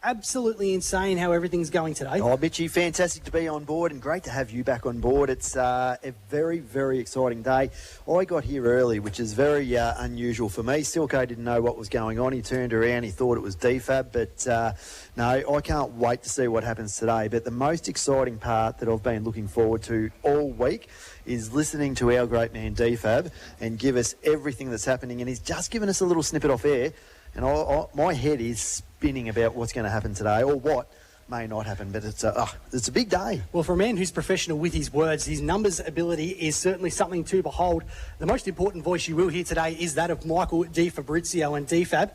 absolutely insane how everything's going today. Oh, Mitchy, fantastic to be on board and great to have you back on board. It's a very, very exciting day. I got here early, which is very unusual for me. Silko didn't know what was going on. He turned around, he thought it was DFAB, but no, I can't wait to see what happens today. But the most exciting part that I've been looking forward to all week is listening to our great man DFAB and give us everything that's happening. And he's just given us a little snippet off air, and my head is spinning about what's going to happen today or what may not happen, but it's a big day. Well, for a man who's professional with his words, his numbers ability is certainly something to behold. The most important voice you will hear today is that of Michael Di Fabrizio. And DFAB,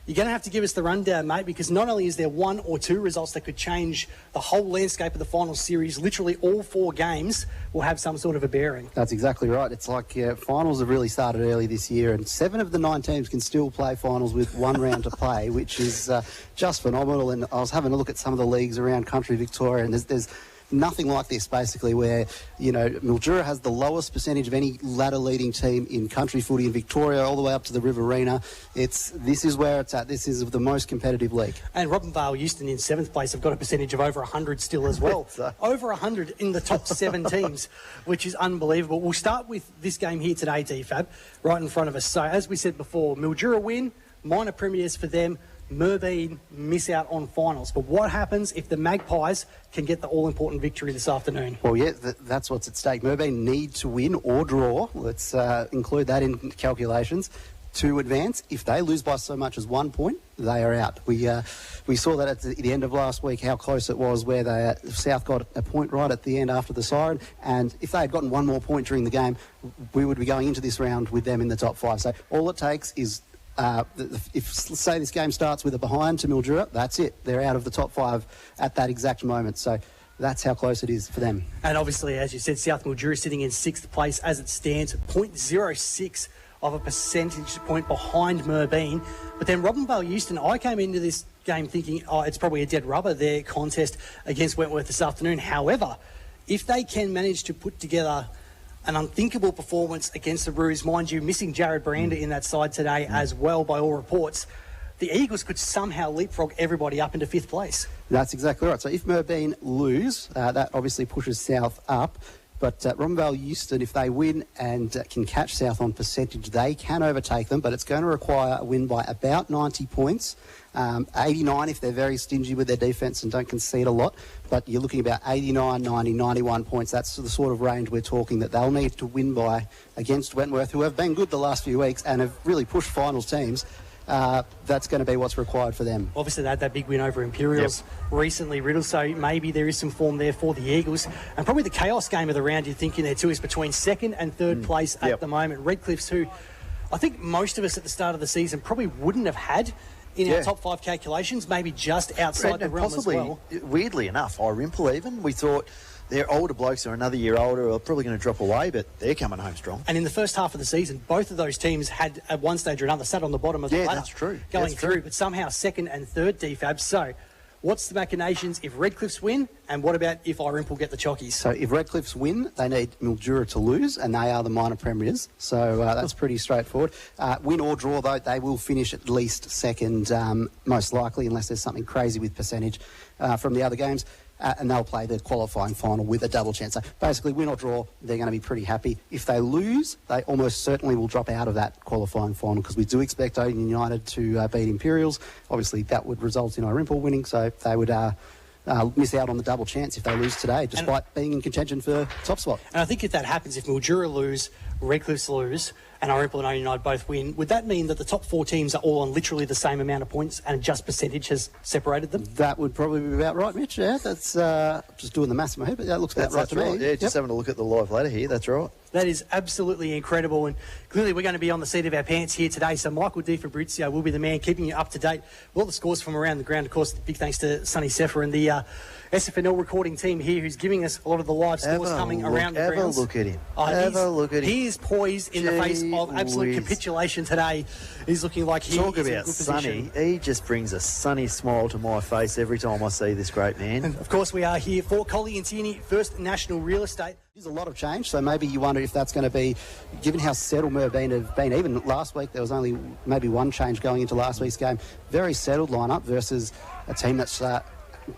you're going to have to give us the rundown, mate, because not only is there one or two results that could change the whole landscape of the final series, literally all 4 games will have some sort of a bearing. That's exactly right. It's like finals have really started early this year, and 7 of the 9 teams can still play finals with 1 round to play, which is just phenomenal. And I was having a look at some of the leagues around country Victoria, and there's nothing like this, basically, where, you know, Mildura has the lowest percentage of any ladder-leading team in country footy in Victoria, all the way up to the Riverina. This is where it's at. This is the most competitive league. And Robinvale Euston in 7th place have got a percentage of over 100 still as well. Over 100 in the top 7 teams, which is unbelievable. We'll start with this game here today, DFAB, right in front of us. So, as we said before, Mildura win, minor premiers for them. Merbein miss out on finals. But what happens if the Magpies can get the all-important victory this afternoon? Well, yeah, that's what's at stake. Merbein need to win or draw. Let's include that in calculations to advance. If they lose by so much as 1 point, they are out. We saw that at the end of last week, how close it was, where South got a point right at the end after the siren, and if they had gotten 1 more point during the game, we would be going into this round with them in the top 5. So all it takes is if, say, this game starts with a behind to Mildura, that's it. They're out of the top 5 at that exact moment. So that's how close it is for them. And obviously, as you said, South Mildura sitting in 6th place as it stands, 0.06 of a percentage point behind Merbein. But then Robinvale Euston, I came into this game thinking, it's probably a dead rubber, their contest against Wentworth this afternoon. However, if they can manage to put together an unthinkable performance against the Roos, mind you, missing Jared Brander in that side today as well, by all reports, the Eagles could somehow leapfrog everybody up into 5th place. That's exactly right. So if Merbein lose, that obviously pushes South up. But Robinvale Euston, if they win and can catch South on percentage, they can overtake them, but it's going to require a win by about 90 points. 89 if they're very stingy with their defence and don't concede a lot. But you're looking about 89, 90, 91 points. That's the sort of range we're talking that they'll need to win by against Wentworth, who have been good the last few weeks and have really pushed finals teams. That's going to be what's required for them. Obviously, they had that big win over Imperials recently, Riddle, so maybe there is some form there for the Eagles. And probably the chaos game of the round, you're thinking there too, is between 2nd and 3rd place at the moment. Redcliffs, who I think most of us at the start of the season probably wouldn't have had in our top 5 calculations, maybe just outside the realm possibly, as well. Weirdly enough, Irimple even, we thought they're older blokes, are another year older, are probably going to drop away, but they're coming home strong. And in the first half of the season, both of those teams had, at one stage or another, sat on the bottom of the ladder. Yeah, that's true. Going through, but somehow 2nd and 3rd DFAB. So, what's the machinations if Redcliffs win, and what about if Irimple get the chockies? So if Redcliffs win, they need Mildura to lose, and they are the minor premiers. So that's pretty straightforward. Win or draw, though, they will finish at least 2nd, most likely, unless there's something crazy with percentage from the other games. And they'll play the qualifying final with a double chance. So basically, win or draw, they're going to be pretty happy. If they lose, they almost certainly will drop out of that qualifying final, because we do expect Oden United to beat Imperials. Obviously, that would result in Irimple winning, so they would miss out on the double chance if they lose today, despite being in contention for top spot. And I think if that happens, if Mildura lose, Redcliffs lose, and Irimple and Oden United both win, would that mean that the top 4 teams are all on literally the same amount of points and just percentage has separated them? That would probably be about right, Mitch. Yeah, that's just doing the maths in my head, but that looks about right to me. Yeah, just having a look at the live ladder here, that's right. That is absolutely incredible, and clearly we're going to be on the seat of our pants here today, so Michael Di Fabrizio will be the man keeping you up to date with all the scores from around the ground. Of course, big thanks to Sonny Sefer and the SFNL recording team here, who's giving us a lot of the live scores coming around the grounds. Have a look at him. Have a look at him. he is poised in the face of absolute capitulation today. He's looking like he Talk is about in good sunny. position. He just brings a sunny smile to my face every time I see this great man. And of course, we are here for Collie and Tierney, First National Real Estate. There's a lot of change, so maybe you wonder if that's going to be, given how settled Merbein have been. Even last week, there was only maybe one change going into last week's game. Very settled lineup versus a team that's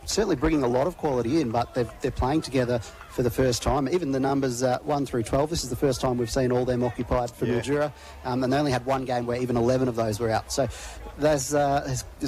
certainly bringing a lot of quality in, but they're playing together for the first time. Even the numbers 1 through 12, this is the first time we've seen all them occupied for Mildura, and they only had one game where even 11 of those were out. So there's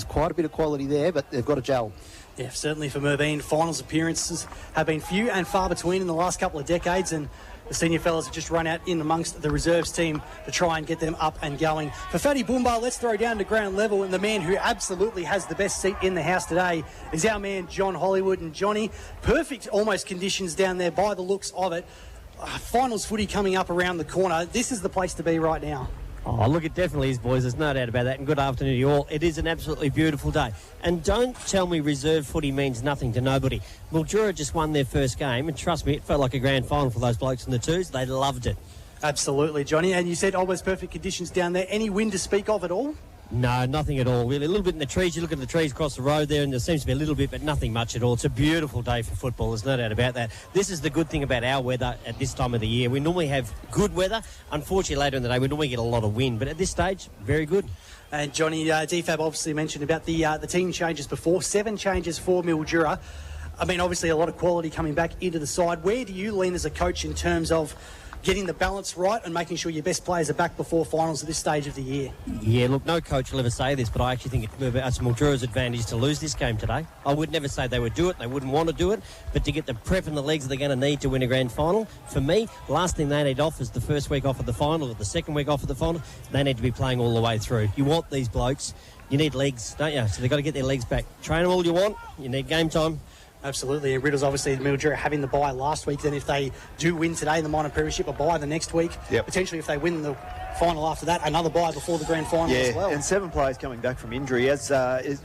quite a bit of quality there, but they've got to gel. Yeah, certainly for Merbein, finals appearances have been few and far between in the last couple of decades, and the senior fellas have just run out in amongst the reserves team to try and get them up and going. For Fatty Boomba, let's throw down to ground level, and the man who absolutely has the best seat in the house today is our man John Hollywood. And Johnny, perfect almost conditions down there by the looks of it. Finals footy coming up around the corner. This is the place to be right now. Oh, look, it definitely is, boys. There's no doubt about that. And good afternoon to you all. It is an absolutely beautiful day. And don't tell me reserve footy means nothing to nobody. Mildura just won their first game, and trust me, it felt like a grand final for those blokes in the twos. They loved it. Absolutely, Johnny. And you said almost perfect conditions down there. Any wind to speak of at all? No, nothing at all, really. A little bit in the trees. You look at the trees across the road there, and there seems to be a little bit, but nothing much at all. It's a beautiful day for football. There's no doubt about that. This is the good thing about our weather at this time of the year. We normally have good weather. Unfortunately, later in the day, we normally get a lot of wind. But at this stage, very good. And Johnny, DFAB obviously mentioned about the team changes before. 7 changes for Mildura. I mean, obviously a lot of quality coming back into the side. Where do you lean as a coach in terms of getting the balance right and making sure your best players are back before finals at this stage of the year? Yeah, look, no coach will ever say this, but I actually think it's Mildura's advantage to lose this game today. I would never say they would do it, they wouldn't want to do it, but to get the prep and the legs they're going to need to win a grand final, for me, last thing they need off is the first week off of the final or the second week off of the final. They need to be playing all the way through. You want these blokes, you need legs, don't you? So they've got to get their legs back. Train them all you want, you need game time. Absolutely, and Riddles obviously Mildura having the bye last week. Then if they do win today in the minor premiership, a bye the next week. Potentially if they win the final after that, another bye before the grand final as well. And 7 players coming back from injury. As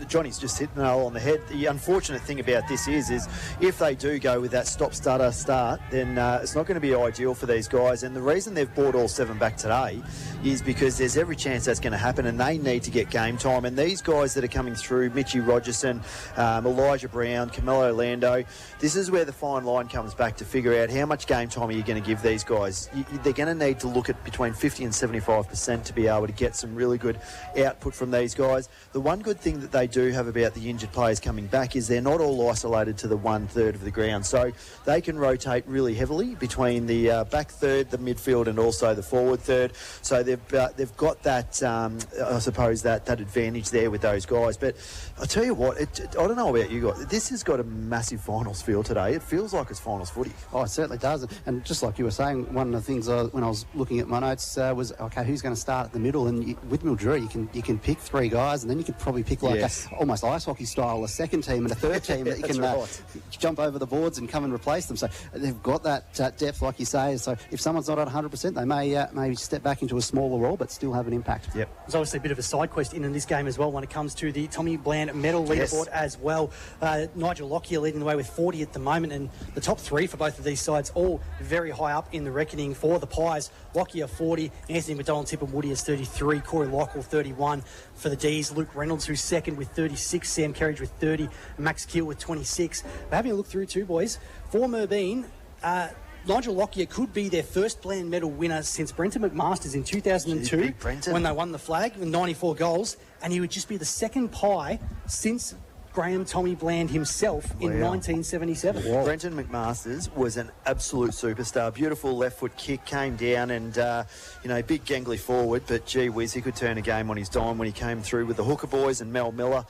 Johnny's just hit the nail on the head. The unfortunate thing about this is if they do go with that stop-stutter start, then it's not going to be ideal for these guys. And the reason they've brought all 7 back today is because there's every chance that's going to happen, and they need to get game time. And these guys that are coming through, Mitchy Rogerson, Elijah Brown, Camelo Lando, this is where the fine line comes back to figure out how much game time are you going to give these guys. They're going to need to look at between 50 and 75% to be able to get some really good output from these guys. The one good thing that they do have about the injured players coming back is they're not all isolated to the 1/3 of the ground, so they can rotate really heavily between the back third, the midfield, and also the forward third. So they've got that I suppose that advantage there with those guys. But I tell you what, I don't know about you guys, this has got a massive finals feel today. It feels like it's finals footy. Oh, it certainly does. And just like you were saying, one of the things when I was looking at my notes was, okay, who's going to start at the middle? And with Mildura, you can pick 3 guys, and then you could probably pick like almost ice hockey style, a second team and a third team that you can jump over the boards and come and replace them. So they've got that depth, like you say. So if someone's not at 100%, they may step back into a smaller role, but still have an impact. Yep. There's obviously a bit of a side quest in this game as well when it comes to the Tommy Bland medal leaderboard as well. Nigel Lockyer leading the way with 40 at the moment, and the top 3 for both of these sides all very high up in the reckoning. For the Pies, Lockyer 40, Anthony McDonald, Tip and Woody is 33, Corey Lockwell 31. For the D's, Luke Reynolds who's second with 36, Sam Kerridge with 30, Max Keel with 26. But having a look through too, boys, for Merbein, Nigel Lockyer could be their first Bland medal winner since Brenton McMasters in 2002 when they won the flag with 94 goals, and he would just be the second Pie since Graham Tommy Bland himself in 1977. Wow. Brenton McMasters was an absolute superstar. Beautiful left foot kick, came down and, big gangly forward, but gee whiz, he could turn a game on his dime when he came through with the Hooker boys and Mel Miller.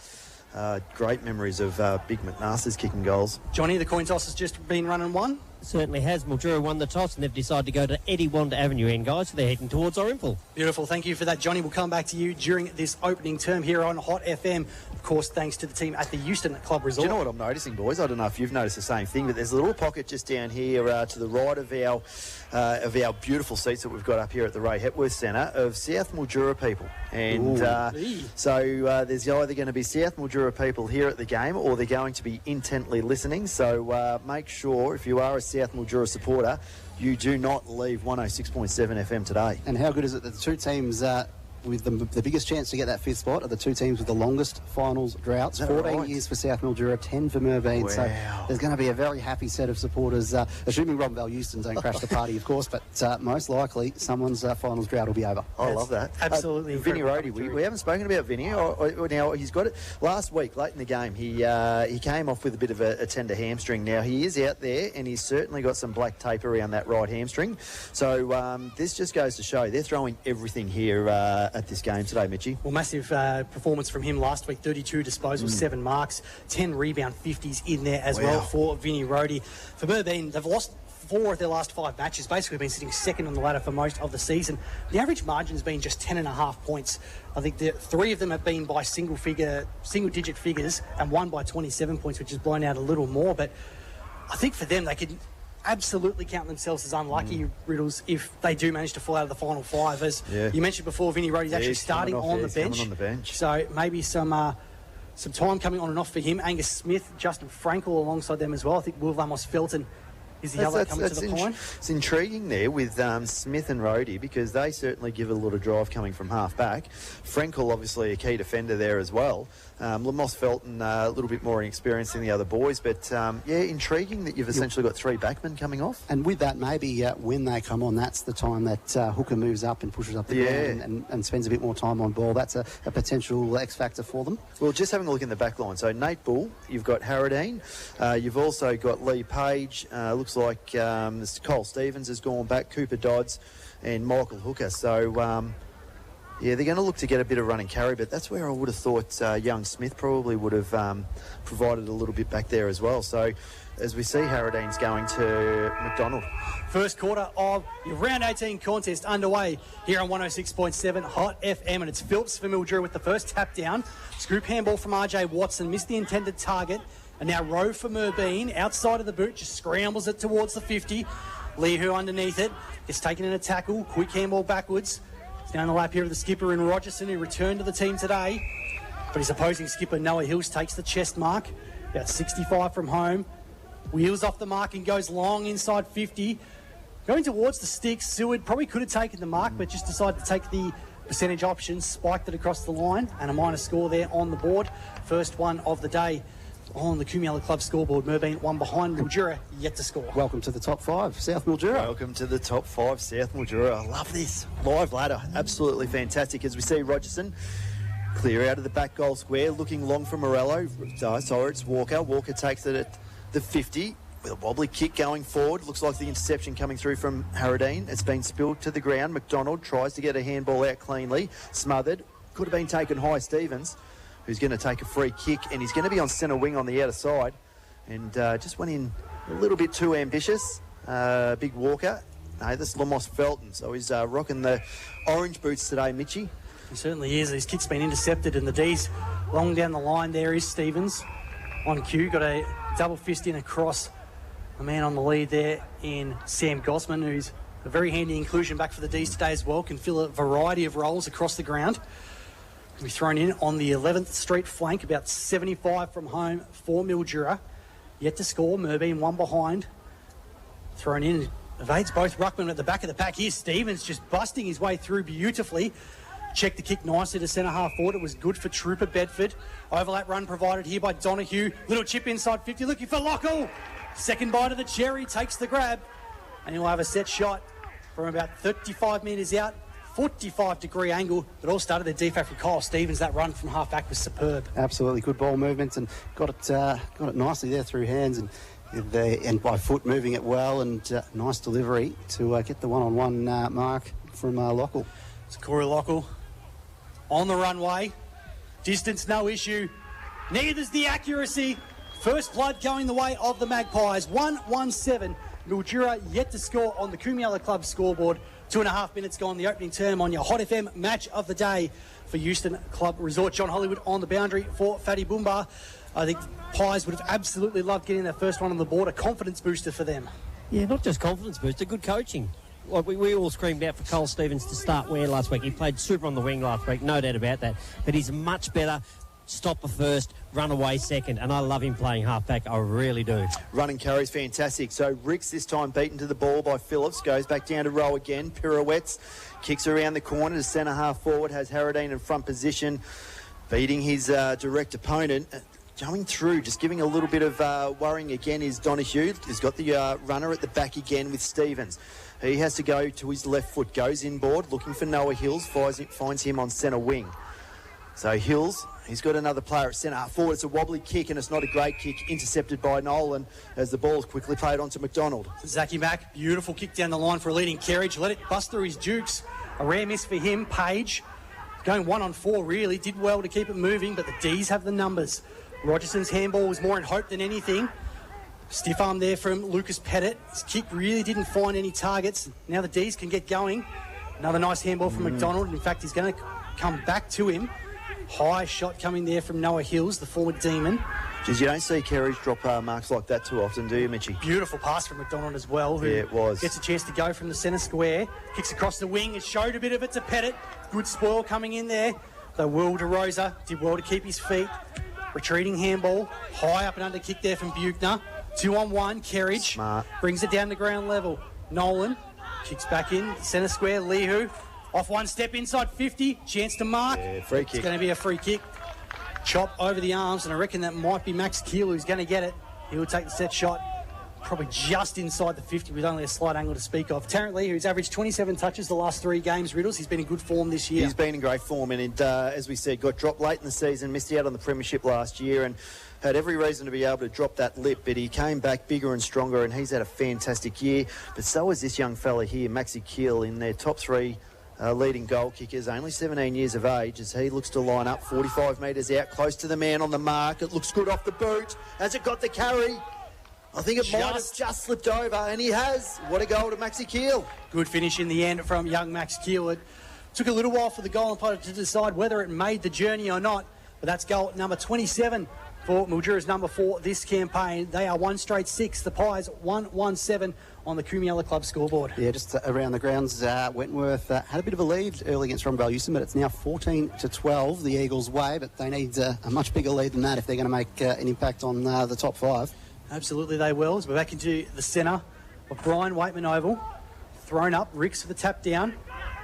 Great memories of Big McMasters kicking goals. Johnny, the coin toss has just been run and won. Certainly has. Mildura won the toss, and they've decided to go to Eddie Wanda Avenue end, guys, so they're heading towards Orinpool. Beautiful. Thank you for that, Johnny. We'll come back to you during this opening term here on Hot FM. Of course, thanks to the team at the Euston Club Resort. Do you know what I'm noticing, boys? I don't know if you've noticed the same thing, but there's a little pocket just down here to the right of our beautiful seats that we've got up here at the Ray Hepworth Centre of South Mildura people. And so there's either going to be South Mildura people here at the game, or they're going to be intently listening. So make sure, if you are a South Mildura supporter, you do not leave 106.7 FM today. And how good is it that the two teams with the biggest chance to get that fifth spot are the two teams with the longest finals droughts? 14 right? years for South Mildura, 10 for Merbein. Wow. So there's going to be a very happy set of supporters, assuming Robinvale Euston don't crash the party, of course, but most likely someone's finals drought will be over. I love that. Absolutely. Vinny Rhodey, we haven't spoken about Vinny. Now, he's got it. Last week, late in the game, he came off with a bit of a tender hamstring. Now, he is out there, and he's certainly got some black tape around that right hamstring. So this just goes to show they're throwing everything here at this game today, Mitchie. Well, massive performance from him last week. 32 disposals, 7 marks, 10 rebound 50s in there as well for Vinny Rhodey. For Merbein, they've lost 4 of their last 5 matches, basically been sitting second on the ladder for most of the season. The average margin has been just 10.5 points. I think 3 of them have been by single-digit figures, and 1 by 27 points, which has blown out a little more. But I think for them, they could absolutely count themselves as unlucky, Riddles, if they do manage to fall out of the final 5. As you mentioned before, Vinny Rhodey's actually starting on the bench. So maybe some time coming on and off for him. Angus Smith, Justin Frankel alongside them as well. I think Will Vamos Felton is the other coming to the point. It's intriguing there with Smith and Rhodey, because they certainly give a lot of drive coming from half back. Frankel, obviously a key defender there as well. Lamos Felton a little bit more inexperienced than the other boys, but intriguing that you've essentially got 3 backmen coming off. And with that, maybe when they come on, that's the time that Hooker moves up and pushes up the ground and spends a bit more time on ball. That's a potential X factor for them. Well, just having a look in the back line. So Nate Bull, you've got Harradine, you've also got Lee Page, looks like Cole Stevens has gone back, Cooper Dodds and Michael Hooker. So they're going to look to get a bit of run and carry, but that's where I would have thought young Smith probably would have provided a little bit back there as well. So as we see, Harradine's going to McDonald. First quarter of your round 18 contest underway here on 106.7 Hot FM, and it's Phillips for Mildura with the first tap down. Scoop handball from RJ Watson, missed the intended target, and now Rowe for Merbein, outside of the boot, just scrambles it towards the 50. Leahu underneath it, gets taken in a tackle, quick handball backwards. Down the lap here of the skipper in Rogerson, who returned to the team today. But his opposing skipper, Noah Hills, takes the chest mark. About 65 from home. Wheels off the mark and goes long inside 50. Going towards the sticks, Seward probably could have taken the mark, but just decided to take the percentage option, spiked it across the line, and a minor score there on the board. First one of the day on the Cumula Club scoreboard. Merbein 1 behind, Mildura yet to score. Welcome to the top 5, South Mildura. Welcome to the top 5, South Mildura. I love this. Live ladder, absolutely fantastic. As we see Rogerson clear out of the back goal square, looking long for Morello. So it's Walker. Walker takes it at the 50 with a wobbly kick going forward. Looks like the interception coming through from Harradine. It's been spilled to the ground. McDonald tries to get a handball out cleanly. Smothered. Could have been taken high. Stevens, who's going to take a free kick, and he's going to be on centre wing on the outer side, and just went in a little bit too ambitious. Big Walker. No, this is Lamos Felton, so he's rocking the orange boots today, Mitchie. He certainly is. His kick's been intercepted, and the D's long down the line there is Stevens on cue. Got a double fist in across a man on the lead there in Sam Gosman, who's a very handy inclusion back for the D's today as well. Can fill a variety of roles across the ground. Be thrown in on the 11th Street flank, about 75 from home for Mildura. Yet to score, Merbein 1 behind. Thrown in, evades both ruckmen at the back of the pack. Here's Stevens just busting his way through beautifully. Checked the kick nicely to centre half forward. It was good for Trooper Bedford. Overlap run provided here by Donahue. Little chip inside 50, looking for Lockall. Second bite of the cherry, takes the grab. And he'll have a set shot from about 35 metres out. 45-degree angle, but all started the defect from Kyle Stevens. That run from half-back was superb. Absolutely good ball movements, and got it nicely there through hands and by foot, moving it well, and nice delivery to get the one-on-one mark from Lockall. It's Corey Lockall on the runway. Distance, no issue. Neither's the accuracy. First blood going the way of the Magpies. 1-1-7. Mildura yet to score on the Cumula Club scoreboard. 2.5 minutes gone, the opening term on your Hot FM match of the day for Euston Club Resort. John Hollywood on the boundary for Fatty Boomba. I think Pies would have absolutely loved getting their first one on the board. A confidence booster for them. Yeah, not just confidence booster, good coaching. Like we all screamed out for Cole Stevens to start where last week. He played super on the wing last week, no doubt about that. But he's much better stopper first, run away second, and I love him playing halfback. I really do. Running carries fantastic. So Ricks this time beaten to the ball by Phillips, goes back down to row again, pirouettes, kicks around the corner to centre half forward, has Harradine in front position, beating his direct opponent. Going through, just giving a little bit of worrying again is Donahue. He's got the runner at the back again with Stevens. He has to go to his left foot, goes inboard, looking for Noah Hills, finds him on centre wing. So Hills, he's got another player at centre forward. It's a wobbly kick, and it's not a great kick, intercepted by Nolan as the ball is quickly played on to McDonald. Zachy Mack, beautiful kick down the line for a leading Kerridge. Let it bust through his dukes. A rare miss for him. Page going 1-on-4, really. Did well to keep it moving, but the D's have the numbers. Rogerson's handball was more in hope than anything. Stiff arm there from Lucas Pettit. His kick really didn't find any targets. Now the D's can get going. Another nice handball from McDonald. In fact, he's going to come back to him. High shot coming there from Noah Hills, the forward Demon. Geez, you don't see Kerridge drop marks like that too often, do you, Mitchie? Beautiful pass from McDonald as well. Who it was. Gets a chance to go from the centre square. Kicks across the wing. It showed a bit of it to Pettit. Good spoil coming in there. Though Will DeRosa did well to keep his feet. Retreating handball. High up and under kick there from Buchner. 2-on-1. Kerridge Smart. Brings it down to ground level. Nolan kicks back in. Centre square. Leahu. Off one step inside 50. Chance to mark. Yeah, free kick. It's going to be a free kick. Chop over the arms, and I reckon that might be Max Keel who's going to get it. He will take the set shot. Probably just inside the 50 with only a slight angle to speak of. Tarrant Lee, who's averaged 27 touches the last 3 games, Riddles, he's been in good form this year. He's been in great form, and as we said, got dropped late in the season, missed out on the premiership last year, and had every reason to be able to drop that lip, but he came back bigger and stronger, and he's had a fantastic year. But so is this young fella here, Maxi Keel, in their top 3 leading goal kickers, only 17 years of age, as he looks to line up 45 metres out, close to the man on the mark. It looks good off the boot. Has it got the carry? I think it might have just slipped over, and he has. What a goal to Maxi Keel. Good finish in the end from young Max Keel. It took a little while for the goalkeeper to decide whether it made the journey or not, but that's goal number 27 for Mildura's number 4 this campaign. They are 1 straight 6. The Pies 1-1-7 on the Coomiella Club scoreboard. Yeah, just around the grounds, Wentworth had a bit of a lead early against Robin Euston, but it's now 14-12 the Eagles' way, but they need a much bigger lead than that if they're going to make an impact on the top 5. Absolutely they will. As we're back into the centre of Brian Waitman Oval. Thrown up, Ricks for the tap down.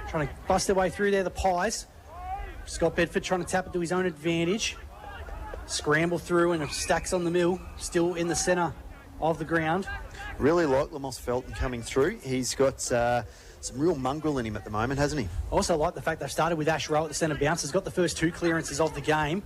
Trying to bust their way through there, the Pies. Scott Bedford trying to tap it to his own advantage. Scramble through and stacks on the mill, still in the centre of the ground. Really like Lamos Felton coming through. He's got some real mongrel in him at the moment, hasn't he? Also like the fact they've started with Ash Rowe at the centre bounce. He's got the first 2 clearances of the game.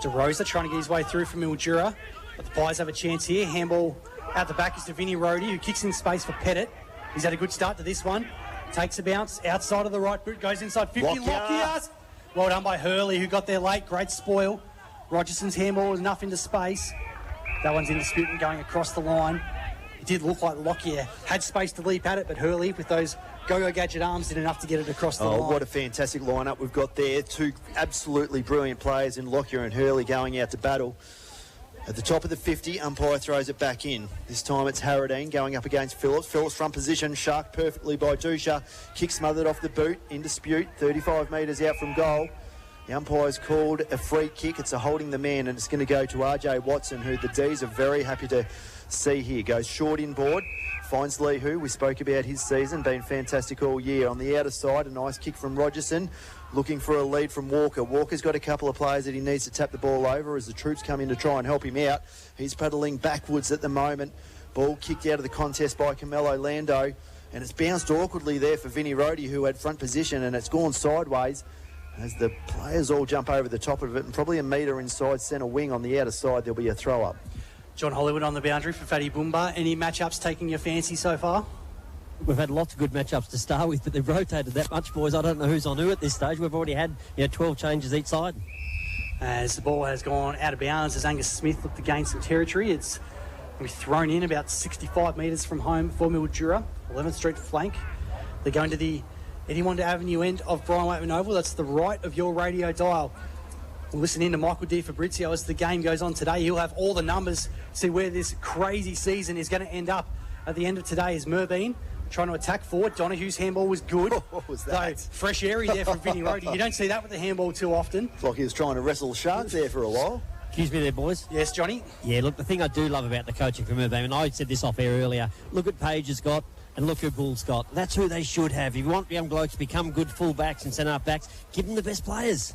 DeRosa trying to get his way through from Mildura. But the Pies have a chance here. Handball out the back is to Vinny Rhodey, who kicks in space for Pettit. He's had a good start to this one. Takes a bounce outside of the right boot, goes inside 50. Lockyer. Well done by Hurley, who got there late. Great spoil. Rogerson's handball was enough into space. That one's in dispute and going across the line. It did look like Lockyer had space to leap at it, but Hurley, with those go-go gadget arms, did enough to get it across the line. What a fantastic lineup we've got there. 2 absolutely brilliant players in Lockyer and Hurley going out to battle. At the top of the 50, umpire throws it back in. This time it's Harradine going up against Phillips. Phillips front position, sharked perfectly by Dusha. Kick smothered off the boot, in dispute, 35 metres out from goal. The umpire's called a free kick. It's a holding the man, and it's going to go to RJ Watson, who the D's are very happy to see here. Goes short inboard, finds Leahu. We spoke about his season, been fantastic all year. On the outer side, a nice kick from Rogerson. Looking for a lead from Walker. Walker's got a couple of players that he needs to tap the ball over as the troops come in to try and help him out. He's pedalling backwards at the moment. Ball kicked out of the contest by Camelo Lando, and it's bounced awkwardly there for Vinny Rhodey, who had front position, and it's gone sideways as the players all jump over the top of it, and probably a metre inside centre wing on the outer side there'll be a throw up. John Hollywood on the boundary for Fatty Boomba. Any matchups taking your fancy so far? We've had lots of good matchups to start with, but they've rotated that much, boys. I don't know who's on who at this stage. We've already had 12 changes each side. As the ball has gone out of bounds, as Angus Smith looked to gain some territory, it's going to be thrown in about 65 metres from home for Mildura, 11th Street flank. They're going to the Eddie Wanda Avenue end of Brian Waitman Oval. That's the right of your radio dial. We'll listen in to Michael Di Fabrizio as the game goes on today. He'll have all the numbers, see where this crazy season is going to end up at the end of today. As Merbein trying to attack forward. Donohue's handball was good. What was that? Though, fresh airy there from Vinny Rody. You don't see that with the handball too often. It's like he was trying to wrestle sharks there for a while. Excuse me there, boys. Yes, Johnny? Yeah, look, the thing I do love about the coaching from Merbein, and I said this off air earlier, look at Page has got and look who Bull's got. That's who they should have. If you want young blokes to become good full-backs and centre-half backs, give them the best players.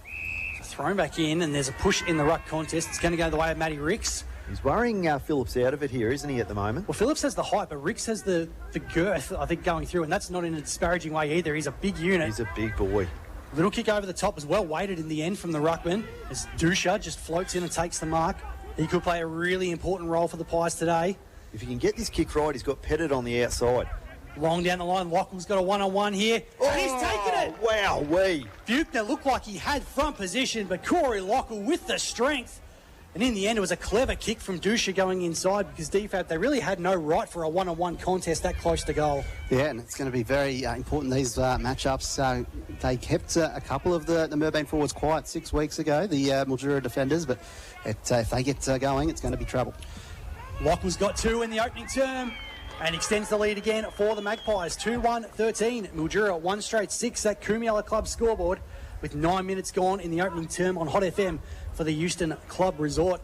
Thrown back in, and there's a push in the ruck contest. It's going to go the way of Matty Ricks. He's worrying Phillips out of it here, isn't he, at the moment? Well, Phillips has the height, but Ricks has the girth, I think, going through, and that's not in a disparaging way either. He's a big unit. He's a big boy. Little kick over the top was well weighted in the end from the ruckman as Dusha just floats in and takes the mark. He could play a really important role for the Pies today. If he can get this kick right, he's got Pettit on the outside. Long down the line, Lachlan's got a one-on-one here. And he's taken it! Wow-wee. Buchner looked like he had front position, but Corey Lachlan with the strength. And in the end, it was a clever kick from Dusha going inside because DFAB, they really had no right for a one-on-one contest that close to goal. Yeah, and it's going to be very important, these matchups. They kept a couple of the Merbein forwards quiet 6 weeks ago, the Mildura defenders, but if they get going, it's going to be trouble. Lachlan's got 2 in the opening term and extends the lead again for the Magpies. 2-1-13. Mildura 1 straight 6 at Kumiala Club scoreboard with 9 minutes gone in the opening term on Hot FM for the Euston Club Resort.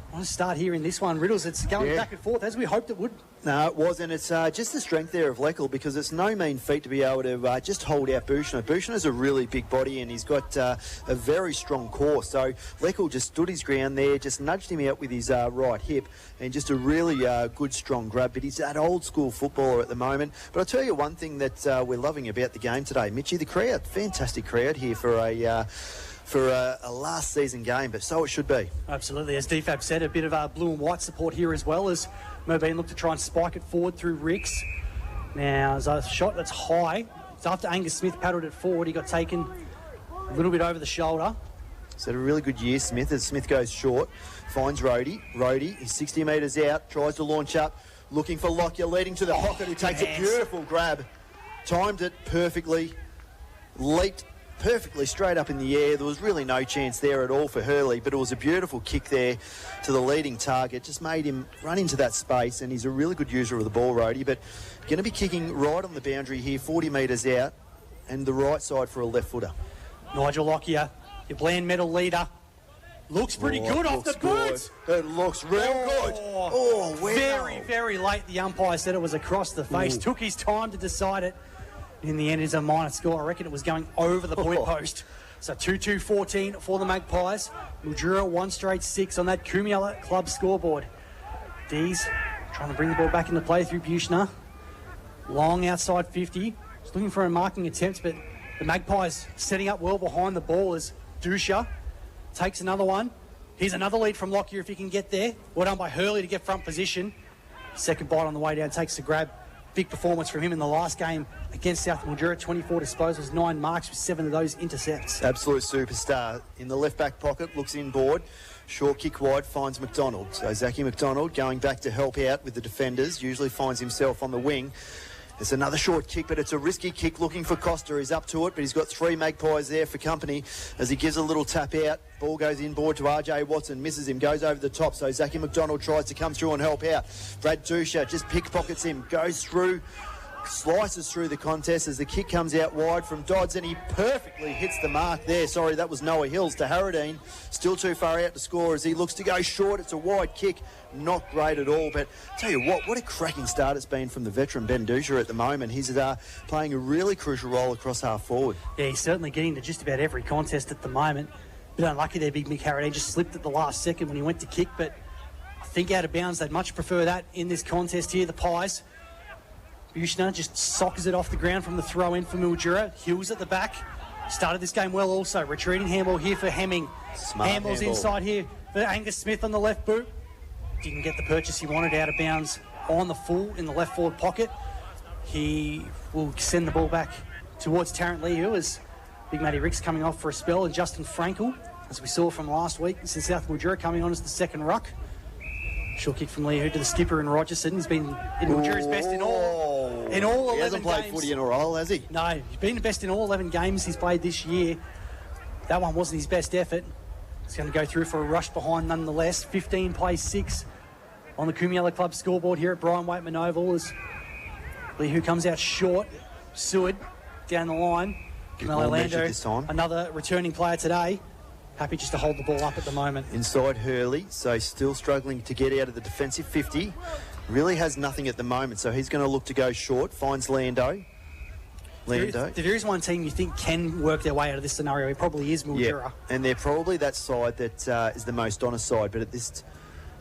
I want to start here in this one. Riddles, it's going back and forth as we hoped it would. No, it wasn't. It's just the strength there of Leckel because it's no mean feat to be able to just hold out Buchner. Buchner's a really big body and he's got a very strong core. So Leckel just stood his ground there, just nudged him out with his right hip and just a really good, strong grab. But he's that old school footballer at the moment. But I'll tell you one thing that we're loving about the game today, Mitchie, the crowd. Fantastic crowd here for a last season game, but so it should be. Absolutely. As DFAB said, a bit of blue and white support here as well as Merbein look to try and spike it forward through Ricks. Now, as a shot that's high, it's after Angus Smith paddled it forward. He got taken a little bit over the shoulder. He's had a really good year, Smith, as Smith goes short, finds Rody. Rody is 60 metres out, tries to launch up, looking for Lockyer, leading to the pocket, who takes a beautiful grab, timed it perfectly, leaped perfectly straight up in the air. There was really no chance there at all for Hurley, but it was a beautiful kick there to the leading target. Just made him run into that space, and he's a really good user of the ball, Rody, but going to be kicking right on the boundary here, 40 metres out, and the right side for a left footer. Nigel Lockyer, your bland medal leader. Looks pretty good off the boot. It looks real good. Oh, wow. Very, very late. The umpire said it was across the face. Took his time to decide it. In the end, it's a minor score. I reckon it was going over the point post. So 2-2-14 for the Magpies. Mildura 1 straight 6 on that Kumiala Club scoreboard. D's trying to bring the ball back into play through Buchner. Long outside 50. Just looking for a marking attempt, but the Magpies setting up well behind the ball as Dusha takes another one. Here's another lead from Lockyer if he can get there. Well done by Hurley to get front position. Second bite on the way down, takes the grab. Big performance from him in the last game against South Mildura. 24 disposals, 9 marks with 7 of those intercepts. Absolute superstar. In the left back pocket, looks inboard. Short kick wide, finds McDonald. So Zachy McDonald going back to help out with the defenders. Usually finds himself on the wing. It's another short kick, but it's a risky kick looking for Costa. He's up to it, but he's got 3 Magpies there for company as he gives a little tap out. Ball goes inboard to RJ Watson, misses him, goes over the top. So Zachy McDonald tries to come through and help out. Brad Dusha just pickpockets him, goes through, slices through the contest as the kick comes out wide from Dodds, and he perfectly hits the mark there. Sorry, that was Noah Hills to Harradine. Still too far out to score as he looks to go short. It's a wide kick. Not great at all, but tell you what a cracking start it's been from the veteran Ben Dusha at the moment. He's playing a really crucial role across half forward. Yeah, he's certainly getting to just about every contest at the moment. Bit unlucky there, Big Mick Harradine just slipped at the last second when he went to kick, but I think out of bounds, they'd much prefer that in this contest here, the Pies. Buchner just sockers it off the ground from the throw in for Mildura. Hills at the back. Started this game well also. Retreating handball here for Hemming. Smart Handball's handball inside here for Angus Smith on the left boot. Didn't get the purchase he wanted, out of bounds on the full in the left forward pocket. He will send the ball back towards Tarrant Leahu as Big Matty Ricks coming off for a spell, and Justin Frankel, as we saw from last week, since South Mildura coming on as the second ruck. Short kick from Leahu to the skipper in Rogerson. He's been in Mildura's best in all 11 games. He hasn't played footy in a while, has he? No, he's been the best in all 11 games he's played this year. That one wasn't his best effort. He's going to go through for a rush behind nonetheless. 15 plays 6 on the Kumiala Club scoreboard here at Brian Waitman Oval as Lee, who comes out short. Seward down the line. Carmelo Lando, this time. another returning player today. Happy just to hold the ball up at the moment. Inside Hurley, so still struggling to get out of the defensive 50. Really has nothing at the moment, so he's going to look to go short. Finds Lando. If there is one team you think can work their way out of this scenario, it probably is Mildura. Yeah, and they're probably that side that is the most honest side, but at this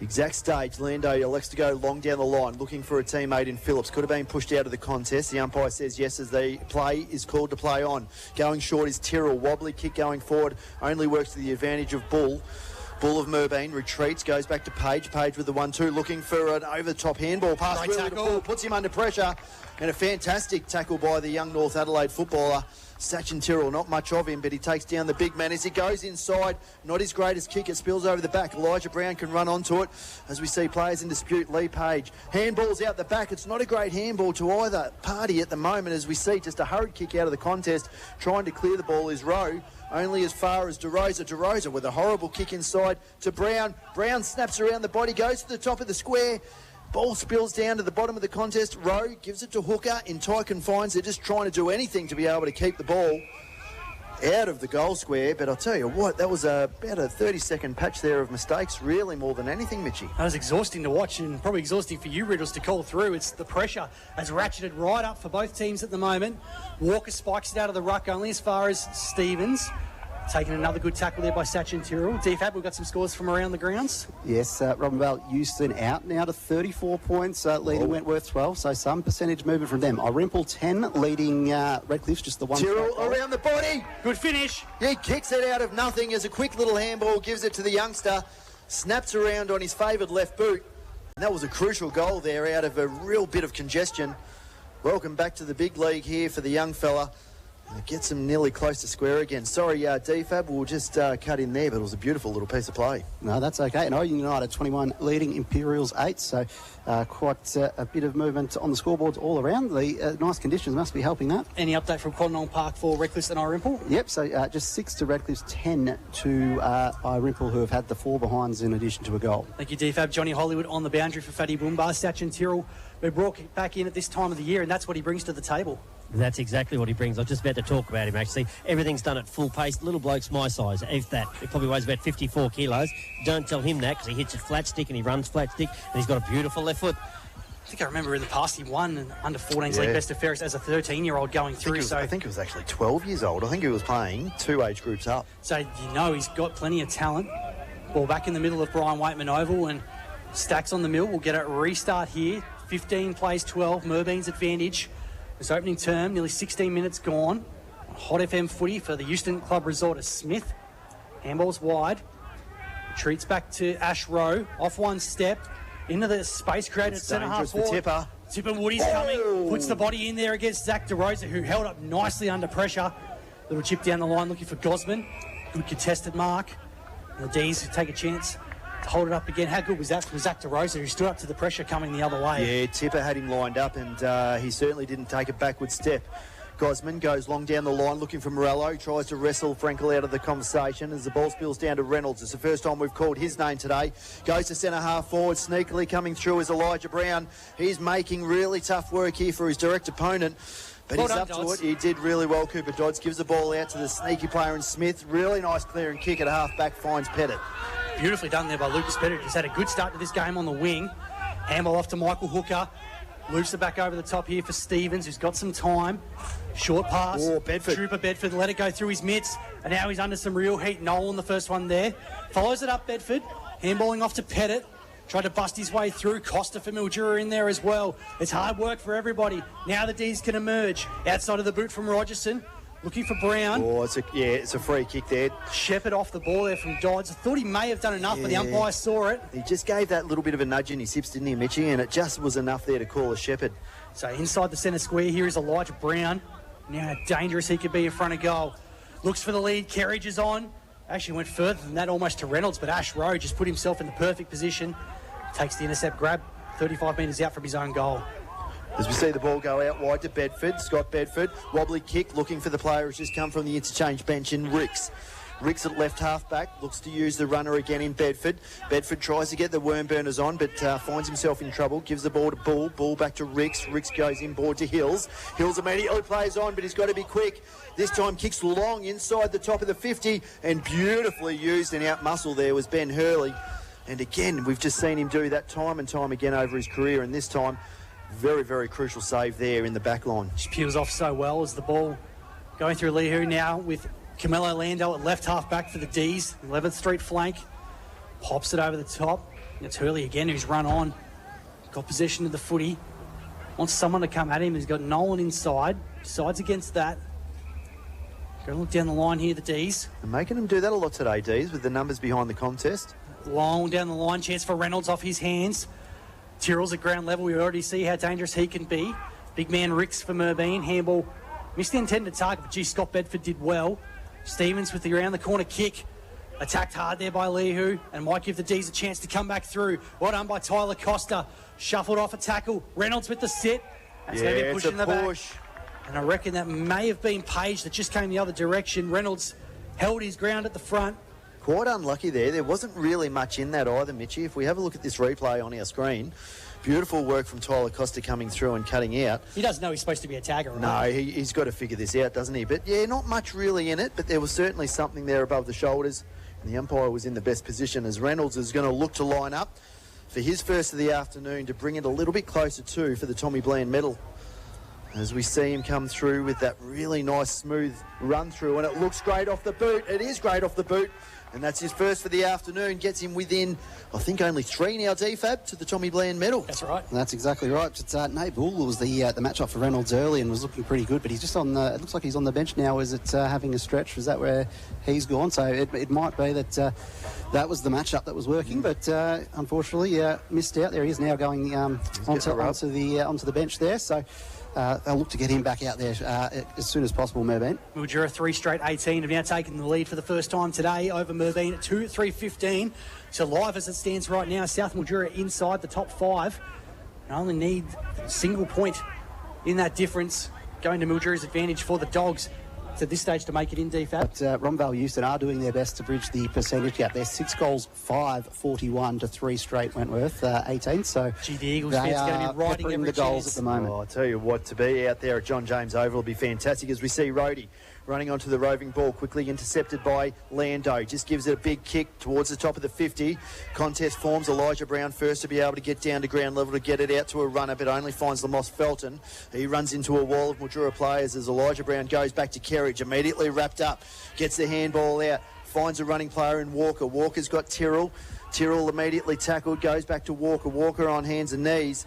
exact stage, Lando elects to go long down the line, looking for a teammate in Phillips. Could have been pushed out of the contest. The umpire says yes as the play is called to play on. Going short is Tyrrell. Wobbly kick going forward. Only works to the advantage of Bull. Bull of Merbein retreats, goes back to Page. Page with the 1-2, looking for an over-the-top handball pass. Great Really to tackle. Bull, puts him under pressure. And a fantastic tackle by the young North Adelaide footballer, Sachin Tyrrell. Not much of him, but he takes down the big man as he goes inside. Not his greatest kick. It spills over the back. Elijah Brown can run onto it as we see players in dispute. Lee Page. Handball's out the back. It's not a great handball to either party at the moment as we see just a hurried kick out of the contest. Trying to clear the ball is Rowe. Only as far as DeRosa. DeRosa with a horrible kick inside to Brown. Brown snaps around the body, goes to the top of the square. Ball spills down to the bottom of the contest. Rowe gives it to Hooker in tight confines. They're just trying to do anything to be able to keep the ball out of the goal square. But I'll tell you what, that was about a 30-second patch there of mistakes, really more than anything, Mitchie. That was exhausting to watch and probably exhausting for you, Riddles, to call through. It's the pressure has ratcheted right up for both teams at the moment. Walker spikes it out of the ruck only as far as Stevens. Taking another good tackle there by Sachin Tyrrell. DFAB, we've got some scores from around the grounds. Yes, Robinvale Euston out now to 34 points, leading Wentworth 12, so some percentage movement from them. Irimple 10, leading Redcliffe, just the one. Tyrrell around the body. Good finish. He kicks it out of nothing as a quick little handball gives it to the youngster. Snaps around on his favoured left boot. And that was a crucial goal there out of a real bit of congestion. Welcome back to the big league here for the young fella. It gets him nearly close to square again. Sorry, DFAB, we'll just cut in there, but it was a beautiful little piece of play. No, that's okay. And Oregon United 21 leading Imperials 8, so quite a bit of movement on the scoreboards all around. The nice conditions must be helping that. Any update from Cottonall Park for Redcliffe and Irimple? Yep, so just 6 to Redcliffe's 10 to Irimple, who have had the 4 behinds in addition to a goal. Thank you, DFAB. Johnny Hollywood on the boundary for Fatty Boombar. Sachin Tyrrell, we're brought back in at this time of the year, and that's what he brings to the table. That's exactly what he brings. I was just about to talk about him, actually. Everything's done at full pace. Little bloke's my size, if that. He probably weighs about 54 kilos. Don't tell him that because he hits it flat stick and he runs flat stick and he's got a beautiful left foot. I think I remember in the past he won an under-14s league best of fairest as a 13-year-old going through. I think he was actually 12 years old. I think he was playing 2 age groups up. So you know he's got plenty of talent. Ball back in the middle of Brian Waitman Oval and Stacks on the mill. We'll get a restart here. 15 plays 12. Merbein's advantage. This opening term, nearly 16 minutes gone. Hot FM footy for the Euston Club Resort of Smith. Handball's wide. Retreats back to Ash Rowe. Off one step. Into the space created at centre half forward. Tipper. Tipper Woody's coming. Puts the body in there against Zach DeRosa, who held up nicely under pressure. Little chip down the line looking for Gosman. Good contested mark. And the D's take a chance to hold it up again. How good was that from Zach DeRosa, who stood up to the pressure coming the other way? Yeah, Tipper had him lined up and he certainly didn't take a backward step. Gosman goes long down the line looking for Morello, tries to wrestle Frankel out of the conversation as the ball spills down to Reynolds. It's the first time we've called his name today. Goes to centre half forward, sneakily coming through is Elijah Brown. He's making really tough work here for his direct opponent. But Well he's done, up Dodds. to it. He did really well, Cooper Dodds. Gives the ball out to the sneaky player in Smith. Really nice clearing kick at half back, finds Pettit. Beautifully done there by Lucas Pettit. He's had a good start to this game on the wing. Handball off to Michael Hooker. Loops it back over the top here for Stevens, who's got some time. Short pass. Oh, Bedford. Trooper Bedford let it go through his mitts. And now he's under some real heat. Noel on the first one there. Follows it up, Bedford. Handballing off to Pettit. Tried to bust his way through. Costa for Mildura in there as well. It's hard work for everybody. Now the D's can emerge. Outside of the boot from Rogerson. Looking for Brown. Oh, it's a free kick there. Shepherd off the ball there from Dodds. I thought he may have done enough, but the umpire saw it. He just gave that little bit of a nudge in his hips, didn't he, Mitchie? And it just was enough there to call a Shepherd. So inside the centre square here is Elijah Brown. Now how dangerous he could be in front of goal. Looks for the lead. Kerridge is on. Actually went further than that, almost to Reynolds, but Ash Rowe just put himself in the perfect position. Takes the intercept grab, 35 metres out from his own goal. As we see the ball go out wide to Bedford, Scott Bedford, wobbly kick, looking for the player who's just come from the interchange bench in Ricks. Ricks at left half-back, looks to use the runner again in Bedford. Bedford tries to get the worm burners on, but finds himself in trouble. Gives the ball to Bull. Bull back to Ricks. Ricks goes inboard to Hills. Hills immediately plays on, but he's got to be quick. This time kicks long inside the top of the 50, and beautifully used and out-muscled there was Ben Hurley. And again, we've just seen him do that time and time again over his career, and this time, very, very crucial save there in the back line. Just peels off so well as the ball going through Lehu now with Camelo Lando at left half back for the D's. 11th Street flank. Pops it over the top. And it's Hurley again who's run on. Got possession of the footy. Wants someone to come at him. He's got Nolan inside. Decides against that. Go look down the line here, the D's. And making them do that a lot today, D's, with the numbers behind the contest. Long down the line. Chance for Reynolds off his hands. Tyrrell's at ground level. We already see how dangerous he can be. Big man Ricks for Merbein. Handball missed the intended target, but gee, Scott Bedford did well. Stevens with the around the corner kick. Attacked hard there by Lehu and might give the D's a chance to come back through. Well done by Tyler Costa. Shuffled off a tackle. Reynolds with the sit. That's going to be a push in the back. And I reckon that may have been Page that just came the other direction. Reynolds held his ground at the front. Quite unlucky there. There wasn't really much in that either, Mitchie. If we have a look at this replay on our screen, beautiful work from Tyler Costa coming through and cutting out. He doesn't know he's supposed to be a tagger, right? No, he's got to figure this out, doesn't he? But yeah, not much really in it, but there was certainly something there above the shoulders. And the umpire was in the best position as Reynolds is going to look to line up for his first of the afternoon to bring it a little bit closer too for the Tommy Bland medal. As we see him come through with that really nice smooth run through, and it looks great off the boot. It is great off the boot. And that's his first for the afternoon. Gets him within, I think, only 3 now, DFAB, to the Tommy Bland medal. That's right. That's exactly right. It's Nate Bull was the match-up for Reynolds early and was looking pretty good, but he's just on the... It looks like he's on the bench now. Is it having a stretch? Is that where he's gone? So it might be that that was the match-up that was working, but unfortunately missed out. There he is now going onto the bench there. So... they'll look to get him back out there as soon as possible, Merbein. Mildura 3 straight 18 have now taken the lead for the first time today over Merbein at 3:15. So live as it stands right now, South Mildura inside the top 5. And only need a single point in that difference going to Mildura's advantage for the Dogs. It's at this stage to make it in DFAB. But Romvale Euston are doing their best to bridge the percentage gap. They're 6 goals, 5-41 to 3 straight Wentworth, 18. So gee, the Eagles fans are going to be riding every the goals chance at the moment. Oh, I'll tell you what, to be out there at John James Oval will be fantastic as we see Rhodey running onto the roving ball, quickly intercepted by Lando. Just gives it a big kick towards the top of the 50. Contest forms. Elijah Brown first to be able to get down to ground level to get it out to a runner, but only finds Lamos Felton. He runs into a wall of Mildura players as Elijah Brown goes back to Kerridge, immediately wrapped up, gets the handball out, finds a running player in Walker. Walker's got Tyrrell. Tyrrell immediately tackled, goes back to Walker. Walker on hands and knees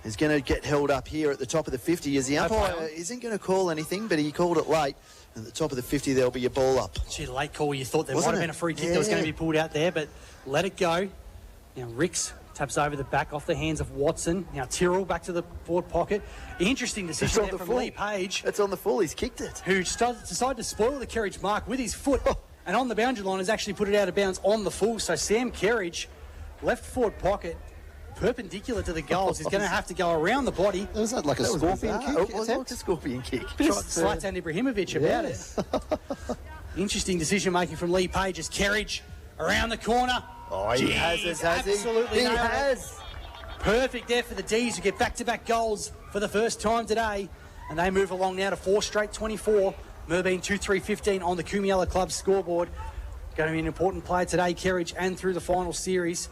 is going to get held up here at the top of the 50 as the umpire isn't going to call anything, but he called it late. At the top of the 50, there'll be a ball up. Gee, late call. You thought there might Wasn't have it? been a free kick Yeah. that was going to be pulled out there, but let it go. Now, Ricks taps over the back off the hands of Watson. Now, Tyrrell back to the forward pocket. Interesting decision there from Lee Page, It's on the full. He's kicked it. who decided to spoil the Kerridge mark with his foot, and on the boundary line has actually put it out of bounds on the full. So Sam Kerridge, left forward pocket, perpendicular to the goals. He's going to have to go around the body. Was that like a scorpion kick? It was like a scorpion kick. Zlatan Ibrahimovic about it. Interesting decision making from Lee Page as Kerridge around the corner. Oh, he has it, has he? Absolutely He nailed it. has. Perfect there for the D's who get back-to-back goals for the first time today. And they move along now to 4 straight 24. Merbein 2-3-15 on the Kumiela Club scoreboard. Going to be an important player today, Kerridge, and through the final series.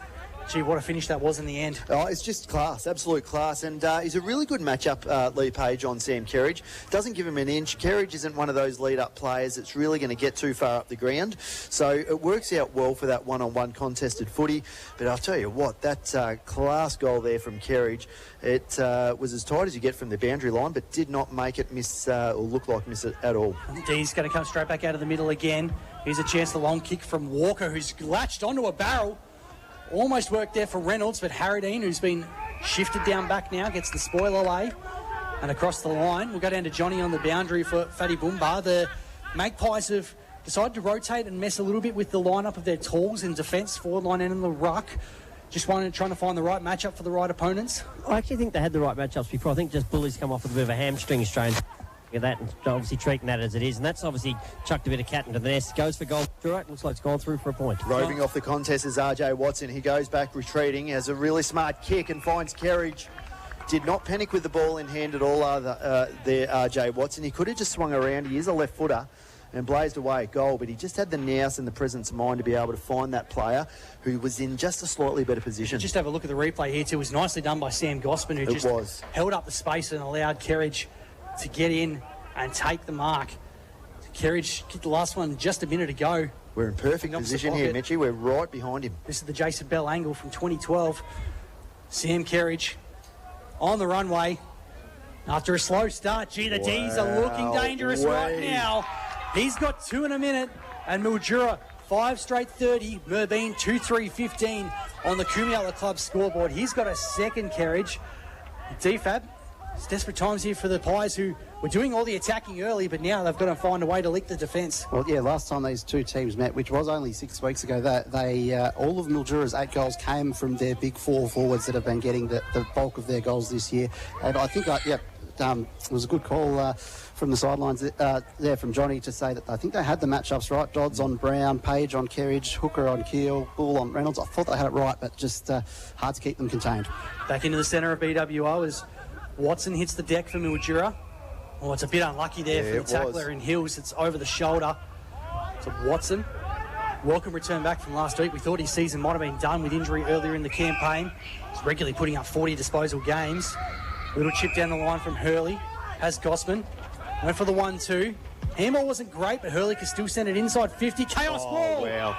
Gee, what a finish that was in the end. Oh, it's just class, absolute class. And he's a really good matchup, Lee Page, on Sam Kerridge. Doesn't give him an inch. Kerridge isn't one of those lead-up players that's really going to get too far up the ground. So it works out well for that one-on-one contested footy. But I'll tell you what, that class goal there from Kerridge, it was as tight as you get from the boundary line, but did not make it miss or look like miss it at all. D's going to come straight back out of the middle again. Here's a chance, the long kick from Walker, who's latched onto a barrel. Almost worked there for Reynolds, but Harradine, who's been shifted down back now, gets the spoiler lay. And across the line, we'll go down to Johnny on the boundary for Fatty Boomba. The Magpies have decided to rotate and mess a little bit with the lineup of their talls in defence, forward line and in the ruck. Just trying to find the right matchup for the right opponents. I actually think they had the right matchups before. I think just Bully's come off with a bit of a hamstring strain. At that, and obviously treating that as it is, and that's obviously chucked a bit of cat into the nest. Goes for goal. Looks like it's gone through for a point. Roving off the contest is RJ Watson. He goes back retreating, has a really smart kick and finds Kerridge. Did not panic with the ball in hand at all there, RJ Watson. He could have just swung around. He is a left footer and blazed away at goal, but he just had the nous and the presence of mind to be able to find that player who was in just a slightly better position. Just have a look at the replay here too. It was nicely done by Sam Gossman, who held up the space and allowed Kerridge to get in and take the mark. Kerridge kicked the last one just a minute ago. We're in perfect position here, Mitchie. We're right behind him. This is the Jason Bell angle from 2012. Sam Kerridge on the runway after a slow start. Gee, the D's are looking dangerous right now. He's got 2 in a minute, and Mildura 5 straight 30. Merbein 2-3-15 on the Kumiala Club scoreboard. He's got a second, Kerridge. DFAB, it's desperate times here for the Pies, who were doing all the attacking early, but now they've got to find a way to lick the defence. Well, yeah, last time these two teams met, which was only 6 weeks ago, all of Mildura's 8 goals came from their big 4 forwards that have been getting the bulk of their goals this year. And I think, it was a good call from the sidelines there from Johnny to say that I think they had the matchups right. Dodds on Brown, Page on Kerridge, Hooker on Keel, Bull on Reynolds. I thought they had it right, but just hard to keep them contained. Back into the centre of BWO as Watson hits the deck for Mildura. Oh, it's a bit unlucky there for the tackler in Hills. It's over the shoulder to Watson. Welcome return back from last week. We thought his season might have been done with injury earlier in the campaign. He's regularly putting up 40 disposal games. Little chip down the line from Hurley. Has Gossman. Went for the 1-2. Handball wasn't great, but Hurley could still send it inside 50. Chaos ball! Wow.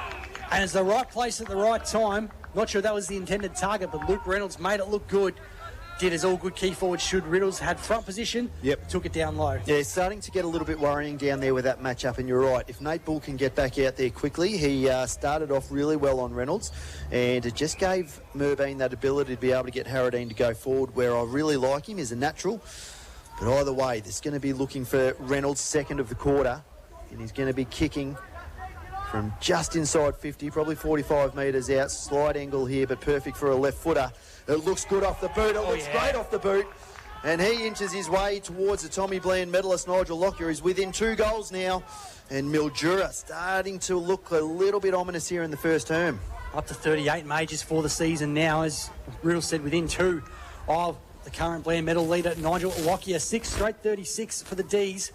And it's the right place at the right time. Not sure that was the intended target, but Luke Reynolds made it look good. Did as all good key forwards should. Riddles had front position. Yep. Took it down low. Yeah, starting to get a little bit worrying down there with that matchup, and you're right. If Nate Bull can get back out there quickly, he started off really well on Reynolds, and it just gave Merbein that ability to be able to get Harradine to go forward. Where I really like him is a natural. But either way, there's going to be looking for Reynolds' second of the quarter, and he's going to be kicking from just inside 50, probably 45 metres out. Slide angle here, but perfect for a left footer. It looks good off the boot. It looks great off the boot. And he inches his way towards the Tommy Bland medalist, Nigel Lockyer. He's within 2 goals now. And Mildura starting to look a little bit ominous here in the first term. Up to 38 majors for the season now, as Riddle said, within 2 of the current Bland medal leader, Nigel Lockyer. 6 straight 36 for the D's.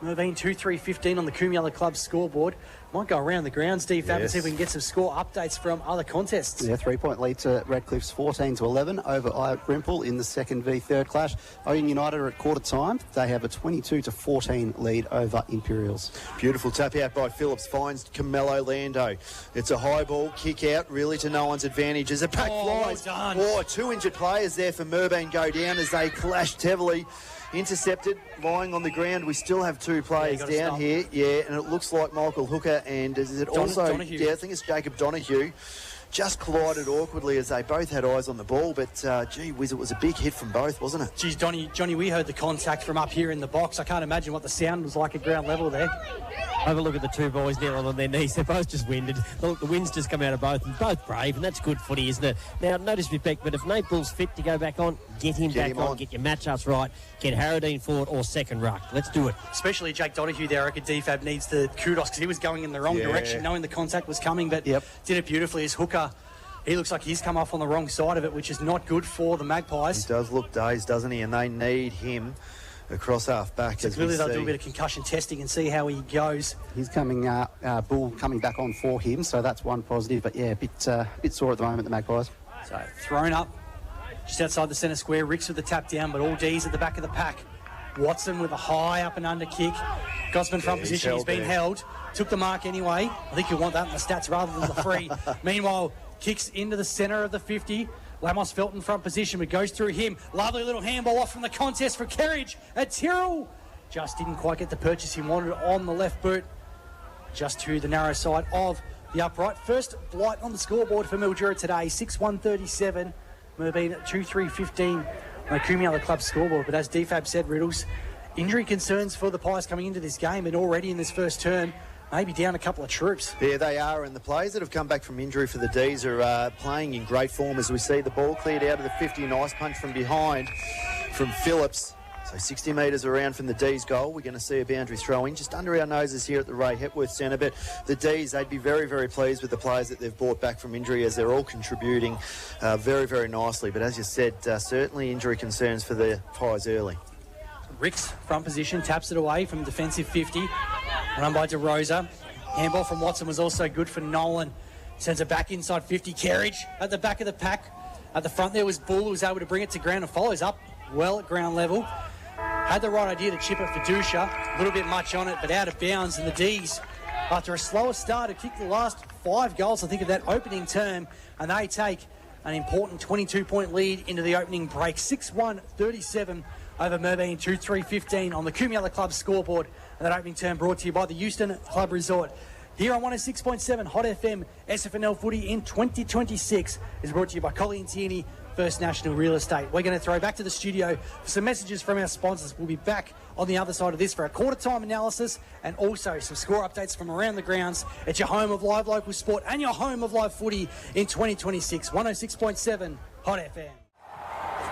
Merbein 2-3-15 on the Kumiala Club scoreboard. Might go around the grounds, DFAB, and see if we can get some score updates from other contests. Yeah, 3-point lead to Redcliffe's 14-11 over Rimple in the second v third clash. Owen United are at quarter time. They have a 22-14 lead over Imperials. Beautiful tap out by Phillips, finds Camelo Lando. It's a high ball, kick out, really to no one's advantage as a pack flies. Well done. 2 injured players there for Merbein go down as they clashed heavily. Intercepted, lying on the ground. We still have 2 players down here. Yeah, and it looks like Michael Hooker and is it Donahue. Yeah, I think it's Jacob Donahue. Just collided awkwardly as they both had eyes on the ball, but gee whiz, it was a big hit from both, wasn't it? Geez, Johnny, we heard the contact from up here in the box. I can't imagine what the sound was like at ground level there. Have a look at the 2 boys kneeling on their knees. They're both just winded. Look, the wind's just come out of both, and both brave, and that's good footy, isn't it? Now, no disrespect, but if Nate Bull's fit to go back on, get him back on, get your matchups right, get Harradine forward or second ruck. Let's do it. Especially Jake Donahue there. I reckon DFAB needs the kudos because he was going in the wrong direction, knowing the contact was coming, but did it beautifully as Hooker. He looks like he's come off on the wrong side of it, which is not good for the Magpies. He does look dazed, doesn't he? And they need him across half back. So clearly they'll do a bit of concussion testing and see how he goes. He's coming, Bull coming back on for him, so that's one positive. But yeah, a bit sore at the moment, the Magpies. So thrown up just outside the centre square. Ricks with the tap down, but all D's at the back of the pack. Watson with a high up and under kick. Gossman front position. He's been held. Took the mark anyway. I think you want that in the stats rather than the free. Meanwhile, kicks into the centre of the 50. Lamos felt in front position, but goes through him. Lovely little handball off from the contest for Kerridge at Tyrrell. Just didn't quite get the purchase he wanted on the left boot. Just to the narrow side of the upright. First blight on the scoreboard for Mildura today. 6-1-37. Merbein 2-3-15 on the Kumiala Club scoreboard. But as DFAB said, Riddles, injury concerns for the Pies coming into this game, and already in this first term, maybe down a couple of troops. Yeah, they are, and the players that have come back from injury for the D's are playing in great form as we see the ball cleared out of the 50. Nice punch from behind from Phillips. So 60 metres around from the D's goal. We're going to see a boundary throw-in just under our noses here at the Ray Hepworth Centre. But the D's, they'd be very, very pleased with the players that they've brought back from injury, as they're all contributing very, very nicely. But as you said, certainly injury concerns for the Pies early. Ricks, front position, taps it away from defensive 50. Run by DeRosa. Handball from Watson was also good for Nolan. Sends it back inside 50. Kerridge at the back of the pack. At the front there was Bull, who was able to bring it to ground and follows up well at ground level. Had the right idea to chip it for Dusha. A little bit much on it, but out of bounds. And the D's, after a slower start, have kicked the last 5 goals, I think, of that opening term. And they take an important 22-point lead into the opening break. 6-1-37 over Merbein, 2-3-15 on the Coomiella Club scoreboard. And that opening term brought to you by the Euston Club Resort. Here on 106.7 Hot FM, SFNL Footy in 2026 is brought to you by Collie & Tierney, First National Real Estate. We're going to throw back to the studio for some messages from our sponsors. We'll be back on the other side of this for a quarter-time analysis and also some score updates from around the grounds. It's your home of live local sport and your home of live footy in 2026. 106.7 Hot FM.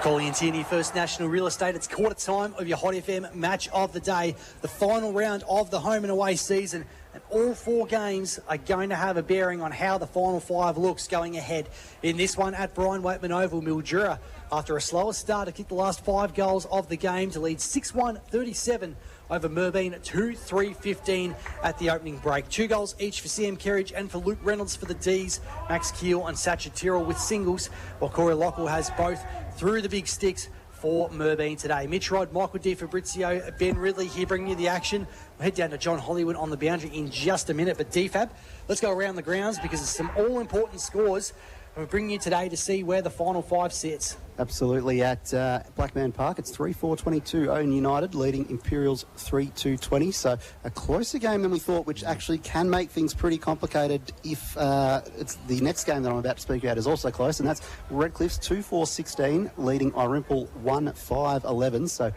Collie & Tierney, First National Real Estate. It's quarter time of your Hot FM match of the day, the final round of the home and away season. And all 4 games are going to have a bearing on how the final 5 looks going ahead. In this one at Brian Waitman Oval, Mildura, after a slower start, to kick the last 5 goals of the game to lead 6-1-37 over Merbein, 2-3-15 at the opening break. 2 goals each for Sam Kerridge and for Luke Reynolds for the D's. Max Keel and Sacha Tyrrell with singles, while Corey Lockwell has both through the big sticks for Merbein today. Mitch Rod, Michael Di Fabrizio, Ben Ridley here bringing you the action. We'll head down to John Hollywood on the boundary in just a minute. But DFAB, let's go around the grounds because there's some all-important scores. We're bringing you today to see where the final 5 sits. Absolutely. At Blackman Park, it's 3-4-22 Owen United leading Imperials 3-2-20. So a closer game than we thought, which actually can make things pretty complicated if it's the next game that I'm about to speak about is also close, and that's Redcliffe's 2-4-16 leading Irimple 1-5-11. So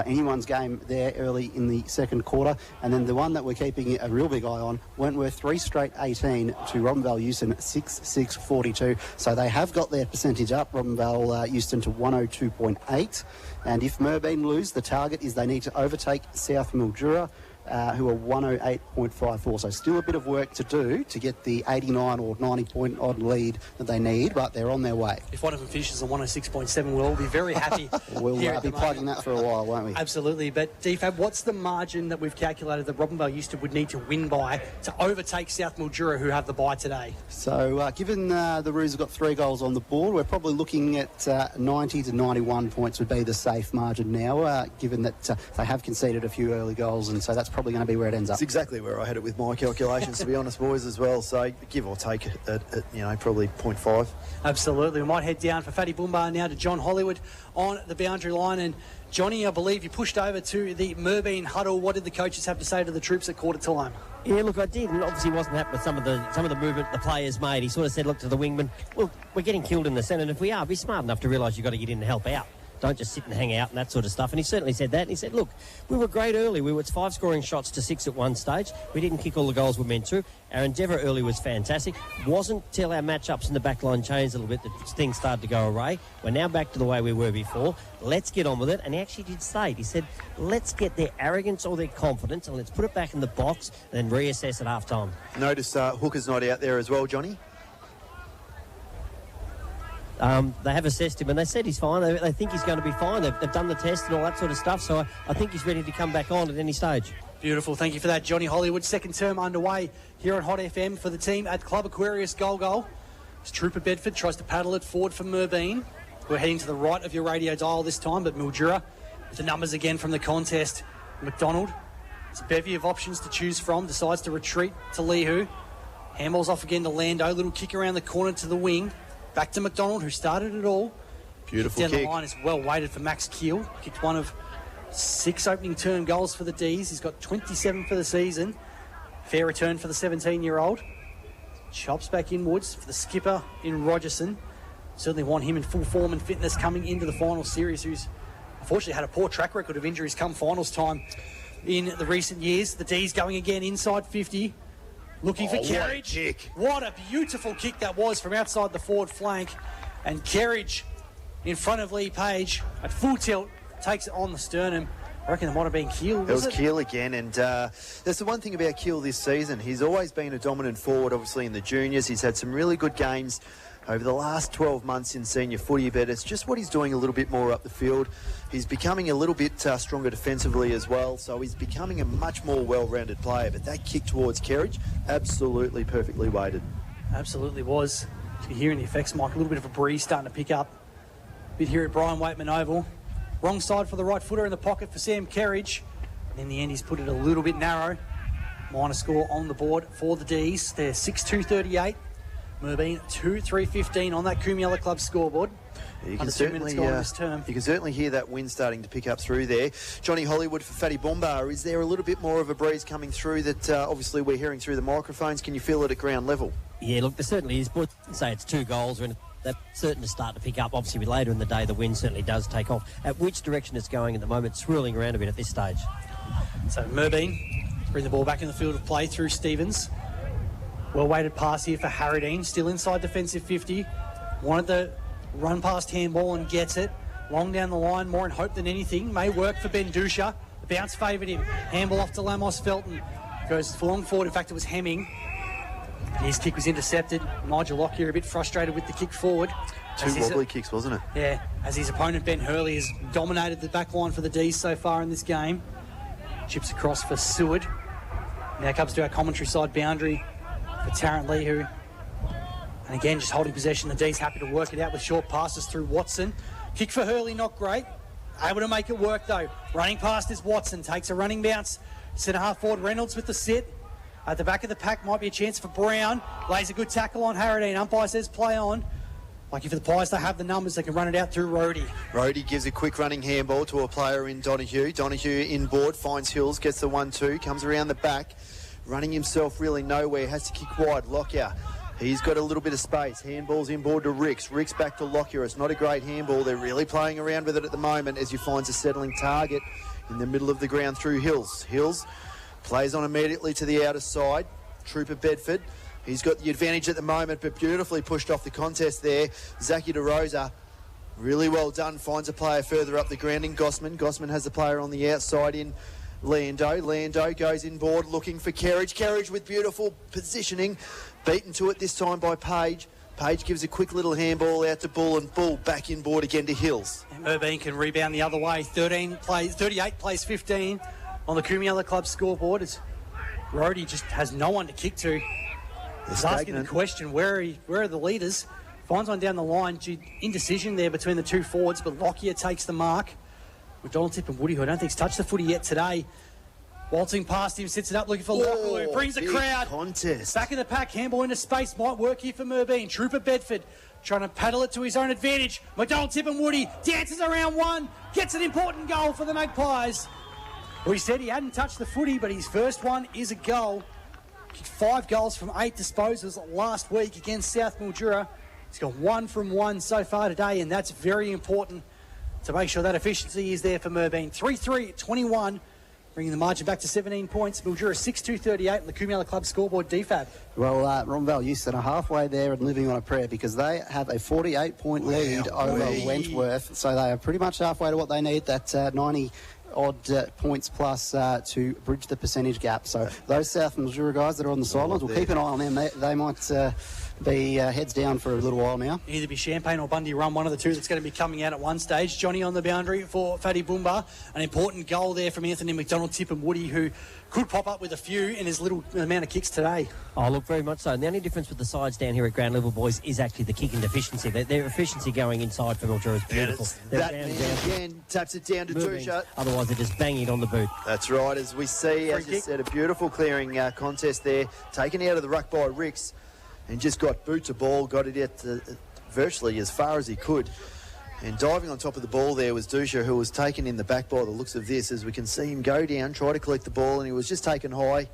anyone's game there early in the second quarter. And then the one that we're keeping a real big eye on, Wentworth 3 straight 18 to Robinvale Euston 6-6-42. So they have got their percentage up, Robinvale Euston to 102.8. And if Merbein lose, the target is they need to overtake South Mildura, who are 108.54. So still a bit of work to do to get the 89 or 90 point odd lead that they need, but they're on their way. If one of them finishes on 106.7, we'll all be very happy. We'll be plugging that for a while, won't we? Absolutely. But DFAB, what's the margin that we've calculated that Robinvale Euston would need to win by to overtake South Mildura, who have the bye today? So given the Roos have got 3 goals on the board, we're probably looking at 90 to 91 points would be the safe margin now, given that they have conceded a few early goals, and so that's probably going to be where it ends up. It's exactly where I had it with my calculations, to be honest, boys, as well. So give or take at probably 0.5. Absolutely. We might head down for Fatty Boombar now to John Hollywood on the boundary line. And Johnny, I believe you pushed over to the Merbein huddle. What did the coaches have to say to the troops at quarter time? Yeah, look, I did. And obviously wasn't happy with some of the movement the players made. He sort of said, look, to the wingman, well, we're getting killed in the centre, and if we are, be smart enough to realise you've got to get in and help out. Don't just sit and hang out and that sort of stuff. And he certainly said that. And he said, look, we were great early. We were 5 scoring shots to 6 at one stage. We didn't kick all the goals we meant to. Our endeavour early was fantastic. Wasn't till our matchups in the back line changed a little bit that things started to go awry. We're now back to the way we were before. Let's get on with it. And he actually did say it. He said, let's get their arrogance or their confidence and let's put it back in the box and then reassess at half time. Notice Hooker's not out there as well, Johnny. They have assessed him and they said he's fine. They think he's going to be fine. They've done the test and all that sort of stuff. So I think he's ready to come back on at any stage. Beautiful. Thank you for that, Johnny Hollywood. Second term underway here on Hot FM for the team at Club Aquarius Goal. As Trooper Bedford tries to paddle it forward for Merbein. We're heading to the right of your radio dial this time, but Mildura with the numbers again from the contest. McDonald, it's a bevy of options to choose from, decides to retreat to Lehu. Handball's off again to Lando. Little kick around the corner to the wing. Back to McDonald, who started it all. Beautiful down kick. The line is well weighted for Max Keel. Kicked one of 6 opening term goals for the D's. He's got 27 for the season. Fair return for the 17-year-old. Chops back inwards for the skipper in Rogerson. Certainly want him in full form and fitness coming into the final series, who's unfortunately had a poor track record of injuries come finals time in the recent years. The D's going again inside 50. Looking for Kerridge. What a beautiful kick that was from outside the forward flank. And Kerridge in front of Lee Page at full tilt takes it on the sternum. I reckon it might have been Keel, It was Keel again, and that's the one thing about Keel this season. He's always been a dominant forward, obviously, in the juniors. He's had some really good games over the last 12 months in senior footy, but it's just what he's doing a little bit more up the field. He's becoming a little bit stronger defensively as well, so he's becoming a much more well-rounded player. But that kick towards Kerridge, absolutely perfectly weighted. Absolutely was. You're hearing the effects, Mike. A little bit of a breeze starting to pick up. Bit here at Brian Waitman Oval. Wrong side for the right footer in the pocket for Sam Kerridge. And in the end, he's put it a little bit narrow. Minor score on the board for the D's. They're 6-2-38. Merbein 2-3-15 on that Coomiella Club scoreboard. You can certainly hear that wind starting to pick up through there. Johnny Hollywood for Fatty Boombar. Is there a little bit more of a breeze coming through that obviously we're hearing through the microphones? Can you feel it at ground level? Yeah, look, there certainly is. But say it's 2 goals, and that's certain to start to pick up. Obviously, later in the day, the wind certainly does take off. At which direction it's going at the moment, swirling around a bit at this stage. So Merbein bring the ball back in the field of play through Stevens. Well-weighted pass here for Harradine, still inside defensive 50. Wanted the run past handball and gets it. Long down the line, more in hope than anything. May work for Ben Dusha. The bounce favoured him. Handball off to Lamos Felton. Goes for long forward. In fact, it was Hemming. His kick was intercepted. Nigel Lockyer a bit frustrated with the kick forward. 2 wobbly kicks, wasn't it? Yeah, as his opponent Ben Hurley has dominated the back line for the D's so far in this game. Chips across for Seward. Now comes to our commentary side boundary for Tarrant Lee, who, and again, just holding possession. The D's happy to work it out with short passes through Watson. Kick for Hurley, not great. Able to make it work, though. Running past is Watson. Takes a running bounce. Centre half forward, Reynolds with the sit. At the back of the pack might be a chance for Brown. Lays a good tackle on Harradine. Umpire says play on. Lucky for the Pies, they have the numbers. They can run it out through Rhodey. Rhodey gives a quick running handball to a player in Donahue. Donahue inboard, finds Hills, gets the 1-2, comes around the back. Running himself really nowhere, has to kick wide. Lockyer, he's got a little bit of space. Handball's inboard to Ricks. Ricks back to Lockyer. It's not a great handball. They're really playing around with it at the moment as he finds a settling target in the middle of the ground through Hills. Hills plays on immediately to the outer side. Trooper Bedford, he's got the advantage at the moment, but beautifully pushed off the contest there. Zachy DeRosa, really well done, finds a player further up the ground in Gossman. Gossman has the player on the outside in Lando. Lando goes inboard looking for Kerridge. Kerridge with beautiful positioning. Beaten to it this time by Page. Page gives a quick little handball out to Bull, and Bull back inboard again to Hills. And Merbein can rebound the other way. 38 plays 15 on the Coomiella Club scoreboard. It's Rhodey just has no one to kick to. He's asking the question, where are the leaders? Finds one down the line. Indecision there between the 2 forwards, but Lockyer takes the mark. McDonald Tip and Woody, who I don't think's touched the footy yet today. Waltzing past him, sits it up looking for Lockerloo. Brings the crowd. Contest. Back in the pack, handball into space. Might work here for Merbein. Trooper Bedford trying to paddle it to his own advantage. McDonald Tip and Woody dances around one. Gets an important goal for the Magpies. Well, he said he hadn't touched the footy, but his first one is a goal. Kicked 5 goals from 8 disposals last week against South Mildura. He's got 1 from 1 so far today, and that's very important to make sure that efficiency is there for Merbein. 3-3-21, bringing the margin back to 17 points. Mildura 6-2-38 on the Coomiella Club scoreboard. DFAB. Well, Ronval Euston are halfway there and living on a prayer because they have a 48-point lead over Wentworth. So they are pretty much halfway to what they need, that 90-odd points plus to bridge the percentage gap. So those South Mildura guys that are on the sidelines, we'll keep an eye on them. They might be heads down for a little while now. Either be Champagne or Bundy Rum, one of the two that's going to be coming out at one stage. Johnny on the boundary for Fatty Boomba. An important goal there from Anthony McDonald, Tip and Woody, who could pop up with a few in his little amount of kicks today. Oh, look, very much so. And the only difference with the sides down here at ground level, boys, is actually the kicking efficiency. Their efficiency going inside for Mildura is beautiful. That man again taps it down to Dusha. Otherwise, they're just banging on the boot. That's right, as we see, as you said, a beautiful clearing contest there, taken out of the ruck by Ricks, and just got boot to ball, got it out virtually as far as he could. And diving on top of the ball there was Dusha, who was taken in the back by the looks of this, as we can see him go down, try to collect the ball, and he was just taken high.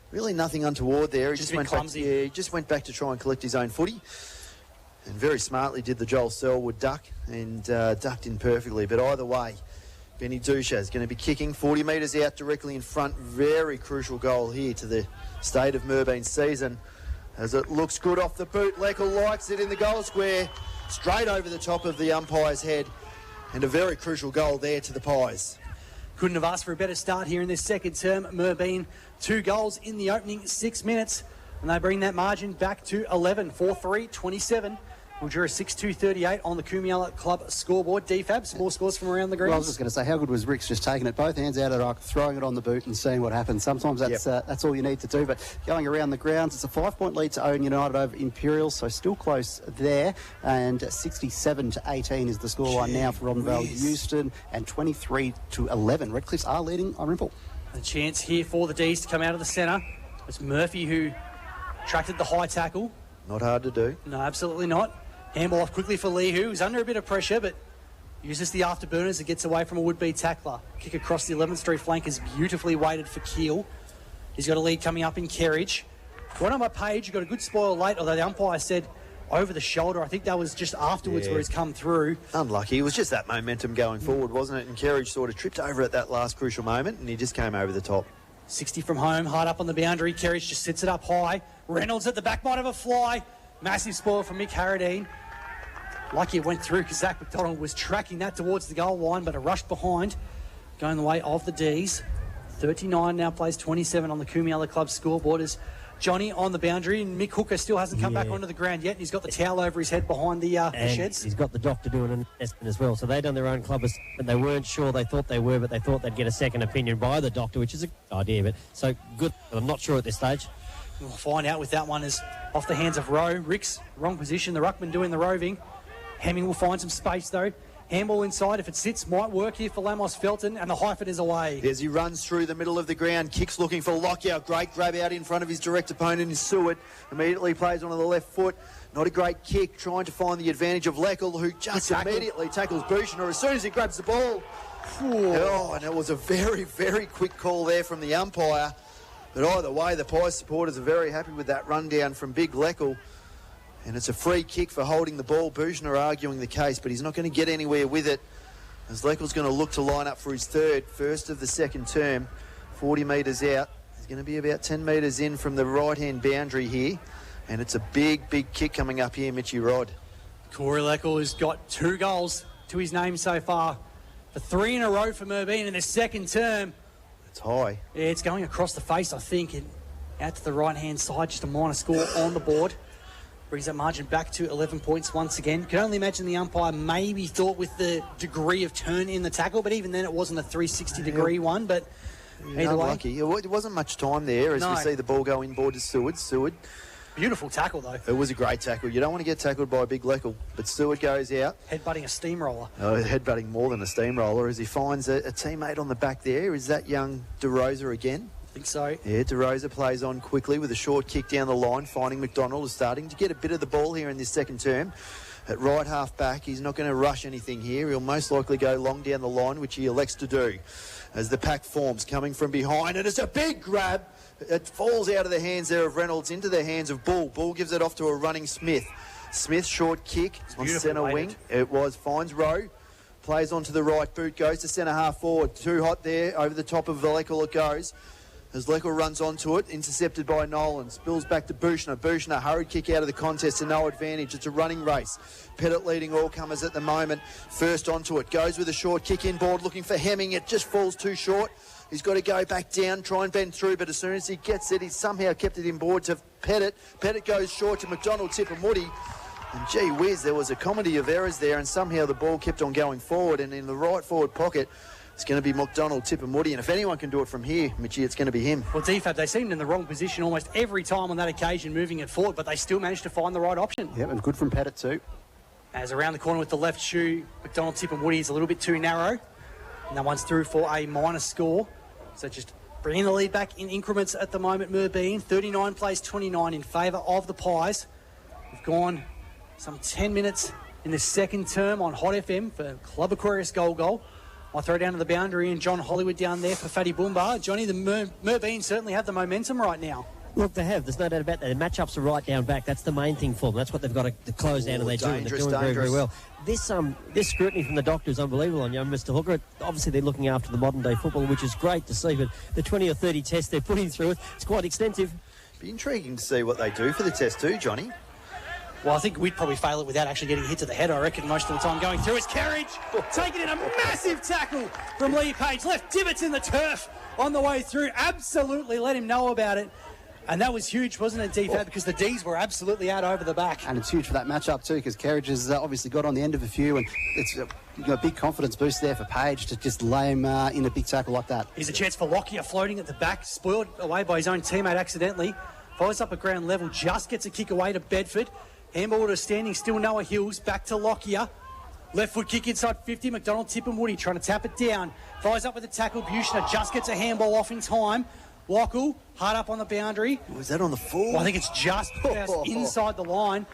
Really nothing untoward there. He just went clumsy. He just went back to try and collect his own footy. And very smartly did the Joel Selwood duck, and ducked in perfectly. But either way, Benny Dusha is going to be kicking 40 metres out directly in front. Very crucial goal here to the state of Merbein's season. As it looks good off the boot, Leckel likes it in the goal square, straight over the top of the umpire's head. And a very crucial goal there to the Pies. Couldn't have asked for a better start here in this second term. Merbein, 2 goals in the opening 6 minutes. And they bring that margin back to 11, 4-3-27. Mildura 6-2-38 on the Kumiala Club scoreboard. DFABs, more scores from around the greens. Well, I was just going to say, how good was Rick's just taking it both hands out of the rock, throwing it on the boot and seeing what happens. Sometimes that's all you need to do. But going around the grounds, it's a 5-point lead to Owen United over Imperial, so still close there. And 67-18 is the scoreline now for Robinvale Euston, and 23-11. Redcliffs are leading on Rimple. A chance here for the D's to come out of the centre. It's Murphy who attracted the high tackle. Not hard to do. No, absolutely not. Handball off quickly for Lee, who's under a bit of pressure, but uses the afterburners and gets away from a would-be tackler. Kick across the 11th Street flank is beautifully weighted for Keel. He's got a lead coming up in Kerridge. Right on my page, you've got a good spoil late, although the umpire said over the shoulder. I think that was just afterwards where he's come through. Unlucky. It was just that momentum going forward, wasn't it? And Kerridge sort of tripped over at that last crucial moment, and he just came over the top. 60 from home, hard up on the boundary. Kerridge just sits it up high. Reynolds at the back, might have a fly. Massive spoil from Mick Harradine. Lucky it went through because Zach McDonald was tracking that towards the goal line, but a rush behind, going the way of the D's. 39 now plays 27 on the Kumiala Club scoreboard as Johnny on the boundary, and Mick Hooker still hasn't come back onto the ground yet, and he's got the towel over his head behind the sheds. He's got the doctor doing an assessment as well. So they've done their own club assessment. They weren't sure. They thought they were, but they thought they'd get a second opinion by the doctor, which is a good idea. But so good. But I'm not sure at this stage. We'll find out with that one is off the hands of Rowe. Rick's wrong position. The ruckman doing the roving. Hemming will find some space though. Handball inside, if it sits, might work here for Lamos Felton, and the Heifert is away. As he runs through the middle of the ground, kicks looking for Lockout. Great grab out in front of his direct opponent is Seward. Immediately plays onto the left foot. Not a great kick, trying to find the advantage of Leckel, who just immediately tackles Bouchner as soon as he grabs the ball. Oh, and it was a very, very quick call there from the umpire. But either way, the Pies supporters are very happy with that rundown from Big Leckel. And it's a free kick for holding the ball. Bouchner arguing the case, but he's not going to get anywhere with it, as Leckel's going to look to line up for his first of the second term. 40 metres out. He's going to be about 10 metres in from the right-hand boundary here. And it's a big, big kick coming up here, Mitchy Rod. Corey Leckel has got 2 goals to his name so far. For 3 in a row for Merbein in the second term. It's high. Yeah, it's going across the face, I think, and out to the right-hand side. Just a minor score on the board. Brings that margin back to 11 points once again. Can only imagine the umpire maybe thought with the degree of turn in the tackle, but even then it wasn't a 360-degree one. But either way, unlucky. It wasn't much time there as we see the ball go inboard to Seward. Beautiful tackle, though. It was a great tackle. You don't want to get tackled by a Big Leckel, but Seward goes out. Headbutting a steamroller. Oh, headbutting more than a steamroller as he finds a teammate on the back there. Is that young DeRosa again? I think so. Yeah, DeRosa plays on quickly with a short kick down the line, finding McDonald is starting to get a bit of the ball here in this second term. At right half back, he's not going to rush anything here. He'll most likely go long down the line, which he elects to do. As the pack forms, coming from behind, and it's a big grab. It falls out of the hands there of Reynolds into the hands of Bull. Bull gives it off to a running Smith. Smith, short kick on centre wing. It finds Rowe. Plays onto the right boot, goes to centre half forward. Too hot there, over the top of Leckel it goes. As Leckel runs onto it, intercepted by Nolan. Spills back to Bouchner. Bouchner, hurried kick out of the contest and no advantage. It's a running race. Pettit leading all comers at the moment. First onto it. Goes with a short kick inboard, looking for Hemming. It just falls too short. He's got to go back down, try and bend through, but as soon as he gets it, he's somehow kept it inboard to Pettit. Pettit goes short to McDonald, Tip and Woody. And gee whiz, there was a comedy of errors there, and somehow the ball kept on going forward, and in the right forward pocket, it's going to be McDonald, Tip and Woody, and if anyone can do it from here, Mitchie, it's going to be him. Well, DFAB, they seemed in the wrong position almost every time on that occasion, moving it forward, but they still managed to find the right option. Yep, and good from Pettit too. As around the corner with the left shoe, McDonald, Tip and Woody is a little bit too narrow, and that one's through for a minor score. So just bringing the lead back in increments at the moment, Merbein. 39 plays 29 in favour of the Pies. We've gone some 10 minutes in the second term on Hot FM for Club Aquarius goal. I'll throw down to the boundary and John Hollywood down there for Fatty Boomba. Johnny, the Merbein certainly have the momentum right now. Look, they have. There's no doubt about that. The matchups are right down back. That's the main thing for them. That's what they've got to close down, and they're doing very, very well. This scrutiny from the doctor is unbelievable on young Mr. Hooker. Obviously, they're looking after the modern-day football, which is great to see, but the 20 or 30 tests they're putting through it, it's quite extensive. Be intriguing to see what they do for the test too, Johnny. Well, I think we'd probably fail it without actually getting hit to the head, I reckon, most of the time going through. His carriage, taking in a massive tackle from Lee Page. Left divots in the turf on the way through. Absolutely let him know about it. And that was huge, wasn't it, DFAB? Because the Ds were absolutely out over the back. And it's huge for that matchup too, because Carriage has obviously got on the end of a few, and it's a big confidence boost there for Page to just lay him in a big tackle like that. Here's a chance for Lockyer floating at the back, spoiled away by his own teammate accidentally. Follows up at ground level, just gets a kick away to Bedford. Handball to standing still Noah Hills, back to Lockyer. Left foot kick inside 50, McDonald, Tip and Woody trying to tap it down. Follows up with a tackle, Buchner just gets a handball off in time. Lockle, hard up on the boundary. Was that on the full? Well, I think it's just inside the line.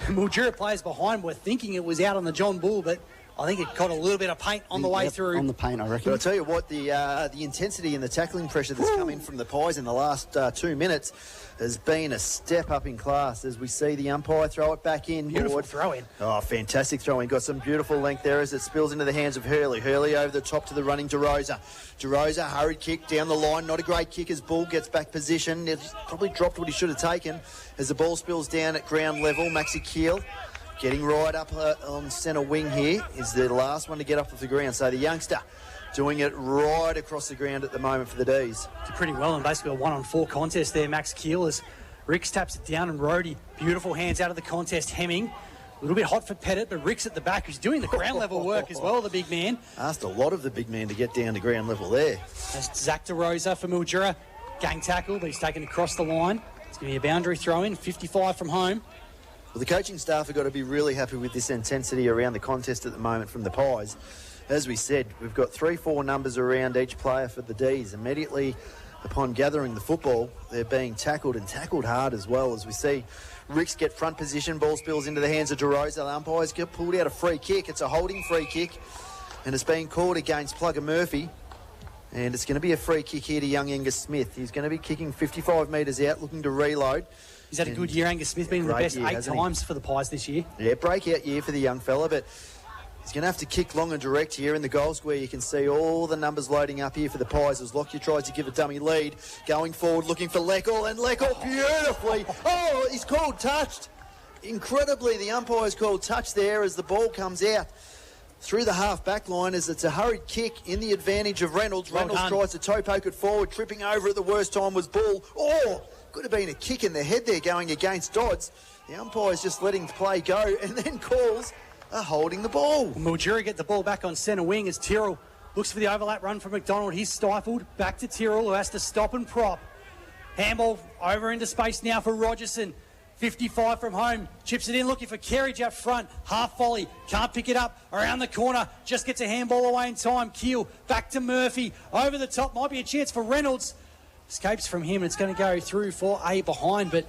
The Mildura players behind were thinking it was out on the John Bull, but I think it got a little bit of paint on the way through. On the paint, I reckon. But I'll tell you what, the intensity and the tackling pressure that's come in from the Pies in the last 2 minutes has been a step up in class as we see the umpire throw it back in. Beautiful throw in. Oh, fantastic throw in. Got some beautiful length there as it spills into the hands of Hurley. Hurley over the top to the running DeRosa. DeRosa, hurried kick down the line. Not a great kick as Bull gets back position. It's probably dropped what he should have taken as the ball spills down at ground level. Maxi Keel getting right up on centre wing here is the last one to get off of the ground. So the youngster doing it right across the ground at the moment for the Ds. Did pretty well in basically a 1-on-4 contest there, Max Keel, as Ricks taps it down and Rhodey, beautiful hands out of the contest, Hemming. A little bit hot for Pettit, but Ricks at the back, who's doing the ground level work as well, the big man. Asked a lot of the big man to get down to ground level there. That's Zach DeRosa for Mildura. Gang tackle, but he's taken across the line. It's going to be a boundary throw in, 55 from home. Well, the coaching staff have got to be really happy with this intensity around the contest at the moment from the Pies. As we said, we've got 3-4 numbers around each player for the Ds. Immediately upon gathering the football, they're being tackled and tackled hard as well. As we see Ricks get front position, ball spills into the hands of DeRosa. The umpires get pulled out a free kick. It's a holding free kick, and it's being called against Plugger Murphy. And it's going to be a free kick here to young Angus Smith. He's going to be kicking 55 metres out, looking to reload. He's had a good year, Angus Smith, been in the best year, 8 times for the Pies this year. Yeah, breakout year for the young fella, but he's going to have to kick long and direct here in the goal square. You can see all the numbers loading up here for the Pies as Lockyer tries to give a dummy lead. Going forward, looking for Leckel, and Leckel beautifully. Oh, he's called touched. Incredibly, the umpire's called touch there as the ball comes out through the half-back line as it's a hurried kick in the advantage of Reynolds. Well Reynolds done. tries to toe poke it forward, tripping over at the worst time was Bull. Oh, could have been a kick in the head there going against Dodds. The umpire's just letting the play go and then calls holding the ball. Mildura get the ball back on centre wing as Tyrrell looks for the overlap run from McDonald. He's stifled. Back to Tyrrell, who has to stop and prop. Handball over into space now for Rogerson. 55 from home. Chips it in, looking for Kerridge up front. Half volley. Can't pick it up. Around the corner. Just gets a handball away in time. Keel back to Murphy. Over the top. Might be a chance for Reynolds. Escapes from him. It's going to go through for a behind. But,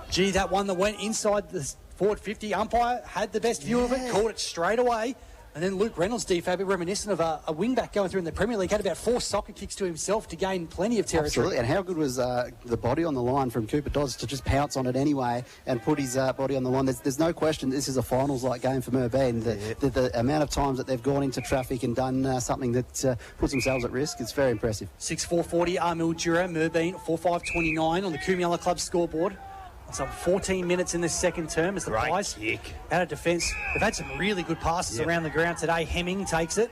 gee, that one that went inside the forward 50. Umpire had the best view of it. Called it straight away. And then Luke Reynolds, DFAB, reminiscent of a wing-back going through in the Premier League, had about 4 soccer kicks to himself to gain plenty of territory. Absolutely, and how good was the body on the line from Cooper Dodds to just pounce on it anyway and put his body on the line. There's no question this is a finals-like game for Merbein. The amount of times that they've gone into traffic and done something that puts themselves at risk, it's very impressive. 6-4-40, Mildura, Merbein, 4-5-29 on the Kumiala Club scoreboard. It's up 14 minutes in the second term as the Pies out of defence. They've had some really good passes around the ground today. Hemming takes it.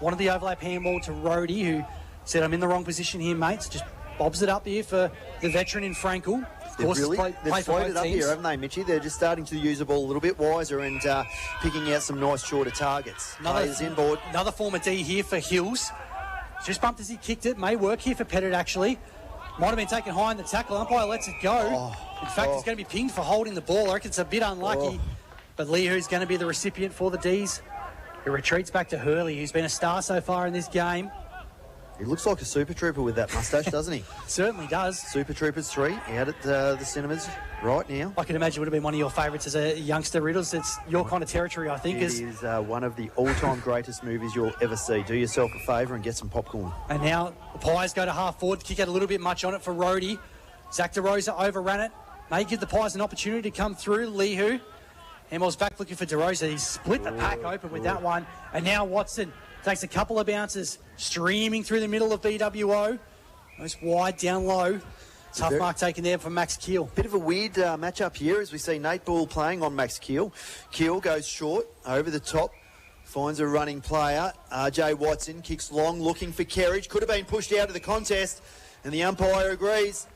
Wanted the overlap handball to Rhodey, who said, I'm in the wrong position here, mates. Just bobs it up here for the veteran in Frankel. Of course, they've floated up here, haven't they, Mitchie? They're just starting to use the ball a little bit wiser and picking out some nice shorter targets. Another former D here for Hills. Just bumped as he kicked it. May work here for Pettit, actually. Might have been taken high in the tackle. Umpire lets it go. In fact, he's going to be pinged for holding the ball. I reckon it's a bit unlucky. But Leahu's going to be the recipient for the Ds. He retreats back to Hurley, who's been a star so far in this game. He looks like a Super Trooper with that moustache, doesn't he? Certainly does. Super Troopers 3 out at the cinemas right now. I can imagine it would have been one of your favourites as a youngster, Riddles. It's your kind of territory, I think. It is one of the all-time greatest movies you'll ever see. Do yourself a favour and get some popcorn. And now the Pies go to half forward. Kick out a little bit much on it for Rhodey. Zach DeRosa overran it. May give the Pies an opportunity to come through. Leahu. Hamill's back looking for DeRosa. He's split the pack open with that one. And now Watson takes a couple of bounces, streaming through the middle of BWO. Goes wide, down low. Tough mark taken there from Max Keel. Bit of a weird matchup here as we see Nate Ball playing on Max Keel. Keel goes short, over the top, finds a running player. RJ Watson kicks long, looking for Kerridge. Could have been pushed out of the contest, and the umpire agrees.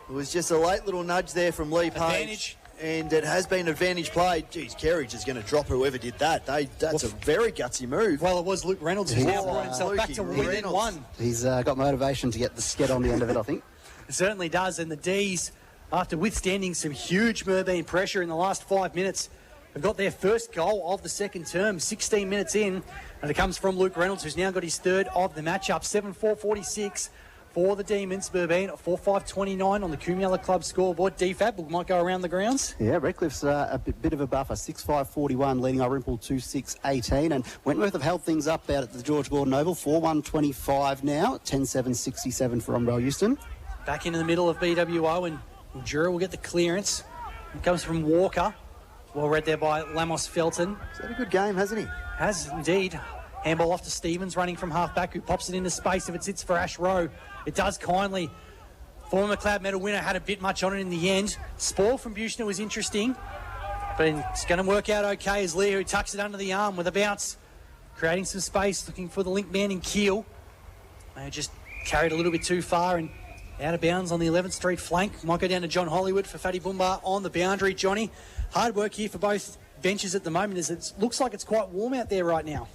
It was just a late little nudge there from Lee Page. Advantage. And it has been advantage played. Geez, Kerridge is going to drop whoever did that. That's a very gutsy move. Well, it was Luke Reynolds who's now brought himself back to within Reynolds. one. He's got motivation to get the sked on the end of it, I think. It certainly does. And the D's, after withstanding some huge Merbein pressure in the last 5 minutes, have got their first goal of the second term, 16 minutes in. And it comes from Luke Reynolds, who's now got his third of the matchup. 7-4-46 for the Demons. Merbein 4-5-29 on the Cumula Club scoreboard. DFAB might go around the grounds. Yeah, Redcliffe's a bit of a buffer. 6-5-41 leading Dalrymple 2-6-18. And Wentworth have held things up out at the George Gordon Oval. 4-1-25 now. 10-7-67 for Umbrell Euston. Back into the middle of BWO, and Mildura will get the clearance. It comes from Walker. Well read there by Lamos Felton. He's had a good game, hasn't he? Has indeed. Handball off to Stevens, running from half-back, who pops it into space. If it sits for Ash Rowe, it does kindly. Former McLeod medal winner had a bit much on it in the end. Spoil from Buchner was interesting, but it's going to work out okay as Leo tucks it under the arm with a bounce, creating some space, looking for the link man in Keel. They just carried a little bit too far and out of bounds on the 11th Street flank. Might go down to John Hollywood for Fatty Boomba on the boundary. Johnny, hard work here for both benches at the moment as it looks like it's quite warm out there right now.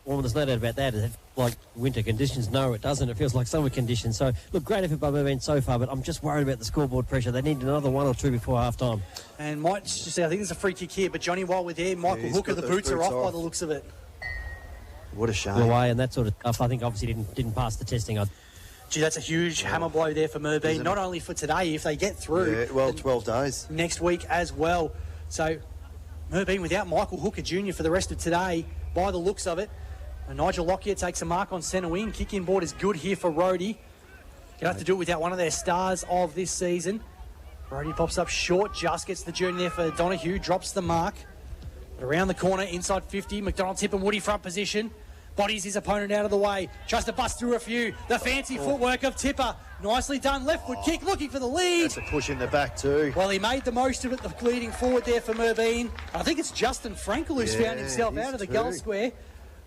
Well, there's no doubt about that. It's like winter conditions. No, it doesn't. It feels like summer conditions. So, look, great effort by Merbein so far, but I'm just worried about the scoreboard pressure. They need another one or two before half-time. And might just say, I think there's a free kick here, but Johnny, while we're there, Michael Hooker, the boots are off by the looks of it. What a shame. Away and that sort of stuff. I think obviously didn't pass the testing. Gee, that's a huge hammer blow there for Merbein, not only for today, if they get through. Yeah, well, 12 days. Next week as well. So, Merbein without Michael Hooker Jr. for the rest of today, by the looks of it. And Nigel Lockyer takes a mark on centre wing. Kick-in board is good here for Rhodey. Gonna have to do it without one of their stars of this season. Rhodey pops up short, just gets the journey there for Donahue, drops the mark. But around the corner, inside 50, McDonald, Tip and Woody front position. Bodies his opponent out of the way. Tries to bust through a few. The fancy footwork of Tipper. Nicely done. Left foot kick, looking for the lead. That's a push in the back too. Well, he made the most of it, the leading forward there for Merbein. I think it's Justin Frankel who's found himself out of the goal square.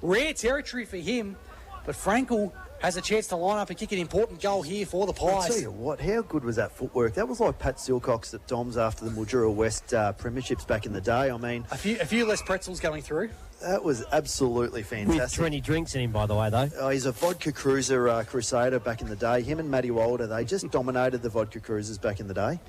Rare territory for him, but Frankel has a chance to line up and kick an important goal here for the Pies. I'll tell you what, how good was that footwork? That was like Pat Silcox at Doms after the Mildura West premierships back in the day. I mean, a few less pretzels going through. That was absolutely fantastic. With 20 drinks in him, by the way, though. Oh, he's a vodka cruiser crusader back in the day. Him and Matty Walder, they just dominated the vodka cruisers back in the day.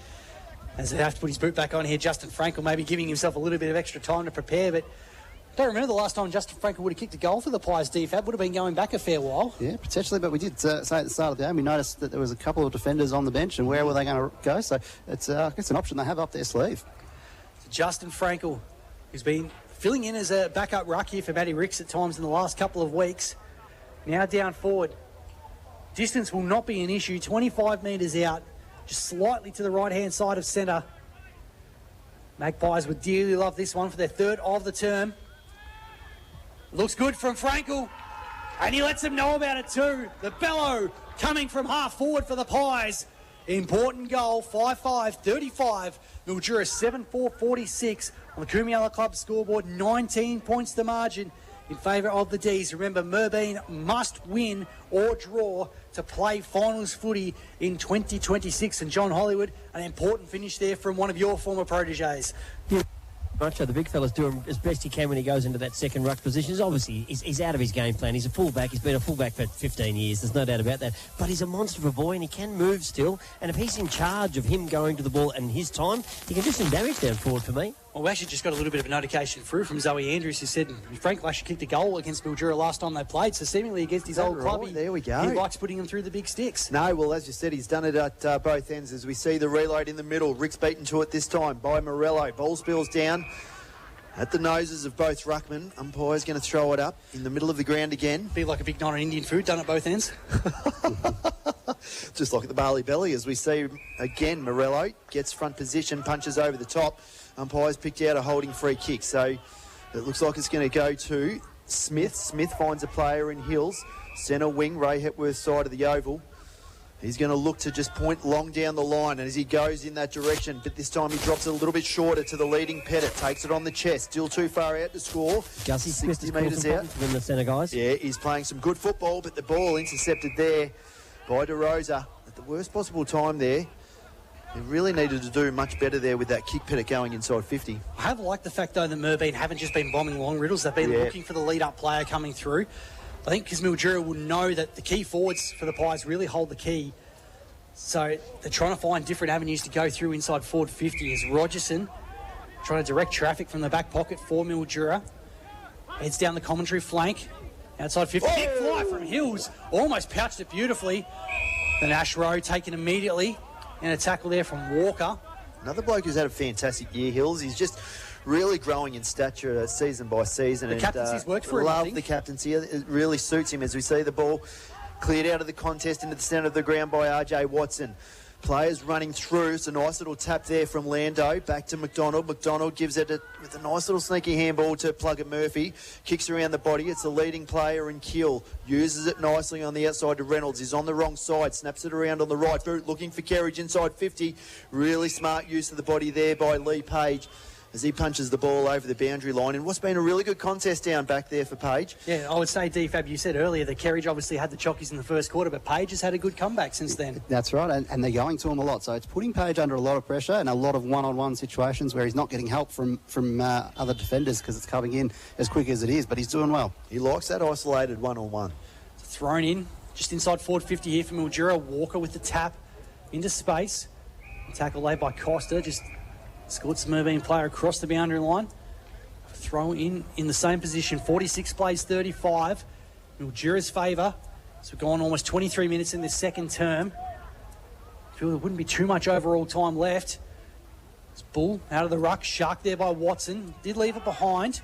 As they have to put his boot back on here, Justin Frankel maybe giving himself a little bit of extra time to prepare, but I don't remember the last time Justin Frankel would have kicked a goal for the Pies. DFAB would have been going back a fair while. Yeah, potentially, but we did say at the start of the game, we noticed that there was a couple of defenders on the bench, and where were they going to go? So it's an option they have up their sleeve. So Justin Frankel, who's been filling in as a backup ruck here for Matty Ricks at times in the last couple of weeks. Now down forward. Distance will not be an issue. 25 metres out, just slightly to the right-hand side of centre. Magpies would dearly love this one for their third of the term. Looks good from Frankel, and he lets them know about it too. The bellow coming from half forward for the Pies. Important goal, 5-5-35. Mildura 7-4-46 on the Cumula Club scoreboard. 19 points the margin in favour of the D's. Remember, Merbein must win or draw to play finals footy in 2026. And John Hollywood, an important finish there from one of your former proteges. Macho, the big fella's doing as best he can when he goes into that second ruck position. Obviously, he's out of his game plan. He's a fullback. He's been a fullback for 15 years. There's no doubt about that. But he's a monster of a boy, and he can move still. And if he's in charge of him going to the ball and his time, he can do some damage down forward for me. Well, we actually just got a little bit of a notification through from Zoe Andrews, who said Frank actually kicked a goal against Mildura last time they played, so seemingly against his old club, there we go. He likes putting him through the big sticks. No, well, as you said, he's done it at both ends. As we see the reload in the middle, Rick's beaten to it this time by Morello. Ball spills down at the noses of both ruckmen. Umpire's going to throw it up in the middle of the ground again. Be like a big night on Indian food, done at both ends. Just like at the Barley Belly, as we see again, Morello gets front position, punches over the top. Umpire's picked out a holding free kick, so it looks like it's going to go to Smith. Smith finds a player in Hills. Centre wing, Ray Hepworth's side of the oval. He's going to look to just point long down the line, and as he goes in that direction, but this time he drops it a little bit shorter to the leading Pettit, takes it on the chest, still too far out to score. Gussie 60 metres out. In the centre, guys. Yeah, he's playing some good football, but the ball intercepted there by DeRosa at the worst possible time there. He really needed to do much better there with that kick, Pettit going inside 50. I have liked the fact, though, that Merbein haven't just been bombing long riddles. They've been looking for the lead-up player coming through. I think because Mildura will know that the key forwards for the Pies really hold the key. So they're trying to find different avenues to go through inside forward 50 as Rogerson trying to direct traffic from the back pocket for Mildura. Heads down the commentary flank. Outside 50. Big fly from Hills. Almost pouched it beautifully. Then Ash Rowe taken immediately. And a tackle there from Walker. Another bloke who's had a fantastic year, Hills. He's just really growing in stature season by season. The captaincy's worked for him, I love think. the captaincy. It really suits him as we see the ball cleared out of the contest into the centre of the ground by RJ Watson. Players running through. It's a nice little tap there from Lando. Back to McDonald. McDonald gives it with a nice little sneaky handball to Plugger Murphy. Kicks around the body. It's the leading player in Kiel. Uses it nicely on the outside to Reynolds. He's on the wrong side. Snaps it around on the right boot. Looking for Kerridge inside 50. Really smart use of the body there by Lee Page as he punches the ball over the boundary line in what's been a really good contest down back there for Page. Yeah, I would say, DFAB, you said earlier that Kerridge obviously had the chockies in the first quarter, but Page has had a good comeback since then. That's right, and they're going to him a lot. So it's putting Page under a lot of pressure and a lot of one-on-one situations where he's not getting help from other defenders because it's coming in as quick as it is, but he's doing well. He likes that isolated one-on-one. Thrown in, just inside forward 50 here for Mildura. Walker with the tap into space. Tackle laid by Costa, just escorts the Merbein player across the boundary line. Throw in the same position. 46 plays 35. Mildura's favour. So we've gone almost 23 minutes in this second term. I feel there wouldn't be too much overall time left. It's Bull out of the ruck. Shark there by Watson. Did leave it behind.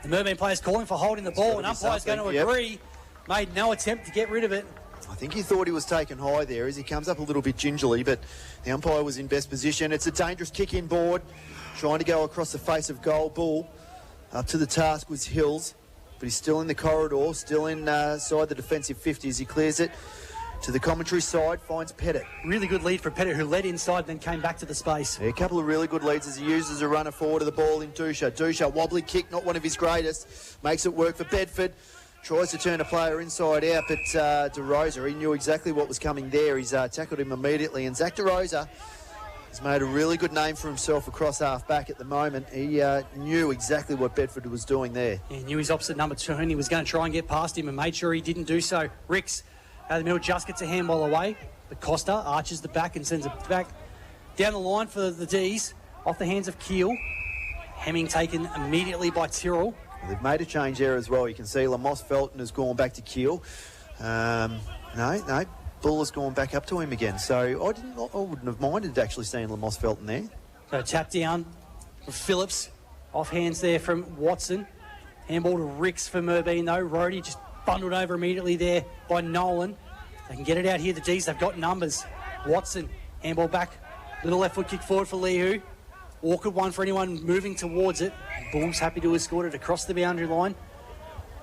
The Merbein player's calling for holding the ball, and umpire's going to agree. Made no attempt to get rid of it. I think he thought he was taken high there as he comes up a little bit gingerly, but the umpire was in best position. It's a dangerous kick in board, trying to go across the face of goal. Bull up to the task was Hills, but he's still in the corridor, still inside the defensive 50 as he clears it to the commentary side, finds Pettit. Really good lead for Pettit, who led inside, then came back to the space. Yeah, a couple of really good leads as he uses a runner forward of the ball in Dusha. Dusha, wobbly kick, not one of his greatest, makes it work for Bedford. Tries to turn a player inside out, but DeRosa, he knew exactly what was coming there. He's tackled him immediately, and Zach DeRosa has made a really good name for himself across half-back at the moment. He knew exactly what Bedford was doing there. He knew his opposite number 2, and he was going to try and get past him and made sure he didn't do so. Ricks out of the middle just gets a handball away, but Costa arches the back and sends it back down the line for the D's, off the hands of Keel. Hemming taken immediately by Tyrrell. They've made a change there as well. You can see Lamos Felton has gone back to Keel. No, Bull has gone back up to him again. So I wouldn't have minded actually seeing Lamos Felton there. So tap down for Phillips. Off hands there from Watson. Handball to Ricks for Merbein though. Rhodey just bundled over immediately there by Nolan. They can get it out here. The D's, they've got numbers. Watson, handball back. Little left foot kick forward for Liu. Awkward one for anyone moving towards it. Bull's happy to escort it across the boundary line.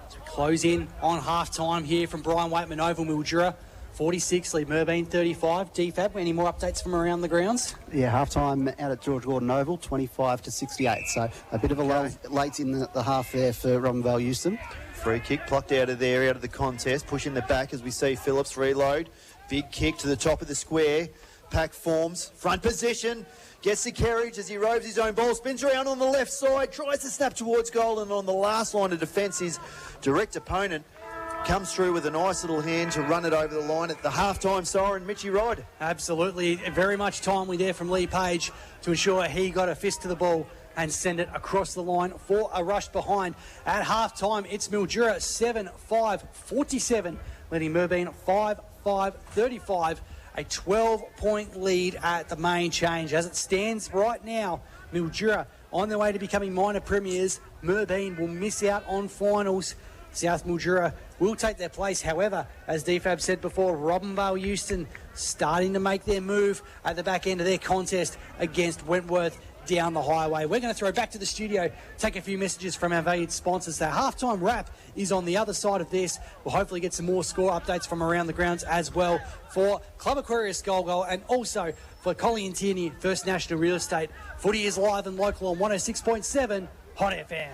So we close in on half-time here from Brian Waitman, Oval Mildura. 46, lead Merbein 35. DFAB, any more updates from around the grounds? Yeah, half-time out at George Gordon Oval, 25-68. So a bit of a late in the half there for Robin Val Euston. Free kick plucked out of there, out of the contest. Pushing the back as we see Phillips reload. Big kick to the top of the square. Pack forms. Front position. Gets the Kerridge as he roves his own ball, spins around on the left side, tries to snap towards goal, and on the last line of defence, his direct opponent comes through with a nice little hand to run it over the line at the half-time siren, Mitchie Rod. Absolutely, very much timely there from Lee Page to ensure he got a fist to the ball and send it across the line for a rush behind. At half-time, it's Mildura 7-5-47, leading Merbein 5-5-35. A 12-point lead at the main change. As it stands right now, Mildura on their way to becoming minor premiers. Merbein will miss out on finals. South Mildura will take their place. However, as DFAB said before, Robinvale Euston starting to make their move at the back end of their contest against Wentworth down the highway. We're going to throw back to the studio, take a few messages from our valued sponsors. The halftime wrap is on the other side of this. We'll hopefully get some more score updates from around the grounds as well for Club Aquarius Goal and also for Collie and Tierney First National Real Estate. Footy is live and local on 106.7 Hot FM.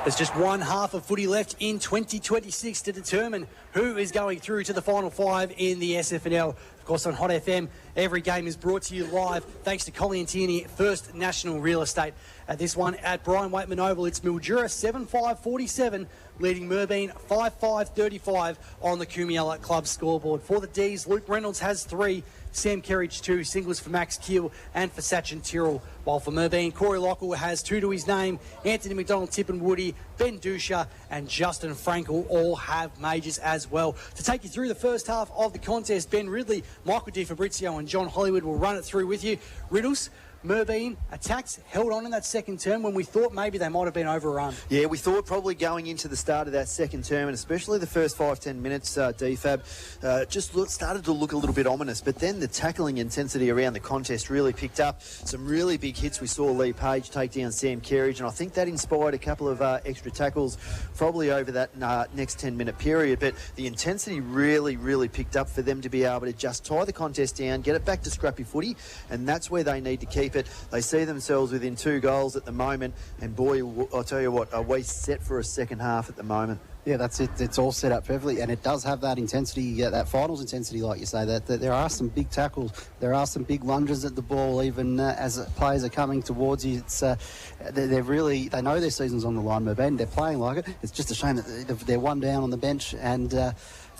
There's just one half of footy left in 2026 to determine who is going through to the final 5 in the SFNL. Of course, on Hot FM, every game is brought to you live thanks to Collie and Tierney First National Real Estate. At this one at Brian Waitman Oval, it's Mildura 7-5-47, leading Merbein 5-5-35 on the Kumiella Club scoreboard. For the D's, Luke Reynolds has 3, Sam Kerridge 2, singles for Max Keel and for Sachin Tyrrell. While for Merbein, Corey Lockall has 2 to his name, Anthony McDonald, Tip and Woody, Ben Dusha and Justin Frankel all have majors as well. To take you through the first half of the contest, Ben Ridley, Michael Di Fabrizio and John Hollywood will run it through with you. Riddles, Merbein attacked, held on in that second term when we thought maybe they might have been overrun. Yeah, we thought probably going into the start of that second term, and especially the first 5-10 minutes, DFAB, started to look a little bit ominous. But then the tackling intensity around the contest really picked up. Some really big hits. We saw Lee Page take down Sam Kerridge, and I think that inspired a couple of extra tackles probably over that next 10-minute period. But the intensity really, really picked up for them to be able to just tie the contest down, get it back to scrappy footy, and that's where they need to keep it. They see themselves within 2 goals at the moment, and boy, I'll tell you what, are we set for a second half at the moment. Yeah, that's it. It's all set up perfectly, and it does have that intensity, that finals intensity, like you say. That there are some big tackles, there are some big lunges at the ball, even as players are coming towards you. It's they know their season's on the line, Merbein. They're playing like it. It's just a shame that they're one down on the bench and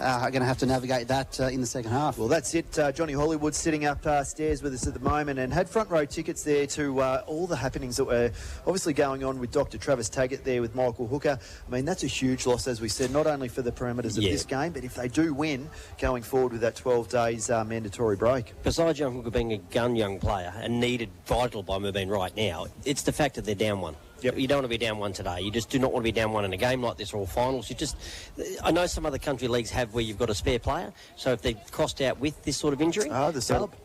are going to have to navigate that in the second half. Well, that's it. Johnny Hollywood sitting upstairs with us at the moment and had front row tickets there to all the happenings that were obviously going on with Dr. Travis Taggart there with Michael Hooker. I mean, that's a huge loss, as we said, not only for the parameters of this game, but if they do win going forward with that 12 days mandatory break. Besides young Hooker being a young player and needed vital by Merbein right now, it's the fact that they're down 1. Yep. You don't want to be down 1 today. You just do not want to be down 1 in a game like this or finals. I know some other country leagues have where you've got a spare player, so if they're crossed out with this sort of injury... the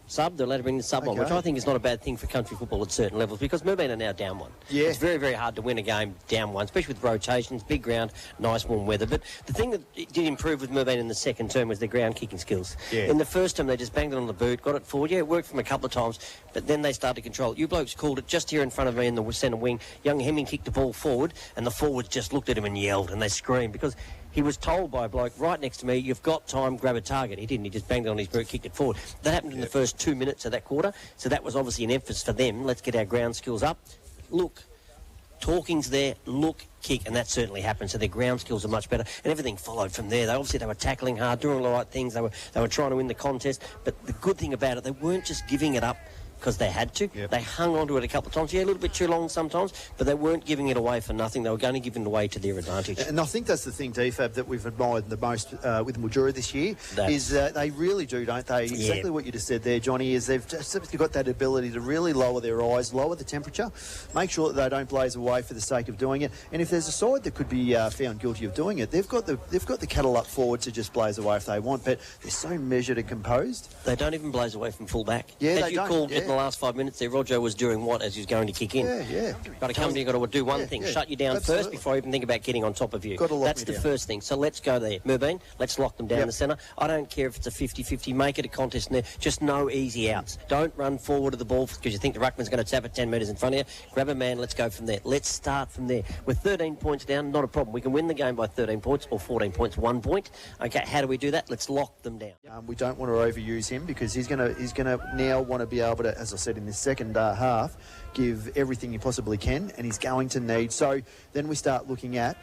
sub. They're allowed to bring the sub on, which I think is not a bad thing for country football at certain levels, because Merbein are now down 1. Yeah. It's very, very hard to win a game down 1, especially with rotations, big ground, nice warm weather. But the thing that did improve with Merbein in the second term was their ground kicking skills. Yeah. In the first term, they just banged it on the boot, got it forward. Yeah, it worked for them a couple of times, but then they started to control it. You blokes called it just here in front of me in the centre wing. Young Hemming kicked the ball forward, and the forwards just looked at him and yelled, and they screamed, because he was told by a bloke right next to me, you've got time, grab a target. He didn't. He just banged it on his boot, kicked it forward. That happened in the first 2 minutes of that quarter, so that was obviously an emphasis for them. Let's get our ground skills up. Look, talking's there, look, kick, and that certainly happened. So their ground skills are much better, and everything followed from there. They were tackling hard, doing all the right things. They were trying to win the contest, but the good thing about it, they weren't just giving it up because they had to. Yep. They hung on to it a couple of times. Yeah, a little bit too long sometimes, but they weren't giving it away for nothing. They were going to give it away to their advantage. And I think that's the thing, DFAB, that we've admired the most with Mildura this year, is they really do, don't they? Exactly what you just said there, Johnny, is they've just got that ability to really lower their eyes, lower the temperature, make sure that they don't blaze away for the sake of doing it. And if there's a side that could be found guilty of doing it, they've got the cattle up forward to just blaze away if they want, but they're so measured and composed. They don't even blaze away from full back. Yeah, as you called it in the last 5 minutes there, Roger was doing what as he was going to kick in? Got to come to you, got to do one thing, shut you down first before I even think about getting on top of you. That's the first thing. So let's go there. Merbein, let's lock them down the centre. I don't care if it's a 50-50, make it a contest in there. Just no easy outs. Don't run forward to the ball because you think the ruckman's going to tap it 10 metres in front of you. Grab a man, let's go from there. Let's start from there. With 13 points down, not a problem. We can win the game by 13 points or 14 points, 1 point. Okay, how do we do that? Let's lock them down. We don't want to overuse him because he's going to now want to be able to, as I said in this second half, give everything he possibly can, and he's going to need. So then we start looking at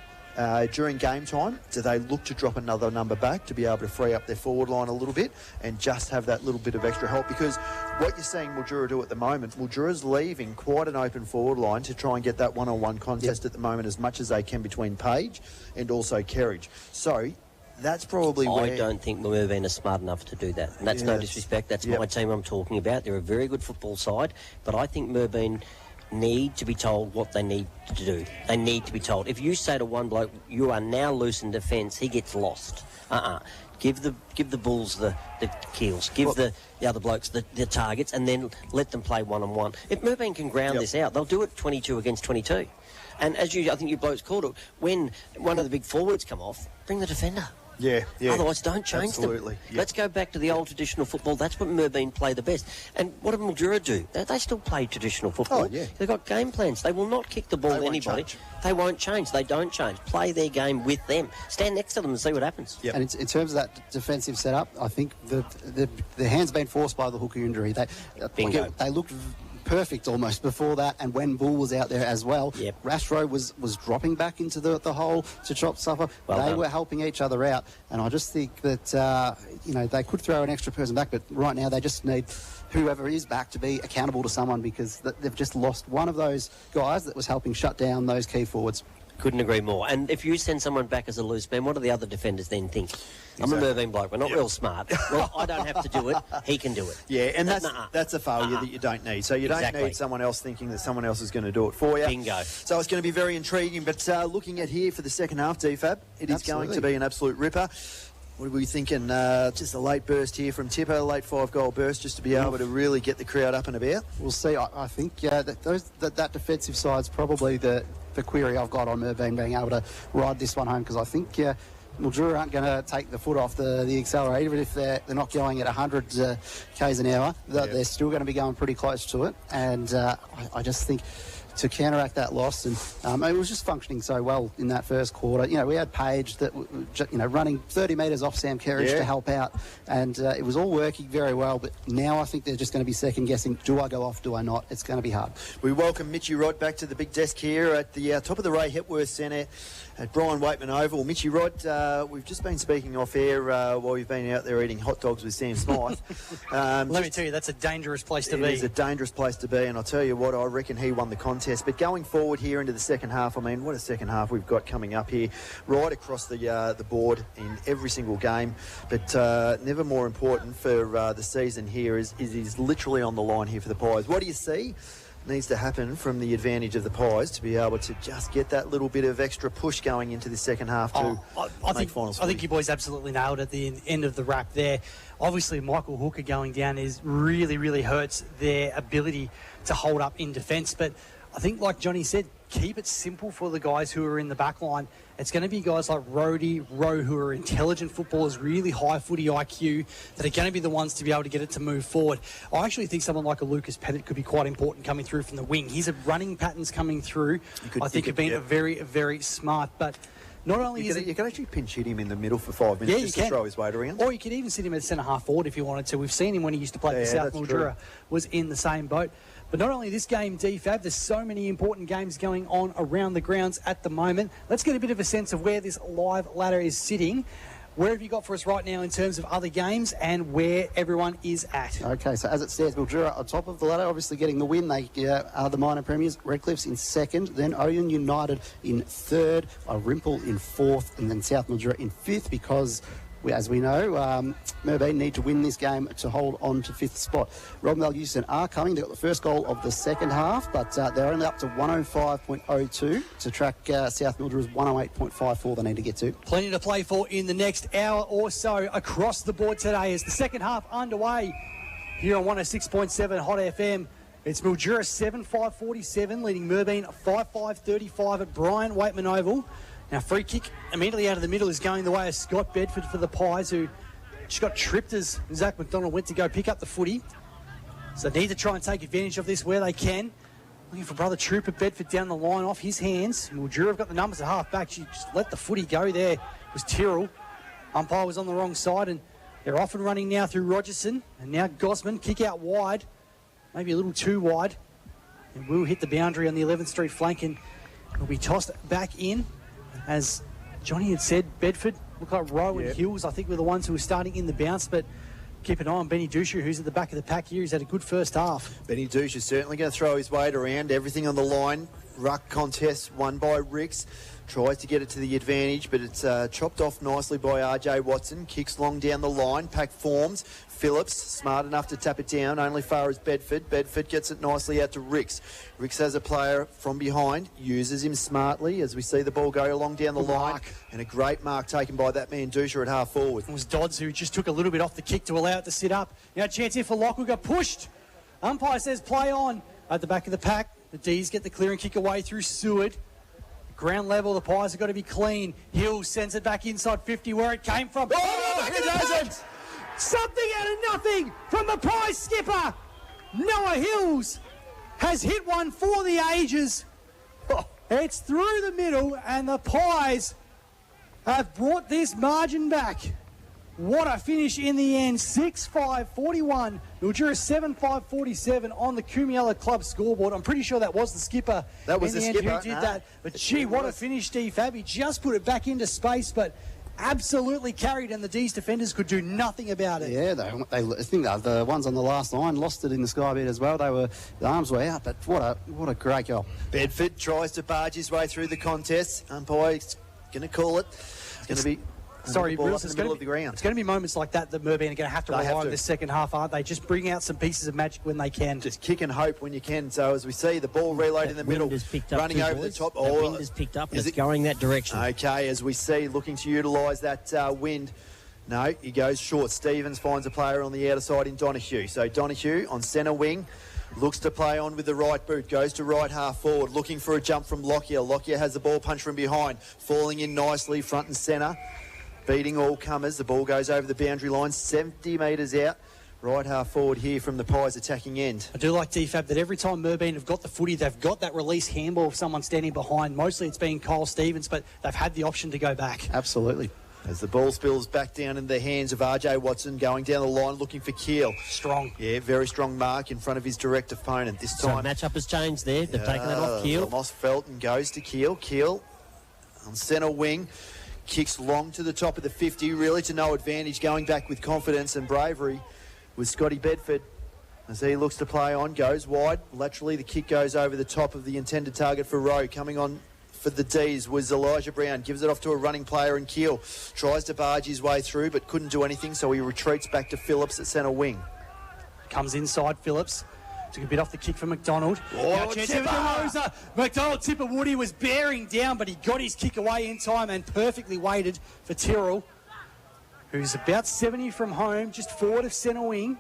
during game time, do they look to drop another number back to be able to free up their forward line a little bit and just have that little bit of extra help? Because what you're seeing Mildura do at the moment, Mildura's leaving quite an open forward line to try and get that one-on-one contest at the moment as much as they can between Page and also Kerridge. So that's probably where... I don't think Merbein are smart enough to do that. And that's no disrespect. That's my team I'm talking about. They're a very good football side, but I think Merbein need to be told what they need to do. They need to be told. If you say to one bloke, you are now loose in defence, he gets lost. Give the Bulls the keels. Give the other blokes the targets, and then let them play one-on-one. If Merbein can ground this out, they'll do it 22 against 22. And I think you blokes called it, when one of the big forwards come off, bring the defender. Yeah. Otherwise, don't change them. Yep. Let's go back to the old traditional football. That's what Merbein play the best. And what did Mildura do? They still play traditional football. Oh, yeah. They've got game plans. They will not kick the ball to anybody. They won't change. They don't change. Play their game with them. Stand next to them and see what happens. Yep. And in terms of that defensive setup, I think the hand's been forced by the hooker injury. Bingo. They looked perfect almost before that, and when Bull was out there as well, Rashro was dropping back into the hole to chop supper. They were helping each other out, and I just think that they could throw an extra person back, but right now they just need whoever is back to be accountable to someone, because they've just lost one of those guys that was helping shut down those key forwards. Couldn't agree more. And if you send someone back as a loose man, what do the other defenders then think? Exactly. I'm a Merbein bloke. We're not real smart. Well, I don't have to do it. He can do it. Yeah, and that's a failure that you don't need. So you don't need someone else thinking that someone else is going to do it for you. Bingo. So it's going to be very intriguing. But looking at here for the second half, DFAB, it is going to be an absolute ripper. What are we thinking? Just a late burst here from Tipper, late 5-goal burst, just to be able to really get the crowd up and about. We'll see. I think that defensive side's probably the query I've got on Merbein being able to ride this one home, because I think Mildura aren't going to take the foot off the accelerator, even if they're not going at 100 k's an hour. They're still going to be going pretty close to it, and I just think to counteract that loss, and it was just functioning so well in that first quarter. We had Page that running 30 metres off Sam Kerridge to help out, and it was all working very well. But now I think they're just going to be second guessing: do I go off? Do I not? It's going to be hard. We welcome Mitchy Rod back to the big desk here at the top of the Ray Hepworth Centre at Brian Waitman Oval. Mitchy Rod, we've just been speaking off air while you've been out there eating hot dogs with Sam Smythe. Let me tell you, that's a dangerous place to be. It is a dangerous place to be, and I'll tell you what, I reckon he won the contest. But going forward here into the second half, I mean, what a second half we've got coming up here, right across the board in every single game. But never more important for the season here is literally on the line here for the Pies. What do you see needs to happen from the advantage of the Pies to be able to just get that little bit of extra push going into the second half to make finals? I think you boys absolutely nailed it at the end of the wrap there. Obviously, Michael Hooker going down really hurts their ability to hold up in defence. But I think, like Johnny said, keep it simple for the guys who are in the back line. It's going to be guys like Rowe, who are intelligent footballers, really high footy IQ, that are going to be the ones to be able to get it to move forward. I actually think someone like a Lucas Pettit could be quite important coming through from the wing. His running patterns coming through, I think, have been very, very smart. But not only you can actually pinch hit him in the middle for 5 minutes just to throw his weight around. Or you could even sit him at centre half forward if you wanted to. We've seen him when he used to play for South Mildura, was in the same boat. But not only this game, DFAB, there's so many important games going on around the grounds at the moment. Let's get a bit of a sense of where this live ladder is sitting. Where have you got for us right now in terms of other games and where everyone is at? Okay, so as it stands, Mildura on top of the ladder, obviously getting the win. They are the minor premiers. Redcliffe's in second, then Oyen United in third, Rimple in fourth, and then South Mildura in fifth, because as we know, Merbein need to win this game to hold on to fifth spot. Robinvale Euston are coming. They got the first goal of the second half, but they're only up to 105.02 to track South Mildura's 108.54 they need to get to. Plenty to play for in the next hour or so across the board today as the second half underway here on 106.7 Hot FM. It's Mildura 7-5-47 leading Merbein 5-5-35 at Brian Waitman Oval. Now, free kick immediately out of the middle is going the way of Scott Bedford for the Pies, who just got tripped as Zach McDonald went to go pick up the footy. So they need to try and take advantage of this where they can. Looking for brother Trooper Bedford down the line off his hands. Mildura have got the numbers at half back. She just let the footy go there. It was Tyrrell. Umpire was on the wrong side, and they're off and running now through Rogerson. And now Gosman, kick out wide. Maybe a little too wide. And will hit the boundary on the 11th Street flank and will be tossed back in. As Johnny had said, Bedford, look like Rowe and Hills, I think, were the ones who were starting in the bounce, but keep an eye on Benny Dusha, who's at the back of the pack here. He's had a good first half. Benny Dusha is certainly going to throw his weight around. Everything on the line. Ruck contest won by Ricks. Tries to get it to the advantage, but it's chopped off nicely by RJ Watson. Kicks long down the line. Pack forms. Phillips, smart enough to tap it down, only far as Bedford. Bedford gets it nicely out to Ricks. Ricks has a player from behind, uses him smartly as we see the ball go along down the line. And a great mark taken by that man, Dusha, at half forward. It was Dodds who just took a little bit off the kick to allow it to sit up. Now a chance here for Lockwood, got pushed. Umpire says play on. At the back of the pack, the D's get the clearing kick away through Seward. Ground level, the Pies have got to be clean. Hill sends it back inside 50 where it came from. Oh, it doesn't! Something out of nothing from the Pies skipper. Noah Hills has hit one for the ages. It's through the middle and the Pies have brought this margin back. What a finish in the end. 6-5-41. Mildura 7-5-47 on the Kumiella Club scoreboard. I'm pretty sure that was the skipper. That was in the end skipper. who did that. But gee, what a finish, D-Fab. He just put it back into space, but absolutely carried, and the D's defenders could do nothing about it. Yeah, I think the ones on the last line lost it in the sky bit as well. The arms were out, but what a great goal. Bedford tries to barge his way through the contest. Umpire's going to call it. It's going to be... Sorry, Bruce, it's going to be moments like that that Merbein are going to have to rely on this second half, aren't they? Just bring out some pieces of magic when they can. Just kick and hope when you can. So as we see, the ball reload in the middle, running over the top. The wind has picked up and it's going that direction. Okay, as we see, looking to utilise that wind. No, he goes short. Stevens finds a player on the outer side in Donahue. So Donahue on centre wing. Looks to play on with the right boot. Goes to right half forward. Looking for a jump from Lockyer. Lockyer has the ball punched from behind. Falling in nicely, front and centre. Beating all comers. The ball goes over the boundary line, 70 metres out. Right half forward here from the Pies attacking end. I do like DFAB that every time Merbein have got the footy, they've got that release handball of someone standing behind. Mostly it's been Kyle Stevens, but they've had the option to go back. Absolutely. As the ball spills back down in the hands of RJ Watson, going down the line looking for Keel. Strong. Yeah, very strong mark in front of his direct opponent. This time... So match-up has changed there. They've taken that off Keel. Moss Felton goes to Keel. Keel on centre wing. Kicks long to the top of the 50, really to no advantage, going back with confidence and bravery with Scotty Bedford. As he looks to play on, goes wide. Laterally, the kick goes over the top of the intended target for Rowe. Coming on for the D's was Elijah Brown. Gives it off to a running player in Keel. Tries to barge his way through, but couldn't do anything, so he retreats back to Phillips at centre wing. Comes inside, Phillips. Took a bit off the kick from McDonald. Tipper! McDonald Tipper Woody was bearing down, but he got his kick away in time and perfectly waited for Tyrrell, who's about 70 from home, just forward of centre wing.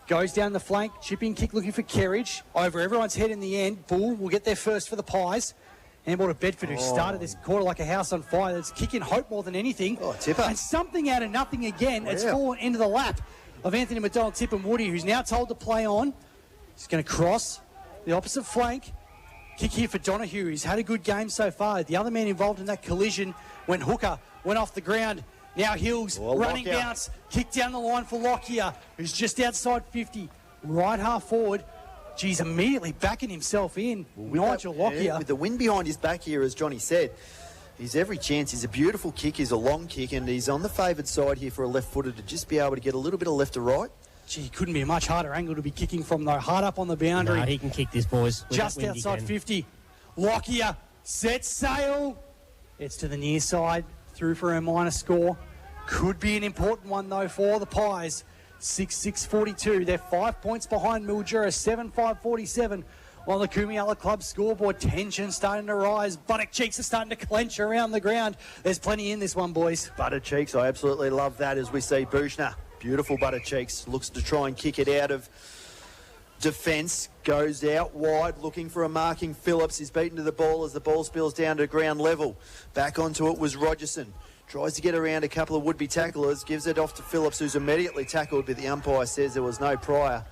Goes down the flank, chipping kick looking for Kerridge. Over everyone's head in the end. Bull will get there first for the Pies. Handball to Bedford, who started this quarter like a house on fire. That's kicking hope more than anything. Tipper. And something out of nothing again. It's fallen into the lap of Anthony McDonald, Tipper Woody, who's now told to play on. He's going to cross the opposite flank. Kick here for Donahue. He's had a good game so far. The other man involved in that collision when Hooker went off the ground. Now Hills, running bounce. Kick down the line for Lockyer, who's just outside 50. Right half forward. Geez, immediately backing himself in. Nigel Lockyer. Yeah, with the wind behind his back here, as Johnny said, he's every chance. He's a beautiful kick. He's a long kick, and he's on the favoured side here for a left-footer to just be able to get a little bit of left to right. Gee, couldn't be a much harder angle to be kicking from, though. Hard up on the boundary. No, he can kick this, boys. Just outside 50. Lockyer sets sail. It's to the near side. Through for a minor score. Could be an important one, though, for the Pies. 6-6-42. They're 5 points behind Mildura. 7-5-47 on the Kumiella Club scoreboard. Tension starting to rise. Buttock cheeks are starting to clench around the ground. There's plenty in this one, boys. Butter cheeks. I absolutely love that as we see Bushner. Beautiful butter cheeks. Looks to try and kick it out of defence. Goes out wide looking for a marking Phillips. He's beaten to the ball as the ball spills down to ground level. Back onto it was Rogerson. Tries to get around a couple of would-be tacklers. Gives it off to Phillips, who's immediately tackled, but the umpire says there was no prior.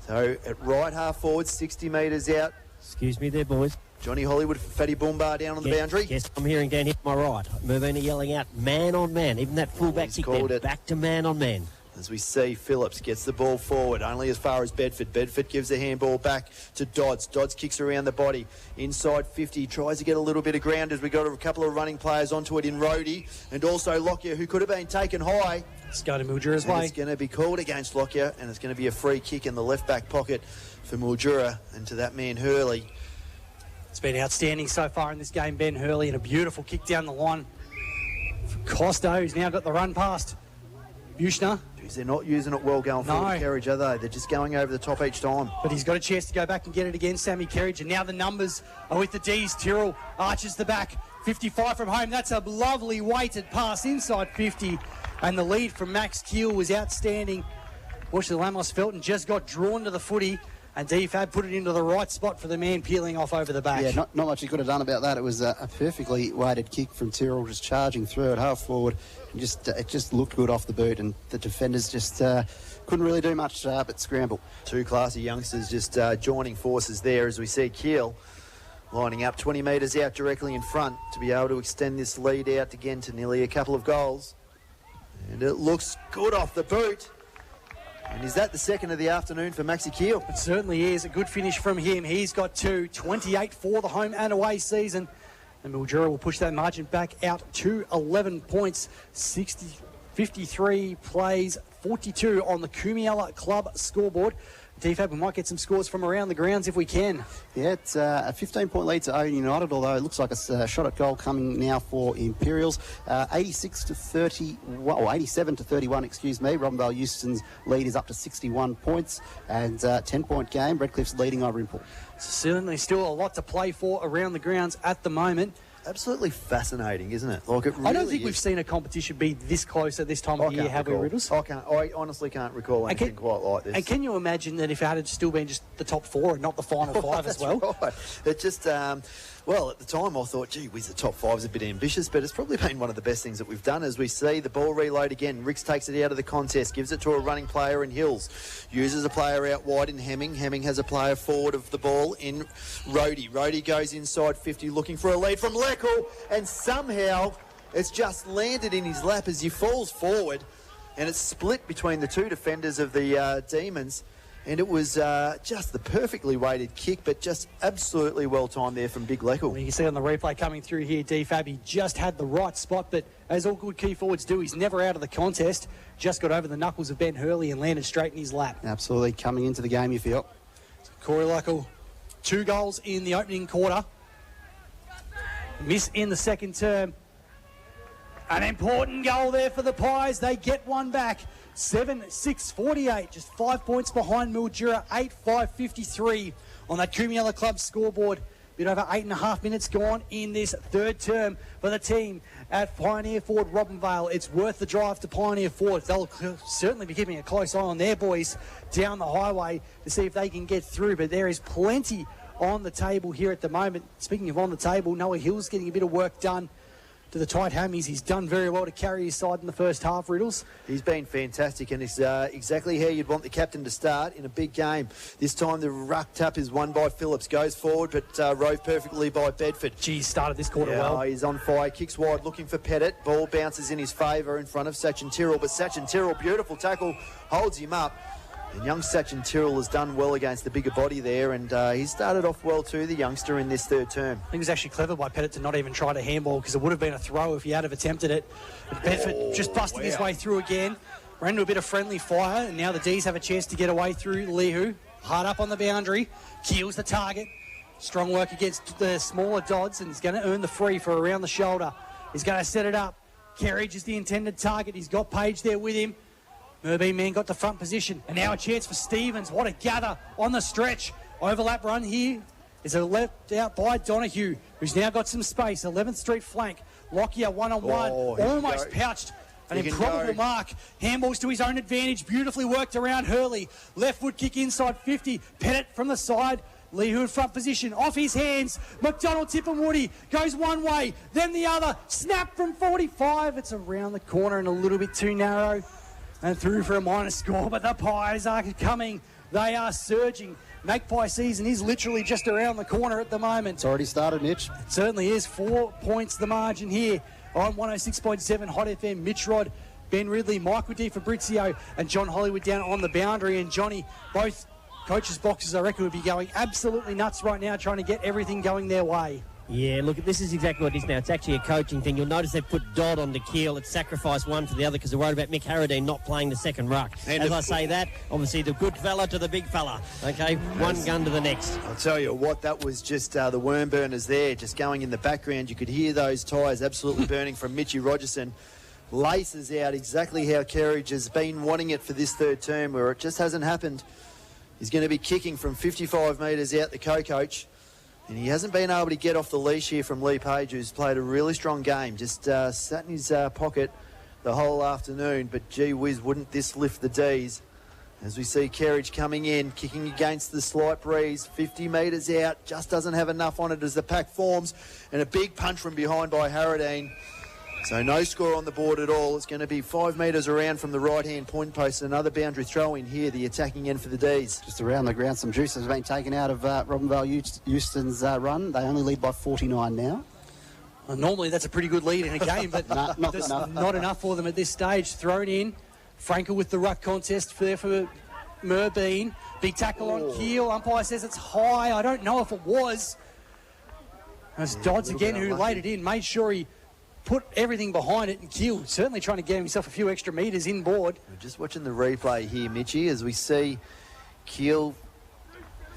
So at right half forward, 60 metres out. Excuse me there, boys. Johnny Hollywood for Fatty Boombar down on the boundary. Yes, I'm hearing down here to my right. Merbein yelling out man on man. Even that full-back kick there, back to man on man. As we see, Phillips gets the ball forward, only as far as Bedford. Bedford gives the handball back to Dodds. Dodds kicks around the body. Inside 50, tries to get a little bit of ground as we got a couple of running players onto it in Rhodey. And also Lockyer, who could have been taken high. Let's go to Mildura's way. It's going to be called against Lockyer, and it's going to be a free kick in the left-back pocket for Mildura. And to that man, Hurley. It's been outstanding so far in this game, Ben Hurley, and a beautiful kick down the line for Costo, who's now got the run past Buchner. Jeez, they're not using it well going forward, Kerridge, are they? They're just going over the top each time. But he's got a chance to go back and get it again, Sammy Kerridge. And now the numbers are with the D's. Tyrrell arches the back. 55 from home. That's a lovely weighted pass inside 50. And the lead from Max Keel was outstanding. Fortunately, Lamos Felton just got drawn to the footy. And DFAB put it into the right spot for the man peeling off over the back. Yeah, not much he could have done about that. It was a perfectly weighted kick from Tyrrell, just charging through it half forward. And it just looked good off the boot, and the defenders just couldn't really do much but scramble. Two classy youngsters just joining forces there as we see Keel lining up 20 metres out directly in front to be able to extend this lead out again to nearly a couple of goals. And it looks good off the boot. And is that the second of the afternoon for Maxi Keel? It certainly is. A good finish from him. He's got 28 for the home and away season. And Mildura will push that margin back out to 11 points. 53 plays, 42 on the Kumiela Club scoreboard. DFAB, we might get some scores from around the grounds if we can. Yeah, it's a 15-point lead to Owen United, although it looks like a shot at goal coming now for Imperials. 87 to 31, excuse me. Robinvale Euston's lead is up to 61 points, and 10-point game. Redcliffe's leading over Import. Certainly still a lot to play for around the grounds at the moment. Absolutely fascinating, isn't it? Like, it really I don't think we've is. seen a competition be this close at this time of year, have we, Riddles? I honestly can't recall anything quite like this. And can you imagine that if it had still been just the top four and not the final five as well? Right. It just, well, at the time I thought, gee whiz, the top five's a bit ambitious, but it's probably been one of the best things that we've done. As we see the ball reload again, Ricks takes it out of the contest, gives it to a running player in Hills, uses a player out wide in Hemming. Hemming has a player forward of the ball in Rhodey. Rhodey goes inside 50 looking for a lead from Leckel, and somehow it's just landed in his lap as he falls forward, and it's split between the two defenders of the Demons. And it was just the perfectly weighted kick, but just absolutely well timed there from Big Leckel. Well, you can see on the replay coming through here, DFAB, he just had the right spot, but as all good key forwards do, he's never out of the contest. Just got over the knuckles of Ben Hurley and landed straight in his lap. Absolutely coming into the game, you feel. Corey Leckel, 2 goals in the opening quarter. Miss in the second term. An important goal there for the Pies. They get one back. 7-6-48, just 5 points behind Mildura, 8-5-53 on that Kumiela Club scoreboard. Bit over 8.5 minutes gone in this third term for the team at Pioneer Ford Robinvale. It's worth the drive to Pioneer Ford. They'll certainly be keeping a close eye on their boys down the highway to see if they can get through, but there is plenty on the table here at the moment. Speaking of on the table, Noah Hill's getting a bit of work done to the tight hammies. He's done very well to carry his side in the first half, Riddles. He's been fantastic, and it's exactly how you'd want the captain to start in a big game. This time the ruck tap is won by Phillips, goes forward, but rove perfectly by Bedford. Geez, started this quarter well. He's on fire, kicks wide, looking for Pettit. Ball bounces in his favour in front of Sachin Tyrrell, but Sachin Tyrrell, beautiful tackle, holds him up. And young Sachin Tyrrell has done well against the bigger body there, and he started off well too, the youngster, in this third term. I think it was actually clever by Pettit to not even try to handball, because it would have been a throw if he had have attempted it. But Bedford just busting his way through again. Ran into a bit of friendly fire, and now the D's have a chance to get away through Lehu. Hard up on the boundary. Keel's the target. Strong work against the smaller Dodds, and he's going to earn the free for around the shoulder. He's going to set it up. Kerridge is the intended target. He's got Page there with him. Merbein man got the front position, and now a chance for Stevens. What a gather on the stretch. Overlap run here is left out by Donahue, who's now got some space. 11th Street flank. Lockyer one-on-one. Almost pouched. An improbable mark. Handballs to his own advantage. Beautifully worked around Hurley. Left foot kick inside 50. Pettit from the side. Lehu in front position. Off his hands. McDonald, Tip and Woody. Goes one way, then the other. Snap from 45. It's around the corner and a little bit too narrow. And through for a minor score, but the Pies are coming. They are surging. Magpie season is literally just around the corner at the moment. It's already started, Mitch. It certainly is. 4 points the margin here on 106.7 Hot FM. Mitch Rod, Ben Ridley, Michael Di Fabrizio and John Hollywood down on the boundary. And Johnny, both coaches' boxes, I reckon, would be going absolutely nuts right now trying to get everything going their way. Yeah, look, this is exactly what it is now. It's actually a coaching thing. You'll notice they've put Dodd on to Keel. It's sacrificed one for the other because they're worried about Mick Harradine not playing the second ruck. And as I say that, obviously the good fella to the big fella. Okay, one gun to the next. I'll tell you what, that was just the worm burners there, just going in the background. You could hear those tyres absolutely burning from Mitchy Rogerson. Laces out exactly how Kerridge has been wanting it for this third term, where it just hasn't happened. He's going to be kicking from 55 metres out the co-coach. And he hasn't been able to get off the leash here from Lee Page, who's played a really strong game. Just sat in his pocket the whole afternoon. But gee whiz, wouldn't this lift the D's? As we see Kerridge coming in, kicking against the slight breeze. 50 metres out, just doesn't have enough on it as the pack forms. And a big punch from behind by Harradine. So no score on the board at all. It's going to be 5 metres around from the right-hand point post. Another boundary throw in here, the attacking end for the D's. Just around the ground, some juice has been taken out of Robinvale Euston's run. They only lead by 49 now. Well, normally that's a pretty good lead in a game, but not enough for them at this stage. Thrown in. Frankel with the ruck contest for Merbein. Big tackle on Keel. Umpire says it's high. I don't know if it was. It's Dodds again who laid it in. Made sure he put everything behind it, and Keel certainly trying to get himself a few extra metres inboard. We're just watching the replay here, Mitchy, as we see Keel.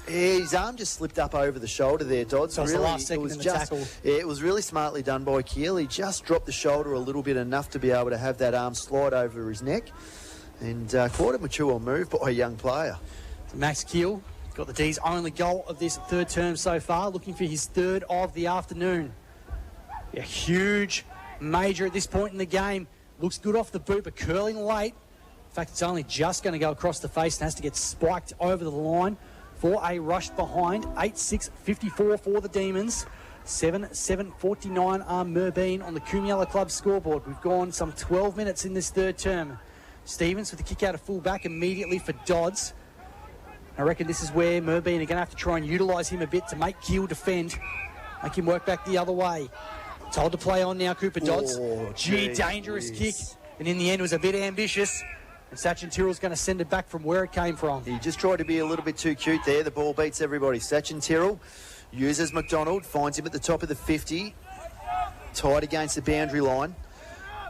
His arm just slipped up over the shoulder there, Dodds. So really, the last second in the tackle. Yeah, it was really smartly done by Keel. He just dropped the shoulder a little bit, enough to be able to have that arm slide over his neck. And quite a mature move by a young player. Max Keel got the D's only goal of this third term so far, looking for his third of the afternoon. A huge major at this point in the game. Looks good off the boot, but curling late. In fact, it's only just going to go across the face and has to get spiked over the line for a rush behind. 8-6-54 for the Demons. 7-7-49 are Merbein on the Coomiella Club scoreboard. We've gone some 12 minutes in this third term. Stevens with the kick out of full back immediately for Dodds. I reckon this is where Merbein are going to have to try and utilise him a bit to make Keel defend. Make him work back the other way. Told to play on now, Cooper Dodds. Dangerous kick. And in the end, was a bit ambitious. And Sachin Tyrrell's going to send it back from where it came from. He just tried to be a little bit too cute there. The ball beats everybody. Sachin Tyrrell uses McDonald, finds him at the top of the 50. Tied against the boundary line.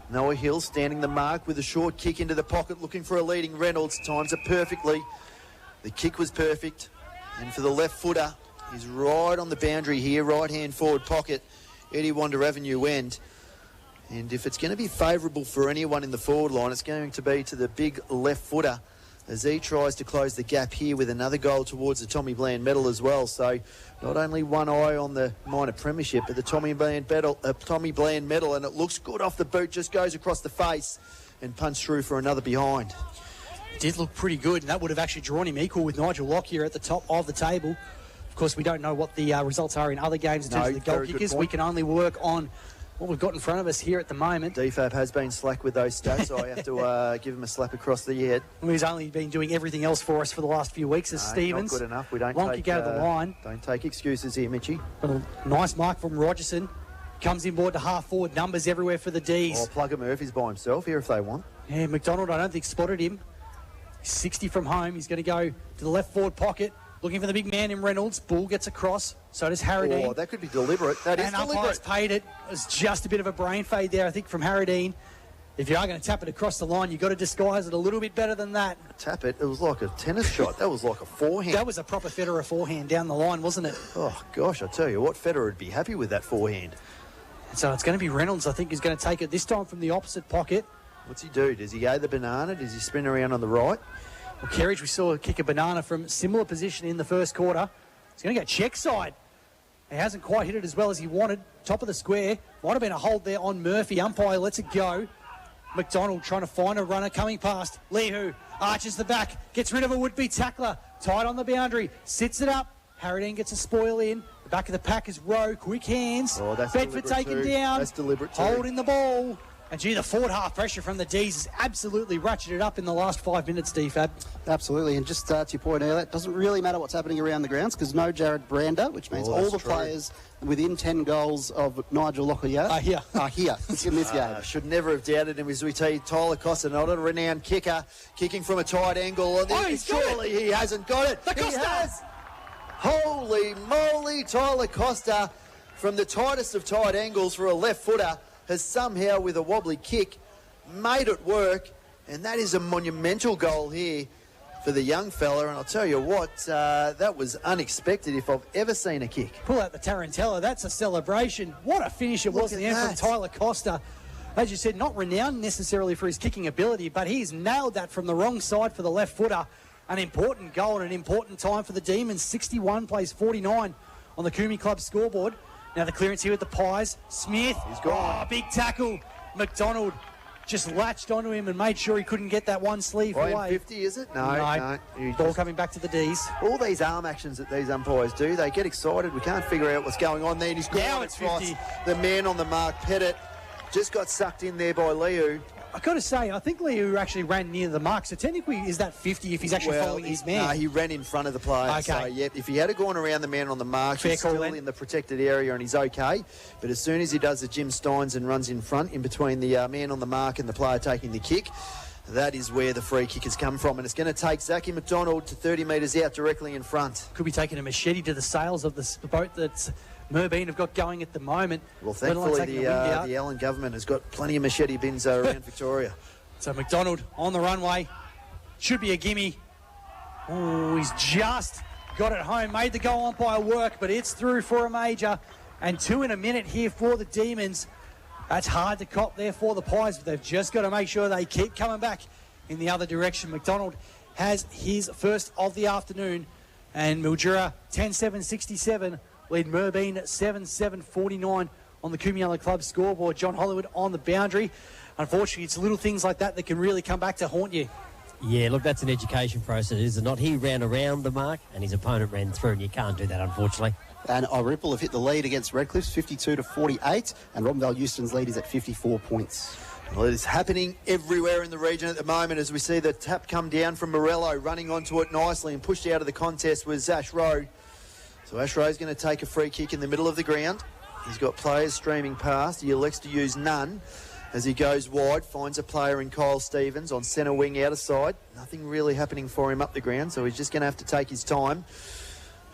Noah Hill standing the mark with a short kick into the pocket, looking for a leading Reynolds. Times it perfectly. The kick was perfect. And for the left footer, he's right on the boundary here, right-hand forward pocket. Eddie Wonder Avenue end. And if it's going to be favourable for anyone in the forward line, it's going to be to the big left footer as he tries to close the gap here with another goal towards the Tommy Bland medal as well. So not only one eye on the minor premiership, but the Tommy Bland medal, and it looks good off the boot, just goes across the face and punts through for another behind. It did look pretty good, and that would have actually drawn him equal with Nigel Lockyer at the top of the table. Of course, we don't know what the results are in other games in terms of the goal kickers. We can only work on what we've got in front of us here at the moment. DFAB has been slack with those stats, so I have to give him a slap across the head. He's only been doing everything else for us for the last few weeks as Stevens. Not good enough. We don't long kick out of the line. Don't take excuses here, Mitchy. But a nice mark from Rogerson. Comes inboard to half forward. Numbers everywhere for the D's. Plugger Murphy's by himself here if they want. Yeah, McDonald, I don't think, spotted him. 60 from home. He's going to go to the left forward pocket. Looking for the big man in Reynolds. Bull gets across. So does Harradine. Oh, that could be deliberate. That is deliberate. And umpires paid it. It was just a bit of a brain fade there, I think, from Harradine. If you are going to tap it across the line, you've got to disguise it a little bit better than that. Tap it? It was like a tennis shot. That was like a forehand. That was a proper Federer forehand down the line, wasn't it? Oh, gosh, I tell you what, Federer would be happy with that forehand. So it's going to be Reynolds, I think, who's going to take it this time from the opposite pocket. What's he do? Does he go the banana? Does he spin around on the right? Well, Kerridge, we saw kick a banana from similar position in the first quarter. He's going to go check side. He hasn't quite hit it as well as he wanted. Top of the square. Might have been a hold there on Murphy. Umpire lets it go. McDonald trying to find a runner coming past. Leahu arches the back. Gets rid of a would-be tackler. Tied on the boundary. Sits it up. Harradine gets a spoil in. The back of the pack is Rowe. Quick hands. Oh, that's Bedford taken down. That's deliberate too. Holding the ball. And gee, the forward half pressure from the D's has absolutely ratcheted up in the last 5 minutes, DFAB. Absolutely, and just to your point earlier, it doesn't really matter what's happening around the grounds because no Jared Brander, which means all the players within 10 goals of Nigel Lockyer are here in this game. Should never have doubted him as we see Tyler Costa, not a renowned kicker, kicking from a tight angle. Surely he hasn't got it. He has. Holy moly, Tyler Costa from the tightest of tight angles for a left footer has somehow, with a wobbly kick, made it work. And that is a monumental goal here for the young fella. And I'll tell you what, that was unexpected if I've ever seen a kick. Pull out the Tarantella. That's a celebration. What a finish it was in the end from Tyler Costa. As you said, not renowned necessarily for his kicking ability, but he's nailed that from the wrong side for the left footer. An important goal and an important time for the Demons. 61 plays 49 on the Coombe Club scoreboard. Now the clearance here with the Pies. Smith. He's gone. Oh, big tackle. McDonald just latched onto him and made sure he couldn't get that one sleeve away. 50, is it? No. Ball coming back to the D's. All these arm actions that these umpires do, they get excited. We can't figure out what's going on there. And he's Now gone it's across 50. the man on the mark, Pettit. Just got sucked in there by Liu. I've got to say, I think Liu actually ran near the mark, so technically is that 50 if he's actually following his man? No, he ran in front of the player. Okay. So, yep, if he had gone around the man on the mark, Fair he's call still then. in the protected area and he's okay. But as soon as he does the Jim Steins and runs in front, in between the man on the mark and the player taking the kick, that is where the free kick has come from. And it's going to take Zachy McDonald to 30 metres out directly in front. Could be taking a machete to the sails of the boat that's Merbein have got going at the moment. Well, thankfully, the Allen government has got plenty of machete bins around Victoria. So McDonald on the runway. Should be a gimme. Oh, he's just got it home. Made the goal umpire work, but it's through for a major. And 2 in a minute here for the Demons. That's hard to cop there for the Pies, but they've just got to make sure they keep coming back in the other direction. McDonald has his first of the afternoon. And Mildura 10-7-67 lead Merbein 7-7-49 on the Coombe Club scoreboard. John Hollywood on the boundary. Unfortunately, it's little things like that that can really come back to haunt you. Yeah, look, that's an education process, is it not? He ran around the mark and his opponent ran through, and you can't do that, unfortunately. And Ripple have hit the lead against Redcliffe's 52-48, and Robinvale Euston's lead is at 54 points. Well, it is happening everywhere in the region at the moment as we see the tap come down from Morello, running onto it nicely and pushed out of the contest was Ash Rowe. So Ash Rowe's going to take a free kick in the middle of the ground. He's got players streaming past. He elects to use none as he goes wide, finds a player in Kyle Stevens on centre wing out of side. Nothing really happening for him up the ground, so he's just going to have to take his time.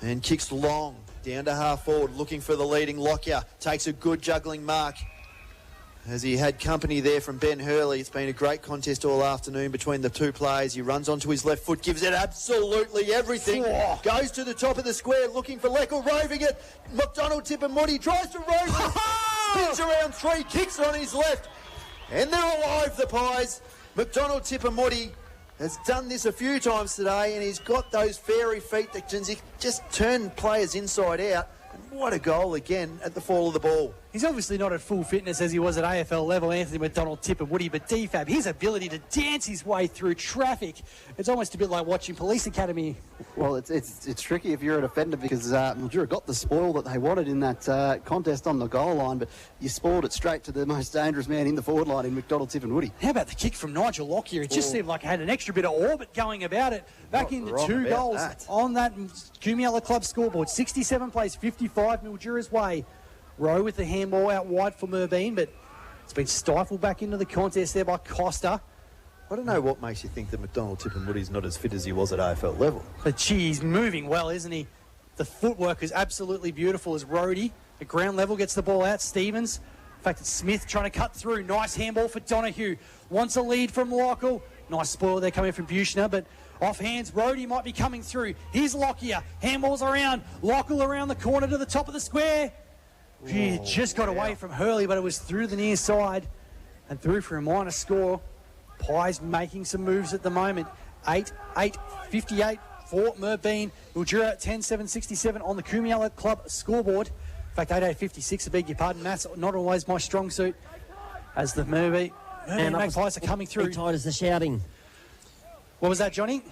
And kicks long, down to half forward, looking for the leading Lockyer. Takes a good juggling mark as he had company there from Ben Hurley. It's been a great contest all afternoon between the two players. He runs onto his left foot, gives it absolutely everything. Oh. Goes to the top of the square, looking for Leckel, roving it. McDonald Tippermuddy tries to rove it. Spins around 3, kicks on his left. And they're alive, the Pies. McDonald Tippermuddy has done this a few times today, and he's got those fairy feet that can just turn players inside out. And what a goal again at the fall of the ball. He's obviously not at full fitness as he was at AFL level, Anthony McDonald, Tipperwoody, but DFAB, his ability to dance his way through traffic, it's almost a bit like watching Police Academy. Well, it's tricky if you're a defender because Mildura got the spoil that they wanted in that contest on the goal line, but you spoiled it straight to the most dangerous man in the forward line in McDonald Tipperwoody. How about the kick from Nigel Lockyer? It just seemed like it had an extra bit of orbit going about it. Back Not into wrong 2 about goals that. on that Coombe Club scoreboard. 67 plays 55 Mildura's way. Rowe with the handball out wide for Merbein, but it's been stifled back into the contest there by Costa. I don't know what makes you think that McDonald Tippermuddy's not as fit as he was at AFL level. But gee, he's moving well, isn't he? The footwork is absolutely beautiful as Rhodey at ground level gets the ball out. Stevens, in fact, it's Smith trying to cut through. Nice handball for Donahue. Wants a lead from Lockell. Nice spoil there coming from Buchner, but off hands, Rhodey might be coming through. Here's Lockyer. Handballs around. Lockell around the corner to the top of the square. Gee, it just got away from Hurley, but it was through the near side and through for a minor score. Pies making some moves at the moment. 8-8-58 for Merbein. Mildura 10-7-67 on the Coombe Club scoreboard. In fact, 8-8-56, I beg your pardon. Matt's not always my strong suit as the Merbein Magpies are coming through. Tight as the shouting. What was that, Johnny?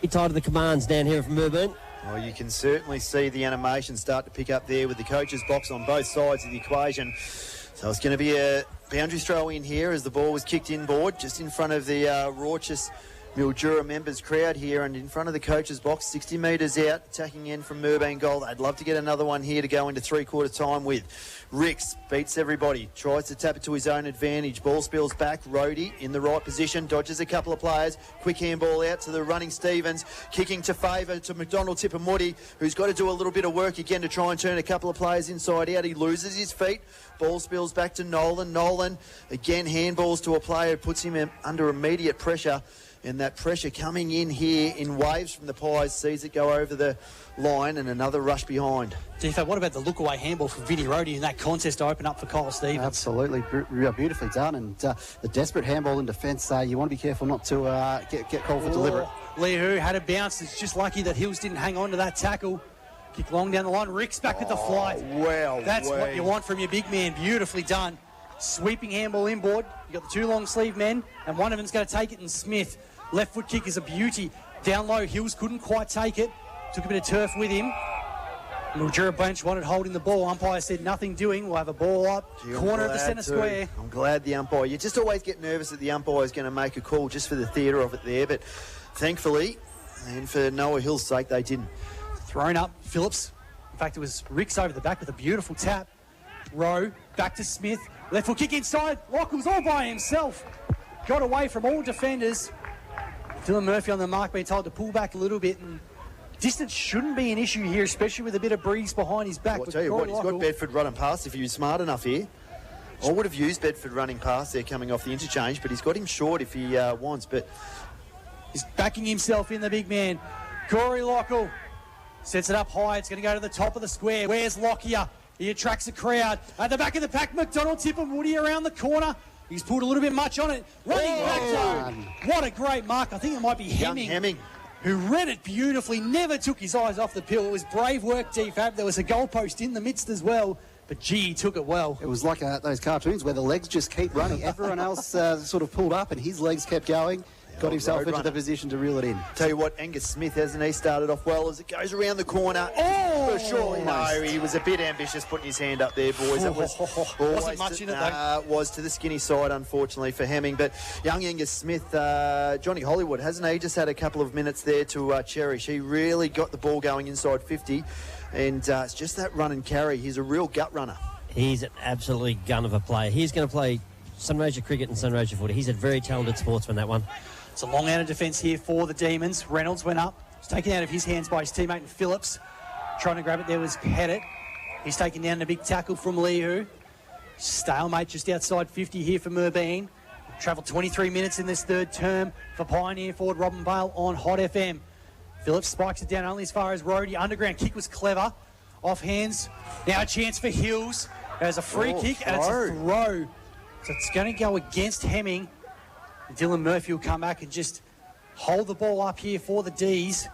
He tied to the commands down here from Merbein. Well, you can certainly see the animation start to pick up there with the coach's box on both sides of the equation. So it's going to be a boundary throw in here as the ball was kicked inboard, just in front of the raucous Mildura members crowd here, and in front of the coach's box, 60 metres out, attacking end from Merbein goal. I'd love to get another one here to go into three-quarter time with. Ricks beats everybody, tries to tap it to his own advantage. Ball spills back, Rhodey in the right position, dodges a couple of players. Quick handball out to the running Stevens, kicking to favour to McDonald Tipamudi, who's got to do a little bit of work again to try and turn a couple of players inside out. He loses his feet. Ball spills back to Nolan. Nolan, again, handballs to a player who puts him under immediate pressure. And that pressure coming in here in waves from the Pies, sees it go over the line, and another rush behind. Defo, what about the look-away handball from Vinny Rhodey in that contest to open up for Kyle Stevens? Absolutely, beautifully done. And the desperate handball in defence, you want to be careful not to get called for deliberate. Lehu had a bounce. It's just lucky that Hills didn't hang on to that tackle. Kick long down the line. Rick's back with the flight. Well, that's what you want from your big man. Beautifully done. Sweeping handball inboard. You got the two long sleeve men, and one of them's going to take it, and Smith. Left foot kick is a beauty. Down low, Hills couldn't quite take it. Took a bit of turf with him. Mildura bench wanted holding the ball. Umpire said nothing doing. We'll have a ball up. Corner of the centre square. I'm glad the umpire. You just always get nervous that the umpire is going to make a call just for the theatre of it there. But thankfully, and for Noah Hill's sake, they didn't. Thrown up, Phillips. In fact, it was Ricks over the back with a beautiful tap. Rowe, back to Smith. Left foot kick inside. Lockel's all by himself. Got away from all defenders. Dylan Murphy on the mark, being told to pull back a little bit, and distance shouldn't be an issue here, especially with a bit of breeze behind his back. I'll tell you what, he's got Bedford running past if he was smart enough here. I would have used Bedford running past there coming off the interchange, but he's got him short if he wants. But he's backing himself in, the big man. Corey Lockle sets it up high. It's going to go to the top of the square. Where's Lockyer? He attracts a crowd. At the back of the pack, McDonald, Tipamudi around the corner. He's pulled a little bit much on it. Running back zone. What a great mark. I think it might be Hemming, who read it beautifully, never took his eyes off the pill. It was brave work, DFAB. There was a goalpost in the midst as well, but gee, he took it well. It was like those cartoons where the legs just keep running. Everyone else sort of pulled up and his legs kept going. Got himself into the position to reel it in. Tell you what, Angus Smith, hasn't he, started off well as it goes around the corner. Oh! Surely no, he was a bit ambitious putting his hand up there, boys. It was wasn't much in it, though. Was to the skinny side, unfortunately, for Hemming. But young Angus Smith, Johnny Hollywood, hasn't he, just had a couple of minutes there to cherish. He really got the ball going inside 50, and it's just that run and carry. He's a real gut runner. He's an absolutely gun of a player. He's going to play Sunraysia cricket and Sunraysia footy. He's a very talented sportsman, that one. It's a long out of defence here for the Demons. Reynolds went up. It's taken out of his hands by his teammate Phillips. Trying to grab it there was Pettit. He's taken down the big tackle from Lehu. Stalemate just outside 50 here for Merbein. Travelled 23 minutes in this third term for Pioneer forward Robin Bale on Hot FM. Phillips spikes it down only as far as Rhodey. Underground kick was clever. Off hands. Now a chance for Hills. There's a free kick and it's a throw. So it's going to go against Hemming. Dylan Murphy will come back and just hold the ball up here for the D's.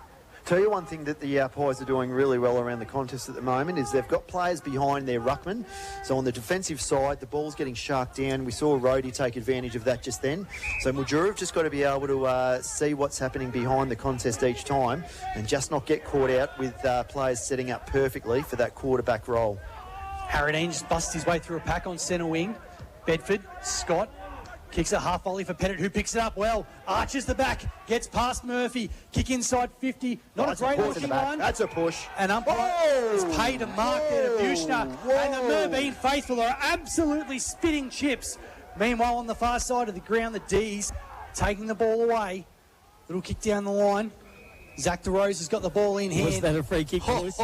Tell you one thing that the Pies are doing really well around the contest at the moment is they've got players behind their ruckman. So on the defensive side, the ball's getting sharked down. We saw Rhodey take advantage of that just then. So Mildura have just got to be able to see what's happening behind the contest each time and just not get caught out with players setting up perfectly for that quarterback role. Harradine just busts his way through a pack on centre wing. Bedford, Scott. Kicks a half volley for Pettit, who picks it up well. Arches the back, gets past Murphy. Kick inside 50. Not a great looking one. That's a push. And umpire is paid a mark there to Buchner. And the Merbein faithful are absolutely spitting chips. Meanwhile, on the far side of the ground, the D's taking the ball away. Little kick down the line. Zach DeRose has got the ball in hand. Was that a free kick, boys?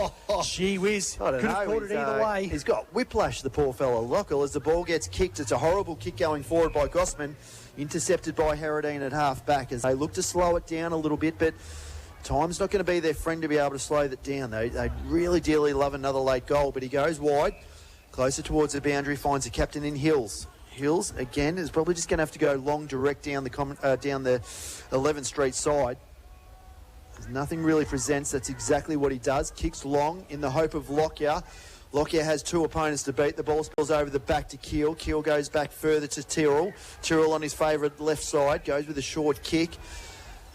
Gee whiz. Could have caught it either way. He's got whiplash, the poor fellow. Lockle, as the ball gets kicked. It's a horrible kick going forward by Gossman. Intercepted by Harradine at half-back as they look to slow it down a little bit, but time's not going to be their friend to be able to slow that down. They really dearly love another late goal, but he goes wide, closer towards the boundary, finds the captain in Hills. Hills, again, is probably just going to have to go long, direct down the 11th Street side. Nothing really presents. That's exactly what he does. Kicks long in the hope of Lockyer. Lockyer has two opponents to beat. The ball spills over the back to Keel. Keel goes back further to Tyrrell. Tyrrell on his favourite left side goes with a short kick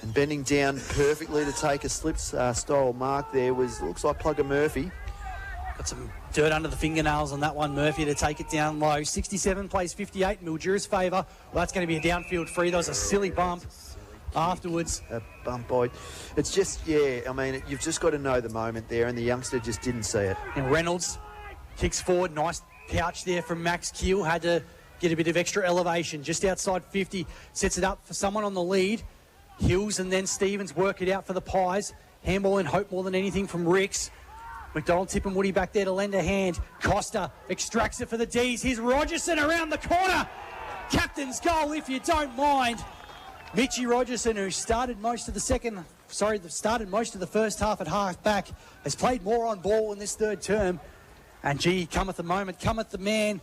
and bending down perfectly to take a slip style mark there looks like Plugger Murphy. Got some dirt under the fingernails on that one, Murphy, to take it down low. 67 plays 58 in Mildura's favour. Well, that's going to be a downfield free. That was a silly bump. afterwards. A bump bite. It's just, yeah, I mean, you've just got to know the moment there, and the youngster just didn't see it. And Reynolds kicks forward. Nice pouch there from Max Keel. Had to get a bit of extra elevation. Just outside 50. Sets it up for someone on the lead. Hills and then Stevens work it out for the Pies. Handball in hope more than anything from Ricks. McDonald tipping Woody back there to lend a hand. Costa extracts it for the D's. Here's Rogerson around the corner. Captain's goal, if you don't mind. Mitchie Rogerson, who started most of the first half at half back, has played more on ball in this third term. And gee, cometh the moment, cometh the man.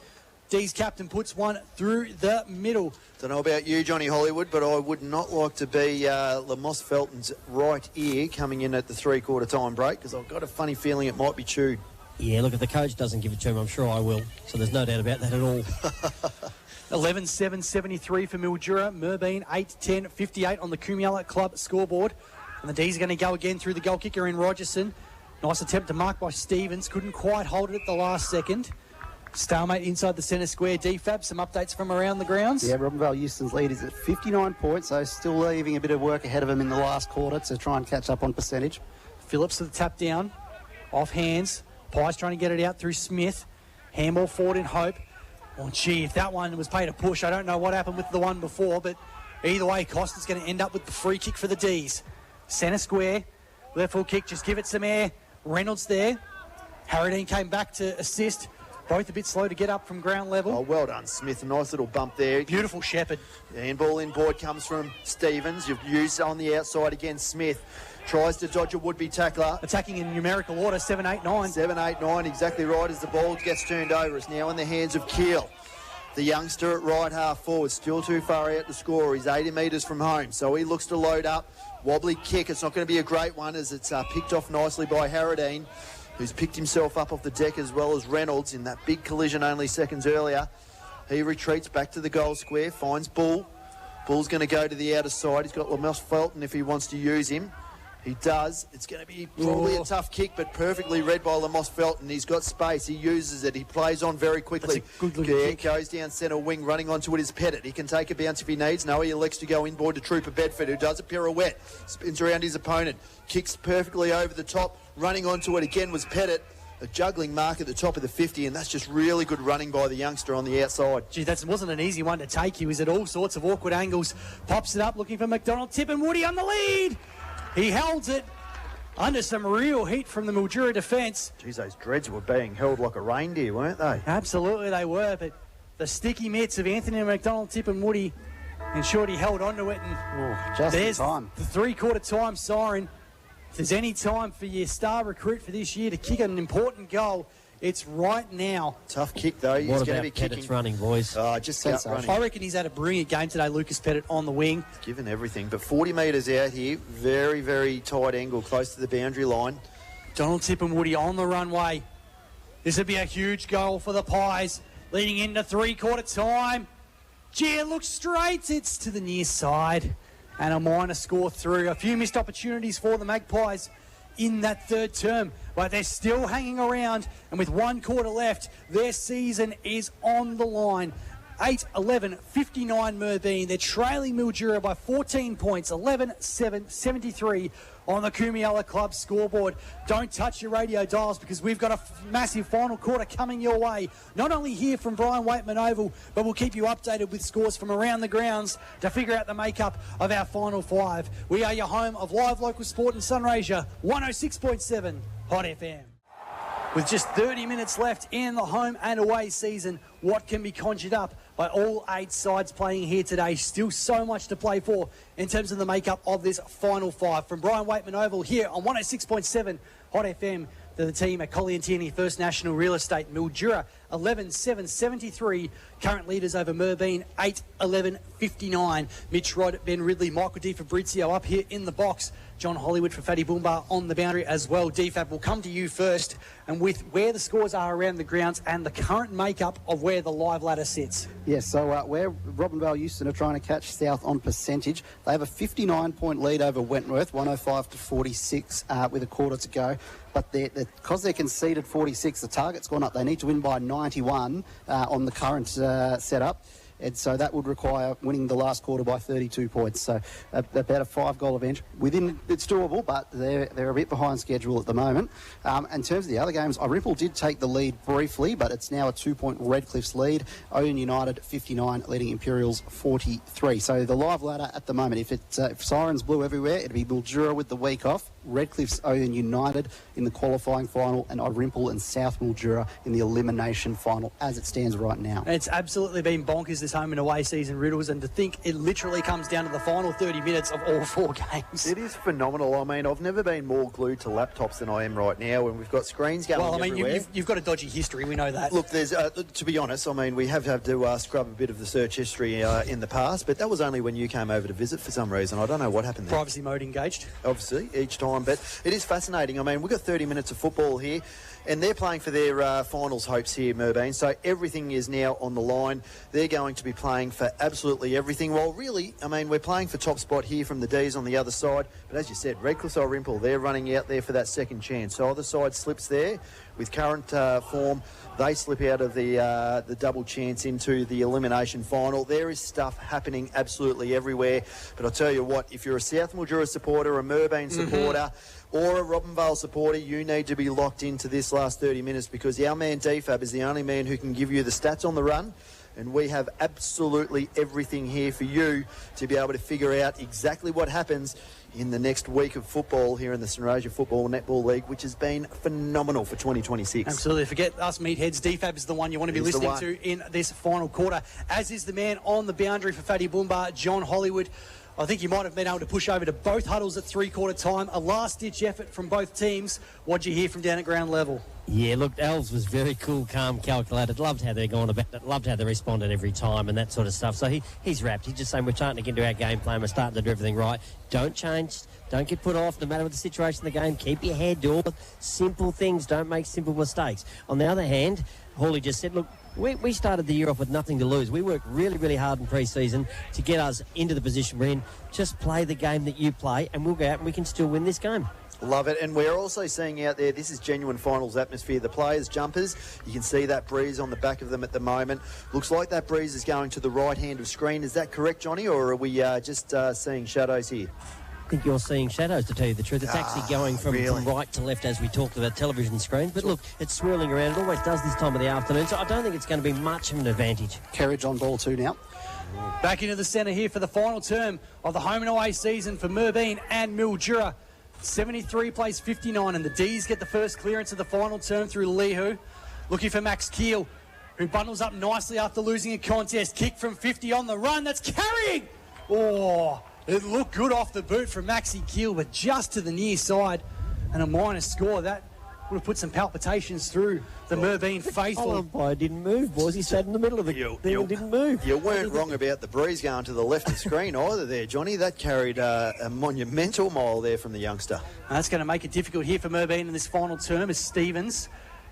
D's captain puts one through the middle. Don't know about you, Johnny Hollywood, but I would not like to be Lamont Felton's right ear coming in at the three-quarter time break, because I've got a funny feeling it might be chewed. Yeah, look, if the coach doesn't give it to him, I'm sure I will. So there's no doubt about that at all. 11-7-73 for Mildura. Merbein 8-10-58 on the Kumiala Club scoreboard. And the D's are going to go again through the goal kicker in Rogerson. Nice attempt to mark by Stevens. Couldn't quite hold it at the last second. Stalemate inside the centre square. DFAB, some updates from around the grounds. Yeah, Robinvale Euston's lead is at 59 points, so still leaving a bit of work ahead of him in the last quarter to try and catch up on percentage. Phillips to the tap down. Off hands. Pies trying to get it out through Smith. Handball forward in hope. Oh, gee, if that one was paid a push, I don't know what happened with the one before, but either way, Costa's going to end up with the free kick for the D's. Centre square. Left full kick, just give it some air. Reynolds there. Harradine came back to assist. Both a bit slow to get up from ground level. Oh, well done, Smith. A nice little bump there. Beautiful Shepherd. Handball inboard comes from Stevens. You've used on the outside again. Smith tries to dodge a would-be tackler. Attacking in numerical order, 7-8-9. 7-8-9, exactly right, as the ball gets turned over. It's now in the hands of Keel. The youngster at right half forward, still too far out to score. He's 80 metres from home, so he looks to load up. Wobbly kick. It's not going to be a great one, as it's picked off nicely by Harradine, who's picked himself up off the deck, as well as Reynolds in that big collision only seconds earlier. He retreats back to the goal square, finds Bull. Bull's going to go to the outer side. He's got Lamont Felton if he wants to use him. He does. It's going to be probably a tough kick, but perfectly read by Lamont Felton. He's got space. He uses it. He plays on very quickly. That's a good-looking kick. Goes down centre wing, running onto it is Pettit. He can take a bounce if he needs. No, he elects to go inboard to Trooper Bedford, who does a pirouette, spins around his opponent, kicks perfectly over the top. Running onto it again was Pettit. A juggling mark at the top of the 50, and that's just really good running by the youngster on the outside. Gee, that wasn't an easy one to take. He was at all sorts of awkward angles. Pops it up, looking for McDonald. Tip and Woody on the lead. He holds it under some real heat from the Mildura defence. Geez, those dreads were being held like a reindeer, weren't they? Absolutely they were, but the sticky mitts of Anthony McDonald, Tip and Woody ensured he held onto it. And just there's in time. The three-quarter time siren. If there's any time for your star recruit for this year to kick an important goal, it's right now. Tough kick, though. He's What going to about be Pettit's kicking. running, boys? Just gut running. I reckon he's had a brilliant game today, Lucas Pettit, on the wing. Given everything. But 40 metres out here. Very, very tight angle, close to the boundary line. Donald Tip and Woody on the runway. This would be a huge goal for the Pies. Leading into three-quarter time. Gee, it looks straight. It's to the near side. And a minor score through. A few missed opportunities for the Magpies in that third term, but they're still hanging around, and with 1 quarter left, their season is on the line. 8-11-59 Merbein. They're trailing Mildura by 14 points, 11-7-73 on the Kumiala Club scoreboard. Don't touch your radio dials, because we've got a massive final quarter coming your way. Not only here from Brian Waitman Oval, but we'll keep you updated with scores from around the grounds to figure out the makeup of our final five. We are your home of live local sport in Sunraysia, 106.7 Hot FM. With just 30 minutes left in the home and away season, what can be conjured up by all 8 sides playing here today? Still so much to play for in terms of the makeup of this final five. From Brian Waitman Oval here on 106.7 Hot FM, to the team at Colliantini First National Real Estate, Mildura 11-7-73. Current leaders over Merbein 8-11-59. Mitch Rod, Ben Ridley, Michael Di Fabrizio up here in the box. John Hollywood for Fatty Boomba on the boundary as well. DFAB will come to you first, and with where the scores are around the grounds and the current makeup of where the live ladder sits. Yes, so where Robinvale Euston are trying to catch South on percentage, they have a 59-point lead over Wentworth, 105-46 with a quarter to go. But because they're conceded 46, the target's gone up. They need to win by 91 on the current setup. And so that would require winning the last quarter by 32 points. So about a 5-goal event. It's doable, but they're a bit behind schedule at the moment. In terms of the other games, Ripple did take the lead briefly, but it's now a 2-point Redcliffe's lead. Owen United 59, leading Imperials 43. So the live ladder at the moment, if sirens blew everywhere, it'd be Mildura with the week off, Redcliffe's Owen United in the qualifying final, and Irimple and South Mildura in the elimination final as it stands right now. It's absolutely been bonkers this home and away season, Riddles, and to think it literally comes down to the final 30 minutes of all 4 games. It is phenomenal. I mean, I've never been more glued to laptops than I am right now, and we've got screens going everywhere. Well, you've got a dodgy history, we know that. Look, there's to be honest, I mean, we have had to scrub a bit of the search history in the past, but that was only when you came over to visit for some reason. I don't know what happened there. Privacy mode engaged. Obviously, each time, but it is fascinating. I mean, we've got 30 minutes of football here, and they're playing for their finals hopes here, Merbein, so everything is now on the line. They're going to be playing for absolutely everything. Well, really, I mean, we're playing for top spot here from the D's on the other side, but as you said, Redcliffe or Rimple, they're running out there for that second chance. So either side slips there. With current form, they slip out of the double chance into the elimination final. There is stuff happening absolutely everywhere. But I'll tell you what, if you're a South Mildura supporter, a Merbein supporter, or a Robinvale supporter, you need to be locked into this last 30 minutes, because our man DFAB is the only man who can give you the stats on the run. And we have absolutely everything here for you to be able to figure out exactly what happens in the next week of football here in the St. Roger Football Netball League, which has been phenomenal for 2026. Absolutely. Forget us meatheads. DFAB is the one you want to be listening to in this final quarter, as is the man on the boundary for Fatty Boomba, John Hollywood. I think you might have been able to push over to both huddles at three-quarter time. A last-ditch effort from both teams. What'd you hear from down at ground level? Yeah, look, Elves was very cool, calm, calculated. Loved how they're going about it. Loved how they responded every time and that sort of stuff. So he's wrapped. He's just saying we're starting to get into our game plan. We're starting to do everything right. Don't change. Don't get put off no matter what the situation of the game. Keep your head. Do all the simple things. Don't make simple mistakes. On the other hand, Hawley just said, look, we started the year off with nothing to lose. We worked really, really hard in pre-season to get us into the position we're in. Just play the game that you play and we'll go out and we can still win this game. Love it. And we're also seeing out there, this is genuine finals atmosphere. The players' jumpers, you can see that breeze on the back of them at the moment. Looks like that breeze is going to the right hand of screen. Is that correct, Johnny, or are we just seeing shadows here? I think you're seeing shadows, to tell you the truth. It's actually going from right to left as we talked about television screens. But look, it's swirling around. It always does this time of the afternoon. So I don't think it's going to be much of an advantage. Kerridge on ball 2 now. Back into the centre here for the final term of the home and away season for Merbein and Mildura. 73 plays 59, and the D's get the first clearance of the final term through Lehu. Looking for Max Keel, who bundles up nicely after losing a contest. Kick from 50 on the run. That's carrying. Oh, it looked good off the boot from Maxi Keel, but just to the near side. And a minor score. That would have put some palpitations through the Merbein faithful. The umpire didn't move, boys. He sat in the middle of the thing and didn't move. You weren't wrong about the breeze going to the left of screen either there, Johnny. That carried a monumental mile there from the youngster. That's going to make it difficult here for Merbein in this final term as Stevens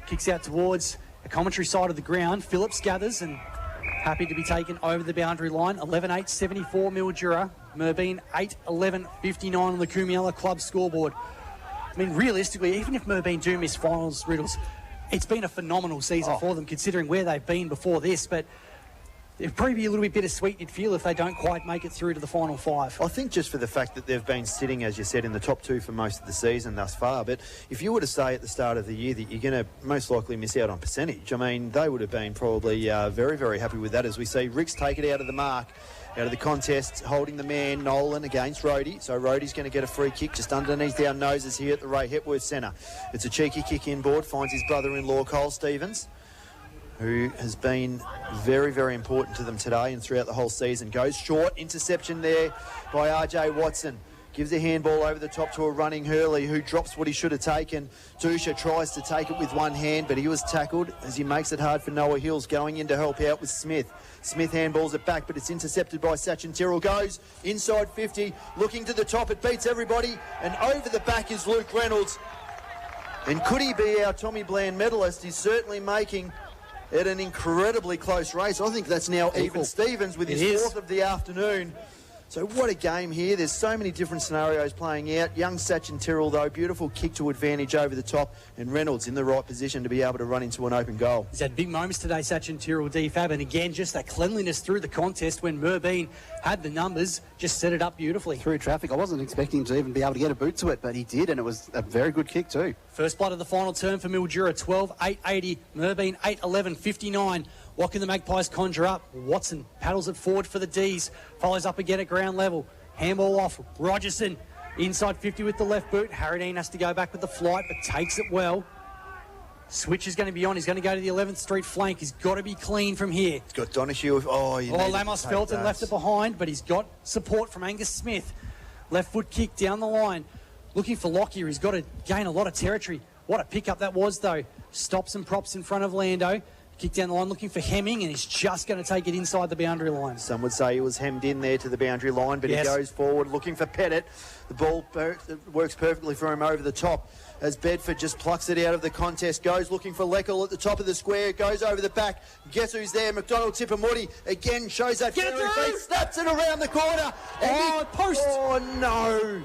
kicks out towards the commentary side of the ground. Phillips gathers and happy to be taken over the boundary line. 11-8, 74 Mildura. Merbein 8-11-59 on the Kumiela Club scoreboard. I mean, realistically, even if Merbein do miss finals, Riddles, it's been a phenomenal season for them, considering where they've been before this. But it'd probably be a little bit bittersweet, you'd feel, if they don't quite make it through to the final 5. I think just for the fact that they've been sitting, as you said, in the top 2 for most of the season thus far. But if you were to say at the start of the year that you're going to most likely miss out on percentage, I mean, they would have been probably very, very happy with that, as we see Ricks take it out of the mark. Out of the contest, holding the man, Nolan, against Rhodey. So Rhodey's going to get a free kick just underneath our noses here at the Ray Hepworth Centre. It's a cheeky kick inboard, finds his brother-in-law, Cole Stevens, who has been very, very important to them today and throughout the whole season. Goes short, interception there by RJ Watson. Gives a handball over the top to a running Hurley, who drops what he should have taken. Dusha tries to take it with one hand, but he was tackled as he makes it hard for Noah Hills, going in to help out with Smith. Smith handballs it back, but it's intercepted by Sachin Tyrrell. Goes inside 50, looking to the top. It beats everybody, and over the back is Luke Reynolds. And could he be our Tommy Bland medalist? He's certainly making it an incredibly close race. I think that's now even Stevens with his 4th of the afternoon. So what a game here. There's so many different scenarios playing out. Young Sachin Tyrrell, though, beautiful kick to advantage over the top, and Reynolds in the right position to be able to run into an open goal. He's had big moments today, Sachin Tyrrell, DFAB, and again, just that cleanliness through the contest when Merbein had the numbers, just set it up beautifully. Through traffic, I wasn't expecting to even be able to get a boot to it, but he did, and it was a very good kick too. First blood of the final term for Mildura, 12-8-80, Merbein 8-11-59. What can the Magpies conjure up? Watson paddles it forward for the D's, follows up again at ground level. Handball off, Rogerson inside 50 with the left boot. Harradine has to go back with the flight, but takes it well. Switch is going to be on. He's going to go to the 11th Street flank. He's got to be clean from here. He's got Donahue. Lamos Felton left it behind, but he's got support from Angus Smith. Left foot kick down the line. Looking for Lockyer. He's got to gain a lot of territory. What a pickup that was, though. Stops and props in front of Lando. Kick down the line looking for Hemming, and he's just going to take it inside the boundary line. Some would say he was hemmed in there to the boundary line, but He goes forward looking for Pettit. The ball works perfectly for him over the top as Bedford just plucks it out of the contest. Goes looking for Leckel at the top of the square. Goes over the back. Guess who's there? McDonald Tipamudi again shows that fairy feet. Snaps it around the corner. Post. Oh, no.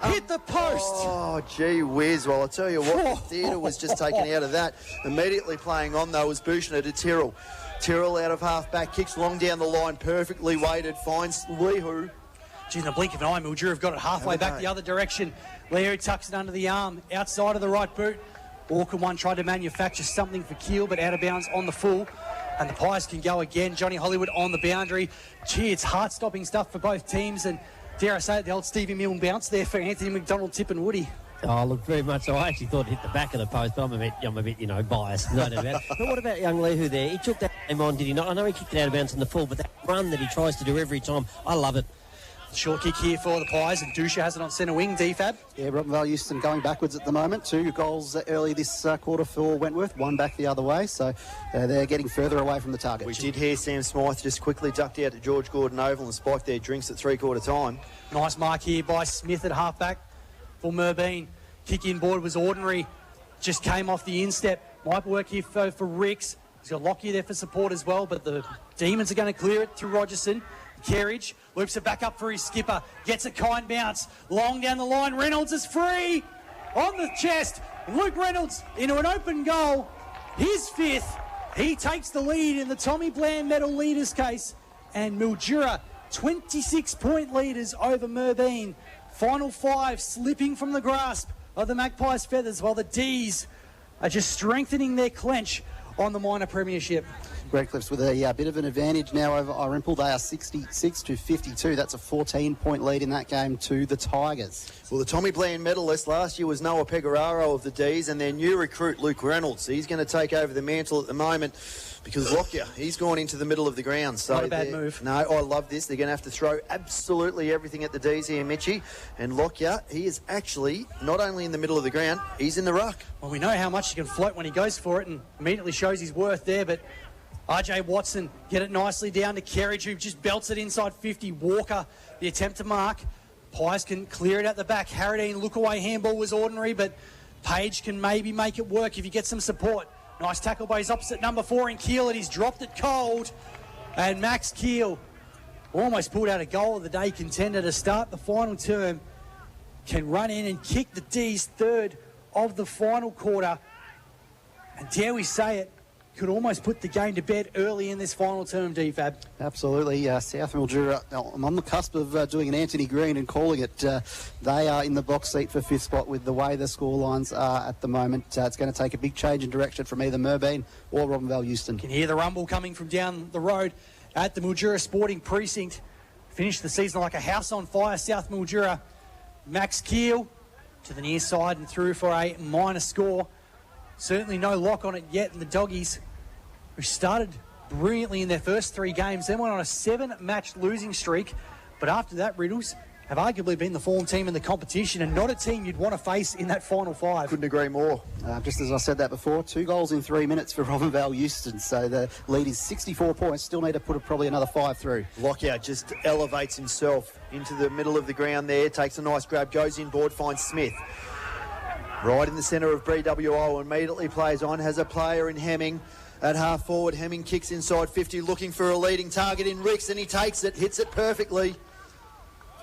Hit the post. Oh, gee whiz. Well, I'll tell you what, the theatre was just taken out of that. Immediately playing on, though, was Buchner to Tyrrell. Tyrrell out of half-back, kicks long down the line, perfectly weighted, finds Lehu. Gee, in the blink of an eye, Mildura have got it halfway back the other direction. Leo tucks it under the arm, outside of the right boot. Auckland one tried to manufacture something for Keel, but out of bounds on the full. And the Pies can go again. Johnny Hollywood on the boundary. Gee, it's heart-stopping stuff for both teams, and dare I say it, the old Stevie Milne bounce there for Anthony McDonald, Tip and Woody. Oh, look, very much so. I actually thought it hit the back of the post, but I'm a bit, biased. No doubt about it. But what about young Lehu there? He took that game on, did he not? I know he kicked it out of bounds in the full, but that run that he tries to do every time, I love it. Short kick here for the Pies, and Dusha has it on centre wing, DFAB. Yeah, Robinvale Euston going backwards at the moment. 2 goals early this quarter for Wentworth, 1 back the other way, so they're getting further away from the target. We did hear Sam Smythe just quickly ducked out to George Gordon Oval and spiked their drinks at 3/4 time. Nice mark here by Smith at half-back for Merbein. Kick in board was ordinary, just came off the instep. Might work here for Ricks. He's got Lockyer there for support as well, but the Demons are going to clear it to Rogerson. Kerridge loops it back up for his skipper, gets a kind bounce, long down the line. Reynolds is free on the chest. Luke Reynolds into an open goal, his 5th. He takes the lead in the Tommy Bland medal leaders case, and Mildura 26-point leaders over Merbein. Final 5 slipping from the grasp of the Magpies' feathers, while the D's are just strengthening their clench on the minor premiership. Redcliffe's with a bit of an advantage now over Irimple. They are 66-52. That's a 14-point lead in that game to the Tigers. Well, the Tommy Bland medalist last year was Noah Pecoraro of the D's, and their new recruit, Luke Reynolds. He's going to take over the mantle at the moment because Lockyer, he's gone into the middle of the ground. So not a bad move. No, I love this. They're going to have to throw absolutely everything at the D's here, Mitchie. And Lockyer, he is actually not only in the middle of the ground, he's in the ruck. Well, we know how much he can float when he goes for it, and immediately shows his worth there, but RJ Watson get it nicely down to Kerridge, who just belts it inside 50. Walker, the attempt to mark. Pies can clear it at the back. Harradine, look away handball was ordinary, but Page can maybe make it work if you get some support. Nice tackle by his opposite number 4 in Keel, and he's dropped it cold. And Max Keel almost pulled out a goal of the day contender to start the final term. Can run in and kick the D's 3rd of the final quarter. And dare we say it, could almost put the game to bed early in this final term, DFAB. Absolutely. South Mildura, I'm on the cusp of doing an Anthony Green and calling it. They are in the box seat for 5th spot with the way the scorelines are at the moment. It's going to take a big change in direction from either Merbein or Robinvale Euston. Can hear the rumble coming from down the road at the Mildura Sporting Precinct. Finished the season like a house on fire, South Mildura. Max Keel to the near side and through for a minor score. Certainly no lock on it yet, and the Doggies, who started brilliantly in their first 3 games, then went on a 7-match losing streak. But after that, Riddles have arguably been the form team in the competition, and not a team you'd want to face in that final 5. Couldn't agree more. Just as I said that before, 2 goals in 3 minutes for Robinvale Euston. So the lead is 64 points. Still need to put probably another 5 through. Lockyer just elevates himself into the middle of the ground there, takes a nice grab, goes inboard, finds Smith. Right in the centre of BWO, immediately plays on, has a player in Hemming. At half forward, Hemming kicks inside 50, looking for a leading target in Ricks, and he takes it, hits it perfectly.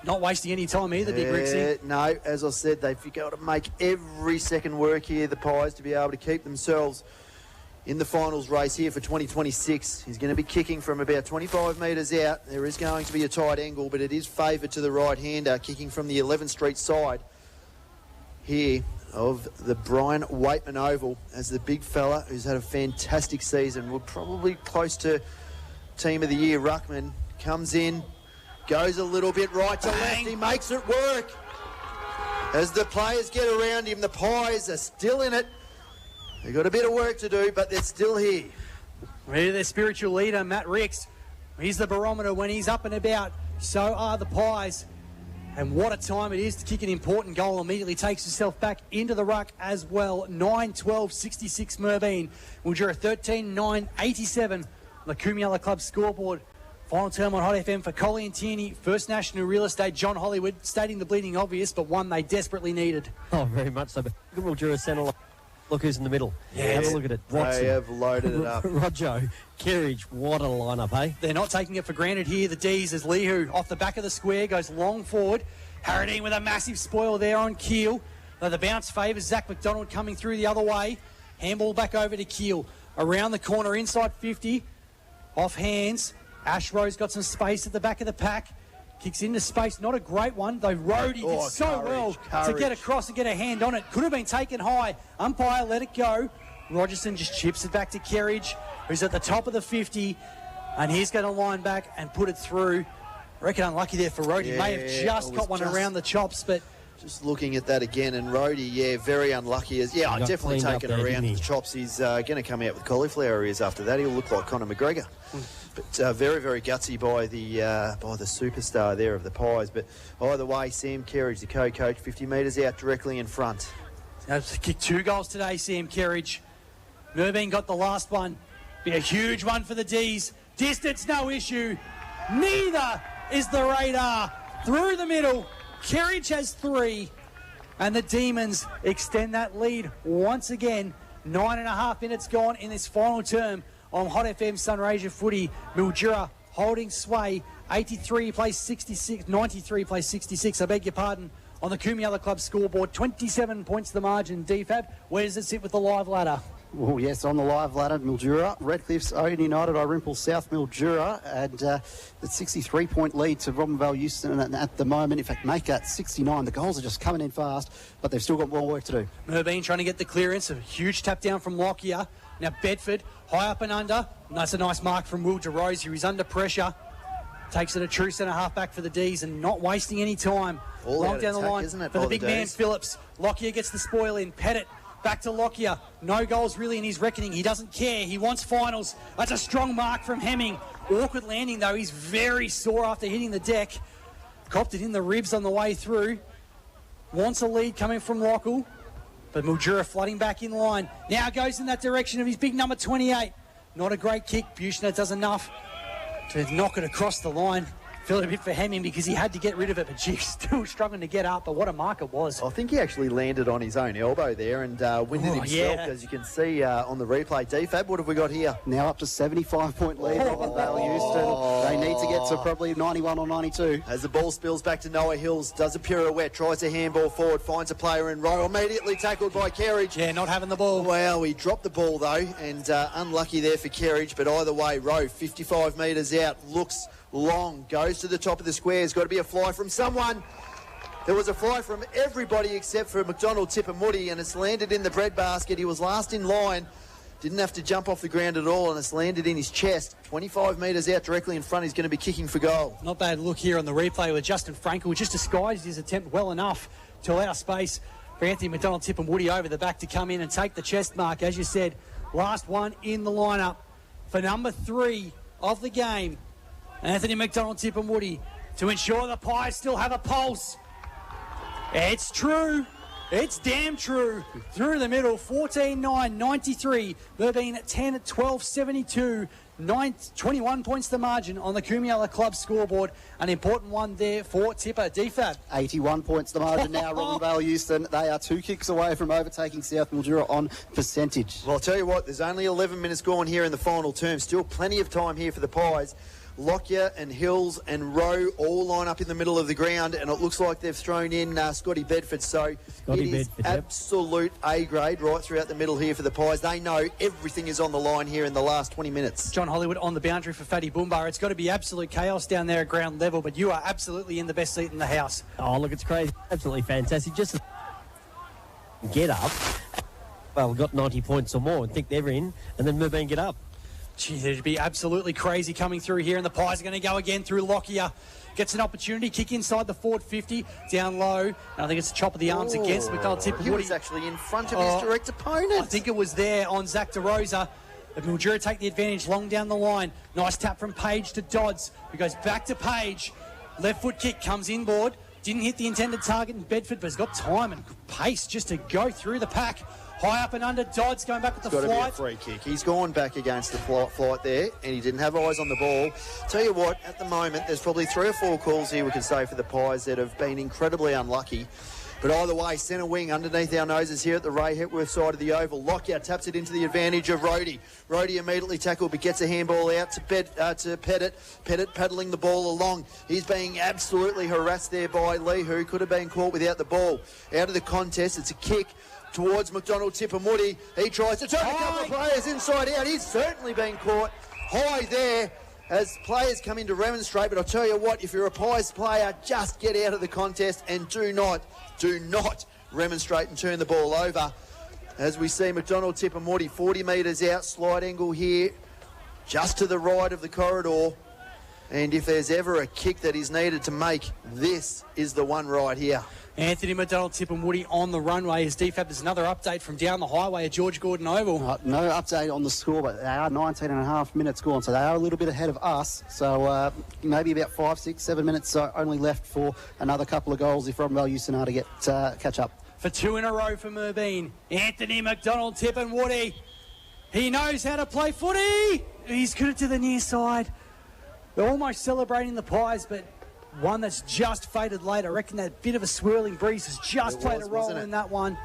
Not wasting any time either, Big Rixie. No, as I said, they've got to make every second work here, the Pies, to be able to keep themselves in the finals race here for 2026. He's going to be kicking from about 25 metres out. There is going to be a tight angle, but it is favoured to the right-hander, kicking from the 11th Street side here of the Brian Waitman Oval, as the big fella who's had a fantastic season. We're probably close to Team of the Year. Ruckman comes in, goes a little bit right to left. He makes it work. As the players get around him, the Pies are still in it. They've got a bit of work to do, but they're still here. Ready, their spiritual leader, Matt Ricks. He's the barometer. When he's up and about, so are the Pies. And what a time it is to kick an important goal. Immediately takes himself back into the ruck as well. 9-12-66 Merbein. Mildura 13-9-87 on the Coomiella Club scoreboard. Final term on Hot FM for Collie and Tierney. First National Real Estate, John Hollywood, stating the bleeding obvious, but one they desperately needed. Oh, very much so. But look at Mildura Centre. Look who's in the middle. Yeah, have a look at it. Watson, they have loaded it up. Rojo, Kerridge, what a lineup, eh? They're not taking it for granted here. The D's as Lihu off the back of the square goes long forward. Harradine with a massive spoil there on Keel. Now the bounce favours Zach McDonald coming through the other way. Handball back over to Keel. Around the corner, inside 50. Off hands. Ashro's got some space at the back of the pack. Kicks into space. Not a great one, though Rhodey did so well to get across and get a hand on it. Could have been taken high. Umpire let it go. Rogerson just chips it back to Kerridge, who's at the top of the 50. And he's going to line back and put it through. I reckon unlucky there for Rhodey. May have just got one around the chops, but... Just looking at that again, and Rhodey, very unlucky. I'd definitely taken it around the chops. He's going to come out with cauliflower ears after that. He'll look like Conor McGregor. But very, very gutsy by the superstar there of the Pies. But either way, Sam Kerridge, the co-coach, 50 metres out directly in front. Kicked 2 goals today, Sam Kerridge. Merbein got the last one. Be a huge one for the D's. Distance, no issue. Neither is the radar. Through the middle. Kerridge has 3, and the Demons extend that lead once again. 9.5 minutes gone in this final term on Hot FM Sunraysia Footy. Mildura holding sway. 83 plays 66, 93 plays 66, I beg your pardon, on the Coomiella Club scoreboard. 27 points the margin. DFAB, where does it sit with the live ladder? Well, yes, on the live ladder, Mildura, Redcliffe's Owen United, Irimple, South Mildura, and the 63-point lead to Robinvale Euston at the moment. In fact, make that 69. The goals are just coming in fast, but they've still got more work to do. Merbein trying to get the clearance. A huge tap down from Lockyer. Now Bedford, high up and under. That's a nice mark from Will DeRose, who is under pressure. Takes it a true centre-half back for the D's and not wasting any time. Long down the line for the big man, Phillips. Lockyer gets the spoil in. Pettit. Back to Lockyer. No goals really in his reckoning. He doesn't care. He wants finals. That's a strong mark from Hemming. Awkward landing, though. He's very sore after hitting the deck. Copped it in the ribs on the way through. Wants a lead coming from Lockall. But Mildura flooding back in line. Now goes in that direction of his big number 28. Not a great kick. Buchner does enough to knock it across the line. Felt a bit for Hemming because he had to get rid of it, but gee, still struggling to get up. But what a mark it was. I think he actually landed on his own elbow there and winded himself, as you can see on the replay. DFAB, what have we got here? Now up to 75-point lead. Robinvale Euston. They need to get to probably 91 or 92. As the ball spills back to Noah Hills, does a pirouette, tries a handball forward, finds a player in row, immediately tackled by Kerridge. Yeah, not having the ball. Well, he dropped the ball though, and unlucky there for Kerridge, but either way, Rowe, 55 metres out, looks long, goes to the top of the square. There's got to be a fly from someone. There was a fly from everybody except for McDonald Tippermoody, and it's landed in the breadbasket. He was last in line, didn't have to jump off the ground at all, and it's landed in his chest. 25 metres out directly in front. He's going to be kicking for goal. Not bad look here on the replay with Justin Frankel, just disguised his attempt well enough to allow space for Anthony McDonald Tippermoody over the back to come in and take the chest mark. As you said, last one in the lineup for number 3 of the game, Anthony McDonald Tippermoody, to ensure the Pies still have a pulse. It's true. It's damn true. Through the middle, 14-9, 93. Merbein at 10-12, 72. 21 points the margin on the Coomiella Club scoreboard. An important one there for Tipper. DFAB. 81 points the margin now. Robinvale Euston, they are 2 kicks away from overtaking South Mildura on percentage. Well, I'll tell you what, there's only 11 minutes gone here in the final term. Still plenty of time here for the Pies. Lockyer and Hills and Rowe all line up in the middle of the ground, and it looks like they've thrown in Scotty Bedford. So it is absolute A grade right throughout the middle here for the Pies. They know everything is on the line here in the last 20 minutes. John Hollywood on the boundary for Fatty Boombar. It's got to be absolute chaos down there at ground level, but you are absolutely in the best seat in the house. Oh, look, it's crazy. Absolutely fantastic. Just get up. Well, got 90 points or more and think they're in, and then Merbein get up. Gee, it'd be absolutely crazy coming through here, and the Pies are going to go again through Lockyer. Gets an opportunity, kick inside the forward 50, down low. And I think it's the top of the arms against McDonald Tip. He was actually in front of his direct opponent. I think it was there on Zach DeRosa. But Mildura take the advantage long down the line. Nice tap from Page to Dodds, who goes back to Page. Left foot kick comes inboard. Didn't hit the intended target in Bedford, but has got time and pace just to go through the pack. High up and under, Dodds going back with the flight. It's got to be a free kick. He's gone back against the flight there, and he didn't have eyes on the ball. Tell you what, at the moment, there's probably 3 or 4 calls here we can say for the Pies that have been incredibly unlucky. But either way, centre wing underneath our noses here at the Ray Hepworth side of the oval. Lockyer taps it into the advantage of Rhodey. Rhodey immediately tackled, but gets a handball out to Pettit. Pettit paddling the ball along. He's being absolutely harassed there by Lee, who could have been caught without the ball. Out of the contest, it's a kick towards McDonald Tip and Woody. He tries to turn a couple of players inside out. He's certainly been caught high there as players come in to remonstrate. But I'll tell you what, if you're a Pies player, just get out of the contest and do not remonstrate and turn the ball over. As we see McDonald Tip and Woody 40 metres out, slide angle here, just to the right of the corridor. And if there's ever a kick that is needed to make, this is the one right here. Anthony McDonald, Tip and Woody on the runway. As DFAB, there's another update from down the highway at George Gordon Oval. No update on the score, but they are 19 and a half minutes gone, so they are a little bit ahead of us. So maybe about 5, 6, 7 minutes only left for another couple of goals if Robin Houston are to get catch up. For 2 in a row for Merbein. Anthony McDonald, Tip and Woody. He knows how to play footy. He's good to the near side. They're almost celebrating the Pies, but one that's just faded late. I reckon that bit of a swirling breeze has just played a role in that one.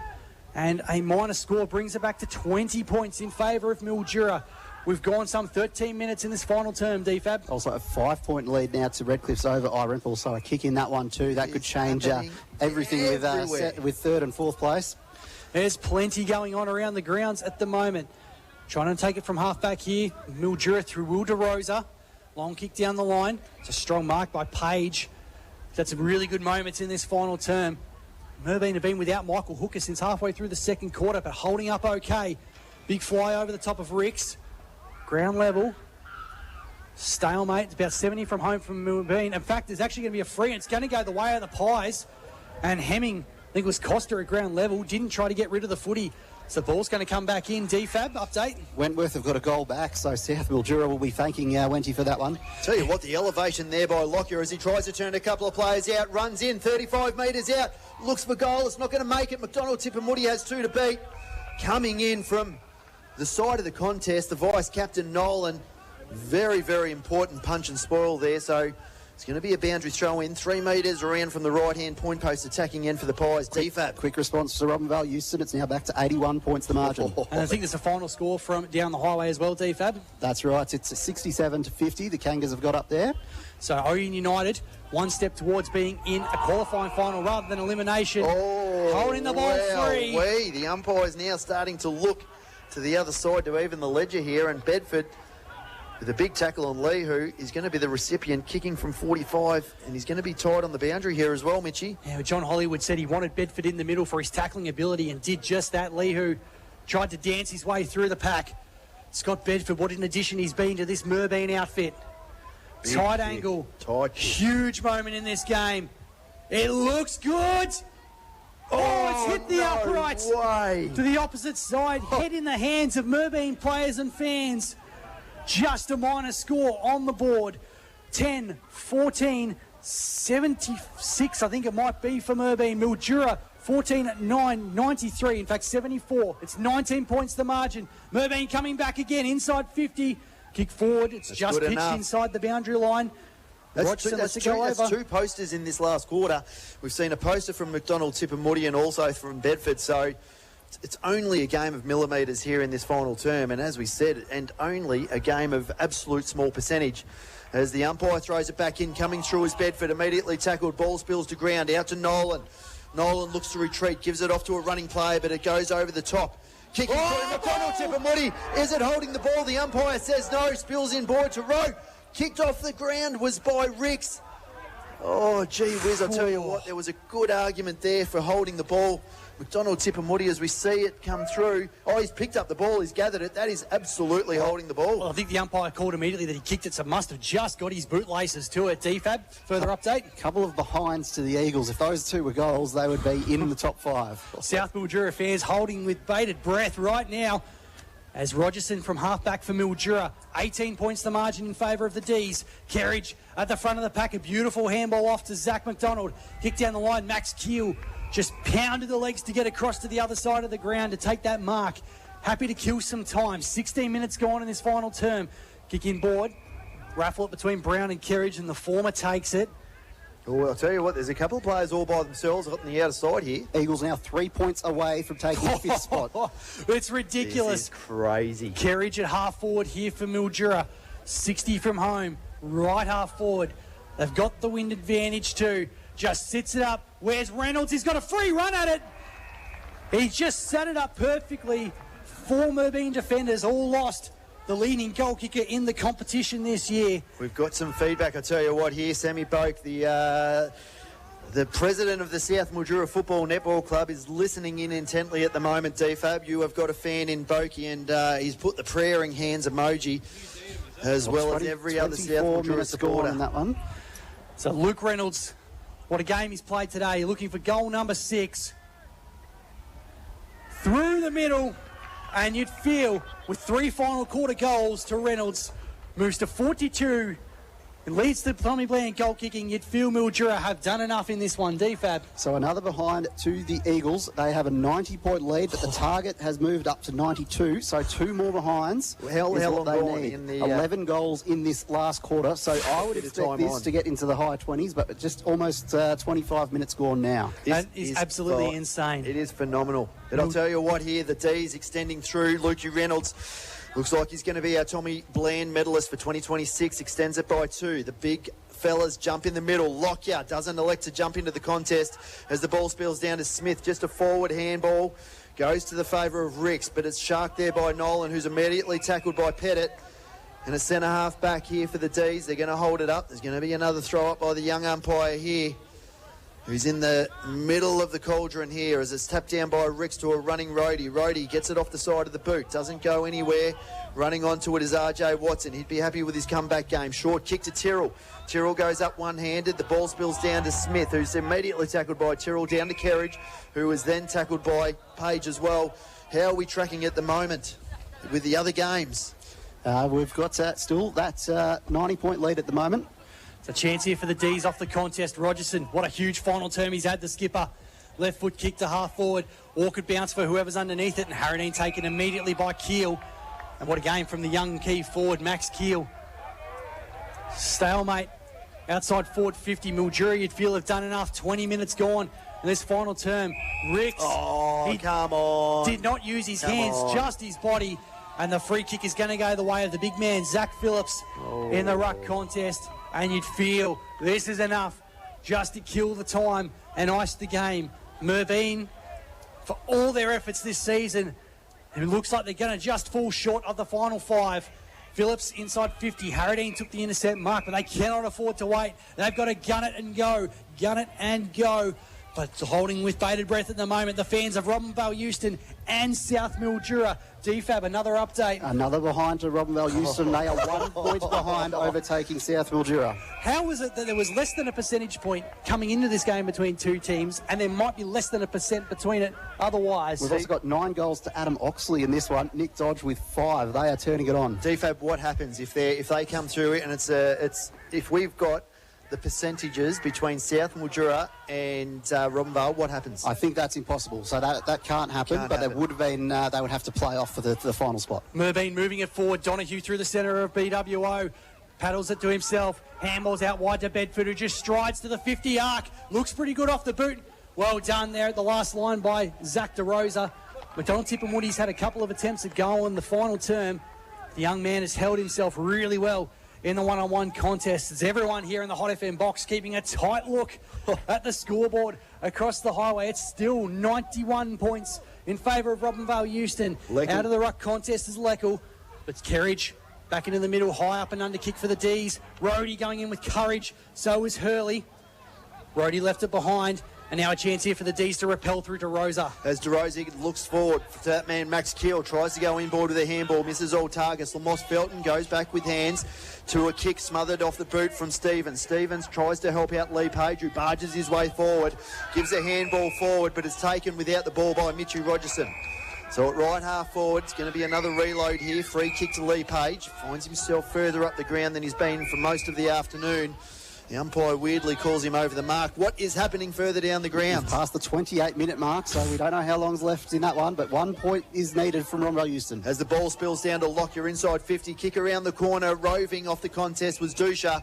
And a minor score brings it back to 20 points in favour of Mildura. We've gone some 13 minutes in this final term, DFAB. Also a 5-point lead now to Redcliffe's over Irenthal, so a kick in that one too. That could change everything with third and fourth place. There's plenty going on around the grounds at the moment. Trying to take it from half-back here. Mildura through Will DeRosa. Long kick down the line. It's a strong mark by Page. That's some really good moments in this final term. Merbein have been without Michael Hooker since halfway through the second quarter, but holding up okay. Big fly over the top of Ricks. Ground level. Stalemate. It's about 70 from home from Merbein. In fact, there's actually going to be a free, and it's going to go the way of the Pies. And Hemming, I think it was Costa at ground level, didn't try to get rid of the footy. So the ball's going to come back in. DFAB, update. Wentworth have got a goal back, so South Mildura will be thanking Wenty for that one. Tell you what, the elevation there by Lockyer as he tries to turn a couple of players out, runs in, 35 metres out, looks for goal, it's not going to make it. McDonald Tip and Woody has 2 to beat. Coming in from the side of the contest, the vice-captain Nolan. Very, very important punch and spoil there, so it's going to be a boundary throw in, 3 metres around from the right-hand point post, attacking end for the Pies. DFAB. Quick response to Robinvale Houston. It's now back to 81 points the margin. And I think there's a final score from down the highway as well, DFAB. That's right. It's a 67-50. The Kangas have got up there. So Orion United, one step towards being in a qualifying final rather than elimination. Holding the ball free. The umpire's now starting to look to the other side to even the ledger here, and Bedford with a big tackle on Lee, who is going to be the recipient, kicking from 45, and he's going to be tied on the boundary here as well, Mitchie. Yeah, John Hollywood said he wanted Bedford in the middle for his tackling ability and did just that. Lee, who tried to dance his way through the pack. Scott Bedford, what an addition he's been to this Merbein outfit. Tight angle. Huge moment in this game. It looks good. It's hit the upright to the opposite side. Head in the hands of Merbein players and fans. Just a minor score on the board. 10, 14, 76, I think it might be for Merbein. Mildura, 14, 9, 93. In fact, 74. It's 19 points the margin. Merbein coming back again, inside 50. Kick forward. It's just pitched inside the boundary line. That's 2 posters in this last quarter. We've seen a poster from McDonald, Tip and Woody, and also from Bedford. So it's only a game of millimetres here in this final term, and as we said, and only a game of absolute small percentage. as the umpire throws it back in, coming through is Bedford, immediately tackled, ball spills to ground, out to Nolan. Nolan looks to retreat, gives it off to a running player, but it goes over the top. Kicking through, McDonald Tipamudi, is it holding the ball? The umpire says no, spills in Boyd to Rowe. Kicked off the ground was by Ricks. Oh, gee whiz, I tell you what, there was a good argument there for holding the ball. McDonald Tipamudi, as we see it come through. Oh, he's picked up the ball, he's gathered it. That is absolutely holding the ball. Well, I think the umpire called immediately that he kicked it, so must have just got his bootlaces to it. DFAB, further update? A couple of behinds to the Eagles. If those two were goals, they would be in the top 5. South Mildura fans holding with bated breath right now as Rogerson from halfback for Mildura. 18 points the margin in favour of the D's. Kerridge at the front of the pack. A beautiful handball off to Zach McDonald. Kick down the line. Max Keel just pounded the legs to get across to the other side of the ground to take that mark. Happy to kill some time. 16 minutes gone in this final term. Kick in board. Raffle it between Brown and Kerridge, and the former takes it. Oh, I'll tell you what, there's a couple of players all by themselves on the outer side here. Eagles now 3 points away from taking the 5th spot. It's ridiculous. This is crazy. Kerridge at half forward here for Mildura. 60 from home. Right half forward. They've got the wind advantage too. Just sits it up. Where's Reynolds? He's got a free run at it. He just set it up perfectly. 4 Merbein defenders all lost. The leading goal kicker in the competition this year. We've got some feedback, I tell you what, here. Sammy Boak, the president of the South Mildura Football Netball Club, is listening in intently at the moment, DFAB. You have got a fan in Boakey, and he's put the praying hands emoji, as well as every other South Mildura supporter. In that one. So Luke Reynolds, what a game he's played today. Looking for goal number 6. Through the middle. And you'd feel, with 3 final quarter goals to Reynolds, moves to 42, and leads to Tommy Bland goal kicking, you'd feel Mildura have done enough in this one. DFAB. So another behind to the Eagles. They have a 90-point lead, but the target has moved up to 92, so 2 more behinds. How long they gone need. in the 11 goals in this last quarter, so I would expect this to get into the high 20s, but just almost 25 minutes gone now. That is absolutely insane. It is phenomenal. But I'll tell you what here, the D's extending through. Lukey Reynolds looks like he's going to be our Tommy Bland medalist for 2026. Extends it by 2. The big fellas jump in the middle. Lockyer doesn't elect to jump into the contest as the ball spills down to Smith. Just a forward handball. Goes to the favour of Ricks, but it's sharked there by Nolan, who's immediately tackled by Pettit. And a centre half back here for the D's. They're going to hold it up. There's going to be another throw up by the young umpire here, who's in the middle of the cauldron here as it's tapped down by Ricks to a running Roadie. Roadie gets it off the side of the boot, doesn't go anywhere. Running onto it is RJ Watson. He'd be happy with his comeback game. Short kick to Tyrrell. Tyrrell goes up one-handed. The ball spills down to Smith, who's immediately tackled by Tyrrell, down to Kerridge, who was then tackled by Page as well. How are we tracking at the moment with the other games? We've got still that 90-point lead at the moment. It's a chance here for the D's off the contest. Rogerson, what a huge final term he's had, the skipper. Left foot kick to half forward. Awkward bounce for whoever's underneath it, and Harradine taken immediately by Keel. And what a game from the young key forward, Max Keel. Stalemate. Outside forward 50. Mildura, you'd feel, have done enough. 20 minutes gone in this final term. Ricks. Oh, come on. Did not use his hands, just his body. And the free kick is going to go the way of the big man, Zach Phillips, in the ruck contest. And you'd feel this is enough just to kill the time and ice the game. Merbein, for all their efforts this season, it looks like they're going to just fall short of the final 5. Phillips inside 50. Harradine took the intercept mark, but they cannot afford to wait. They've got to gun it and go. Gun it and go. But holding with bated breath at the moment, the fans of Robinvale Euston and South Mildura. DFAB, another update. Another behind to Robinvale Euston. They are 1 point behind, overtaking South Mildura. How was it that there was less than a percentage point coming into this game between 2 teams, and there might be less than a % between it otherwise? We've also got 9 goals to Adam Oxley in this one. Nick Dodge with 5. They are turning it on. DFAB, what happens if they come through it and it's if we've got the percentages between South Mildura and Robinvale, what happens? I think that's impossible. So that can't happen, but they would have to play off for the final spot. Merbein moving it forward. Donahue through the centre of BWO. Paddles it to himself. Handballs out wide to Bedford, who just strides to the 50 arc. Looks pretty good off the boot. Well done there at the last line by Zach DeRosa. McDonald Tipamuti's had a couple of attempts at goal in the final term. The young man has held himself really well in the one-on-one contest. It's everyone here in the Hot FM box keeping a tight look at the scoreboard across the highway. It's still 91 points in favour of Robinvale Euston. Leckel. Out of the ruck contest is Leckel. It's Kerridge back into the middle, high up and under kick for the D's. Rhodey going in with courage. So is Hurley. Rhodey left it behind. And now a chance here for the D's to repel through to Rosa. As DeRosa looks forward to that man, Max Keel, tries to go inboard with a handball, misses all targets. Lamont Felton goes back with hands to a kick smothered off the boot from Stevens. Stevens tries to help out Lee Page, who barges his way forward, gives a handball forward, but it's taken without the ball by Mitchie Rogerson. So at right half forward, it's going to be another reload here. Free kick to Lee Page. Finds himself further up the ground than he's been for most of the afternoon. The umpire weirdly calls him over the mark. What is happening further down the ground? Past the 28-minute mark, so we don't know how long's left in that one, but 1 point is needed from Robinvale Euston. As the ball spills down to Lockyer inside 50, kick around the corner, roving off the contest was Dusha.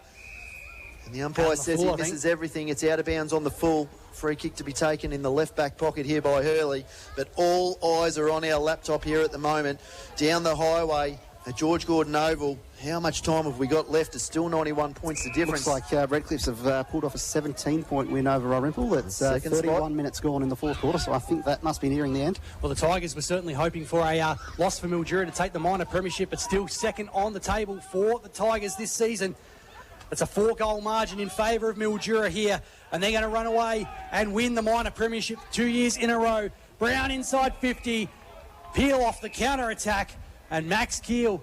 And the umpire says he misses everything. It's out of bounds on the full. Free kick to be taken in the left back pocket here by Hurley. But all eyes are on our laptop here at the moment. Down the highway at George Gordon Oval. How much time have we got left? It's still 91 points the difference. Looks like Redcliffs have pulled off a 17-point win over Dalrymple. It's 31 minutes gone in the fourth quarter, so I think that must be nearing the end. Well, the Tigers were certainly hoping for a loss for Mildura to take the minor premiership, but still second on the table for the Tigers this season. It's a 4-goal margin in favour of Mildura here, and they're going to run away and win the minor premiership 2 years in a row. Brown inside 50, Peel off the counter-attack, and Max Keel.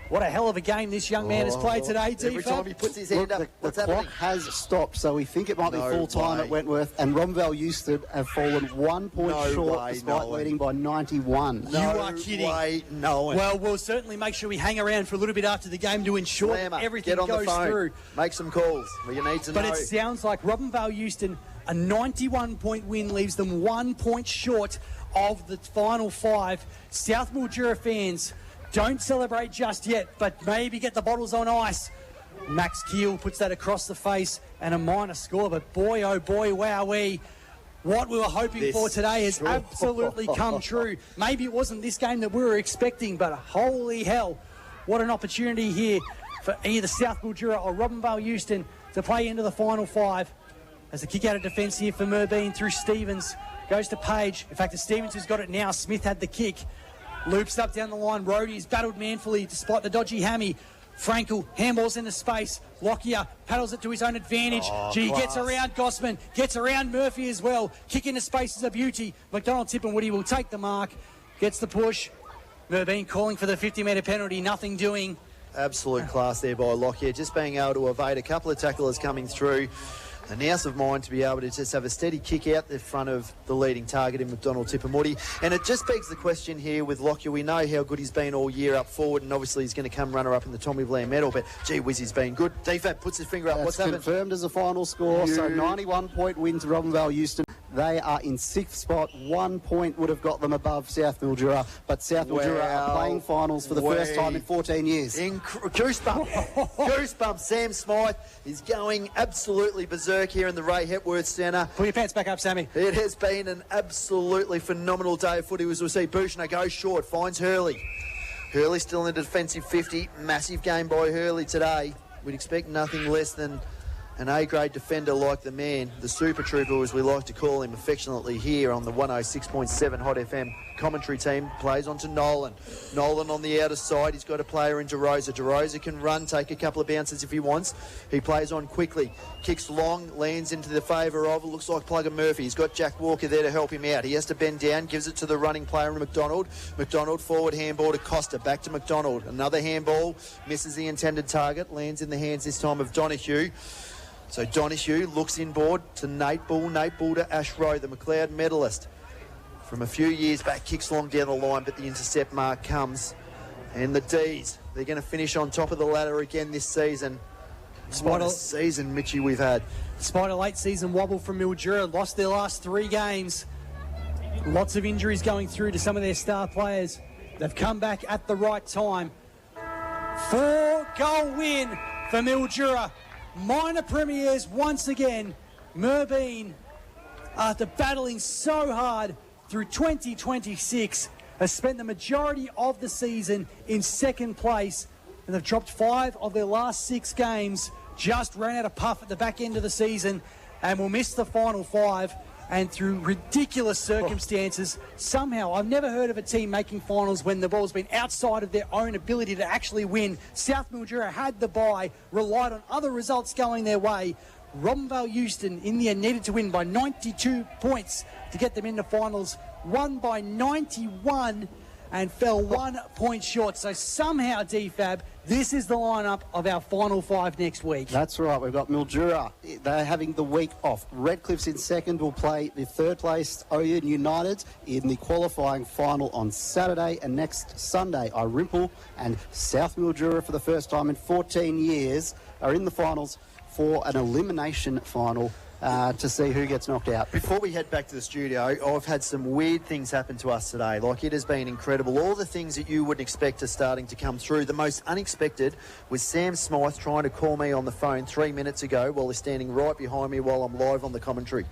What a hell of a game this young man has played today, Every time he puts his hand up, the clock has stopped, so we think it might be full-time at Wentworth, and Robinvale Euston have fallen 1 point short despite leading by 91. You are kidding. Well, we'll certainly make sure we hang around for a little bit after the game to ensure everything goes through. Make some calls. You need to know. But it sounds like Robinvale Euston, a 91-point win leaves them 1 point short of the final 5. South Mildura fans, don't celebrate just yet, but maybe get the bottles on ice. Max Keel puts that across the face and a minor score, but boy, oh boy, wowee. What we were hoping for today has absolutely come true. Maybe it wasn't this game that we were expecting, but holy hell, what an opportunity here for either South Mildura or Robinvale Euston to play into the final 5. As a kick out of defence here for Merbein through Stevens, goes to Page. In fact, it's Stevens who's got it now. Smith had the kick. Loops up down the line. Rhodey's battled manfully despite the dodgy hammy. Frankel handballs into space. Lockyer paddles it to his own advantage. Gets around Gossman. Gets around Murphy as well. Kick into space is a beauty. McDonald, Tip and Woody will take the mark. Gets the push. Merbein calling for the 50-metre penalty. Nothing doing. Absolute class there by Lockyer. Just being able to evade a couple of tacklers coming through. A nous of mind to be able to just have a steady kick out the front of the leading target in McDonald, Tippermoody. And it just begs the question here with Lockyer. We know how good he's been all year up forward, and obviously he's going to come runner-up in the Tommy Blair medal, but gee whiz, he's been good. DFAT puts his finger up. What's happened? Confirmed as a final score, so 91-point win to Robinvale Euston. They are in 6th spot. 1 point would have got them above South Mildura, but South Mildura are playing finals for the first time in 14 years. Goosebumps. Goosebumps. Sam Smythe is going absolutely berserk here in the Ray Hepworth Centre. Pull your pants back up, Sammy. It has been an absolutely phenomenal day of footy as we see Bouchner goes short, finds Hurley. Hurley still in a defensive 50. Massive game by Hurley today. We'd expect nothing less than an A-grade defender like the man, the Super Trooper as we like to call him affectionately here on the 106.7 Hot FM commentary team. Plays on to Nolan. Nolan on the outer side. He's got a player in DeRosa. DeRosa can run, take a couple of bounces if he wants. He plays on quickly. Kicks long, lands into the favour of, it looks like Plugger Murphy. He's got Jack Walker there to help him out. He has to bend down, gives it to the running player in McDonald. McDonald forward handball to Costa. Back to McDonald. Another handball. Misses the intended target. Lands in the hands this time of Donahue. So Donahue looks inboard to Nate Bull. Nate Bull to Ash Rowe, the McLeod medalist. From a few years back, kicks long down the line, but the intercept mark comes. And the D's, they're going to finish on top of the ladder again this season. What a season, Mitchie, we've had. Despite a late season wobble from Mildura, lost their last 3 games. Lots of injuries going through to some of their star players. They've come back at the right time. 4-goal win for Mildura. Minor premiers once again. Merbein, after battling so hard through 2026, has spent the majority of the season in second place. and they've dropped 5 of their last 6 games, just ran out of puff at the back end of the season and will miss the final 5. And through ridiculous circumstances, somehow, I've never heard of a team making finals when the ball's been outside of their own ability to actually win. South Mildura had the bye, relied on other results going their way. Robinvale Euston in the end needed to win by 92 points to get them into finals, won by 91 and fell 1 point short. So somehow, DFAB, this is the lineup of our final 5 next week. That's right. We've got Mildura. They're having the week off. Redcliffe's in second. Will play the third place Oyen United in the qualifying final on Saturday. And next Sunday, Irimple and South Mildura for the first time in 14 years are in the finals for an elimination final to see who gets knocked out. Before we head back to the studio, I've had some weird things happen to us today. Like, it has been incredible. All the things that you wouldn't expect are starting to come through. The most unexpected was Sam Smythe trying to call me on the phone 3 minutes ago while he's standing right behind me while I'm live on the commentary.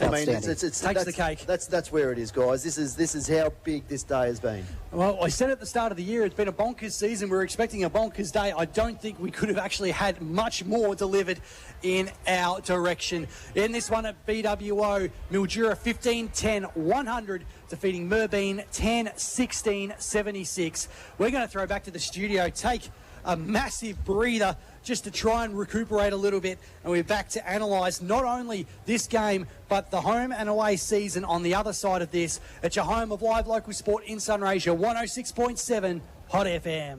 I mean, takes the cake. That's where it is, guys. This is how big this day has been. Well, I said at the start of the year, it's been a bonkers season. We're expecting a bonkers day. I don't think we could have actually had much more delivered in our direction. In this one at BWO, Mildura 15-10-100, defeating Merbein 10-16-76. We're going to throw back to the studio, take a massive breather just to try and recuperate a little bit, and we're back to analyse not only this game but the home and away season on the other side of this. It's your home of live local sport in Sunraysia, 106.7 Hot FM.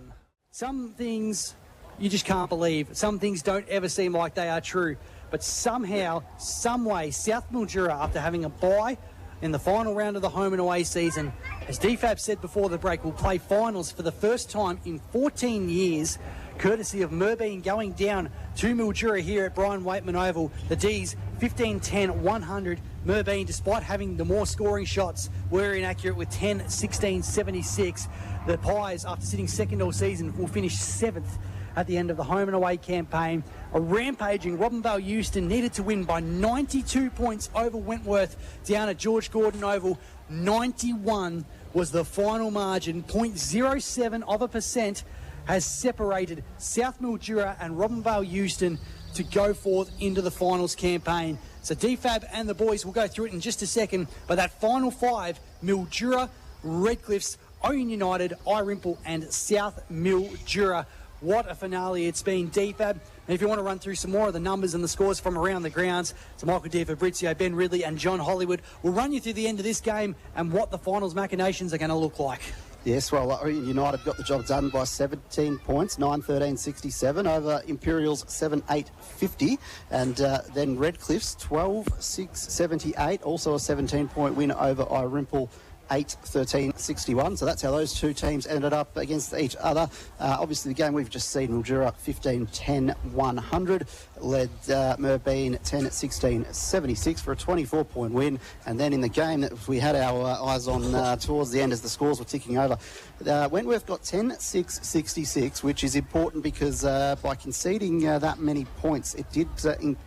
Some things you just can't believe. Some things don't ever seem like they are true, but somehow, some way, South Mildura, after having a bye in the final round of the home and away season, as DFAB said before the break, will play finals for the first time in 14 years, courtesy of Merbein going down to Mildura here at Brian Waitman Oval. The D's 15-10-100. Merbein, despite having the more scoring shots, were inaccurate with 10-16-76. The Pies, after sitting second all season, will finish 7th at the end of the home and away campaign. A rampaging Robinvale Euston needed to win by 92 points over Wentworth down at George Gordon Oval. 91 was the final margin. 0.07% has separated South Mildura and Robinvale Euston to go forth into the finals campaign. So DFAB and the boys will go through it in just a second, but that final 5, Mildura, Redcliffs, Oyen United, Irimple and South Mildura. What a finale it's been, DFAB. And if you want to run through some more of the numbers and the scores from around the grounds, so Michael Di Fabrizio, Ben Ridley and John Hollywood will run you through the end of this game and what the finals machinations are going to look like. Yes, well, United got the job done by 17 points, 9-13-67 over Imperials 7-8-50, and then Redcliffs 12-6-78, also a 17-point win over Irimple 8-13-61. So that's how those two teams ended up against each other. Obviously, the game we've just seen, Mildura 15-10-100, led Merbein 10-16-76 for a 24-point win. And then in the game that we had our eyes on towards the end as the scores were ticking over, Wentworth got 10-6-66, which is important because by conceding that many points, it did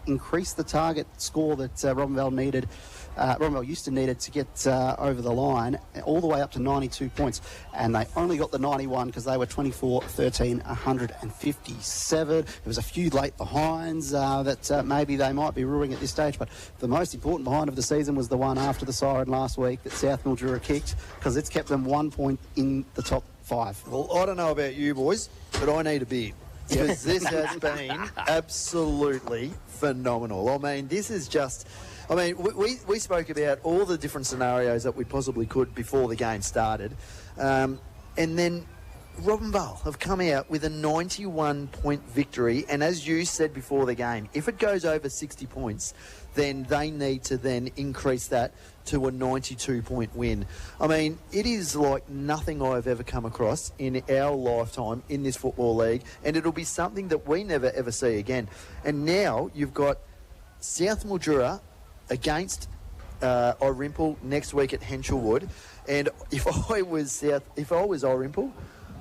increase the target score that Robinvale Euston needed to get over the line, all the way up to 92 points, and they only got the 91 because they were 24-13-157. There was a few late behinds that maybe they might be ruining at this stage, but the most important behind of the season was the one after the siren last week that South Mildura kicked, because it's kept them 1 point in the top 5. Well, I don't know about you boys, but I need a beer, because this has been absolutely phenomenal. I mean, this is just... I mean, we spoke about all the different scenarios that we possibly could before the game started. And then Robinvale have come out with a 91-point victory. And as you said before the game, if it goes over 60 points, then they need to then increase that to a 92-point win. I mean, it is like nothing I've ever come across in our lifetime in this football league. And it'll be something that we never, ever see again. And now you've got South Mildura against Irimple next week at Henshelwood, and if I was Irimple,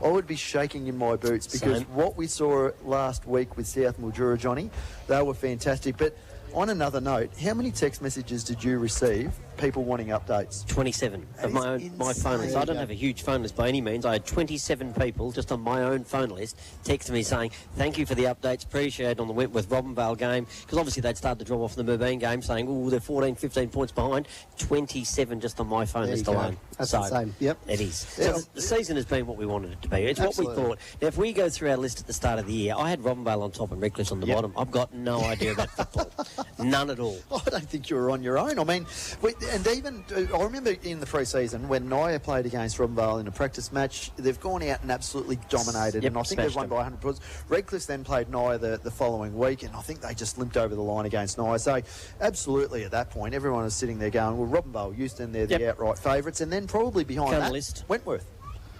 I would be shaking in my boots, because what we saw last week with South Mildura, Johnny, they were fantastic. But On another note, how many text messages did you receive, people wanting updates? 27 of my phone list. I don't have a huge phone list by any means. I had 27 people just on my own phone list text me saying, thank you for the updates, appreciate it on the Wentworth Robinvale game, because obviously they'd started to drop off in the Merbein game, saying, oh, they're 14, 15 points behind. 27 just on my phone list alone. That's the same. Yep. It is. So the season has been what we wanted it to be. It's what we thought. Now, if we go through our list at the start of the year, I had Robinvale on top and Redcliffe on the bottom. I've got no idea about football. None at all. I don't think you were on your own. I mean, I remember in the pre-season when Naya played against Robinvale in a practice match, they've gone out and absolutely dominated, and I think they've won by 100 points. Redcliffe then played Naya the following week, and I think they just limped over the line against Naya. So, absolutely at that point, everyone was sitting there going, well, Robinvale, Euston, they're the outright favourites, and then probably behind that, Wentworth.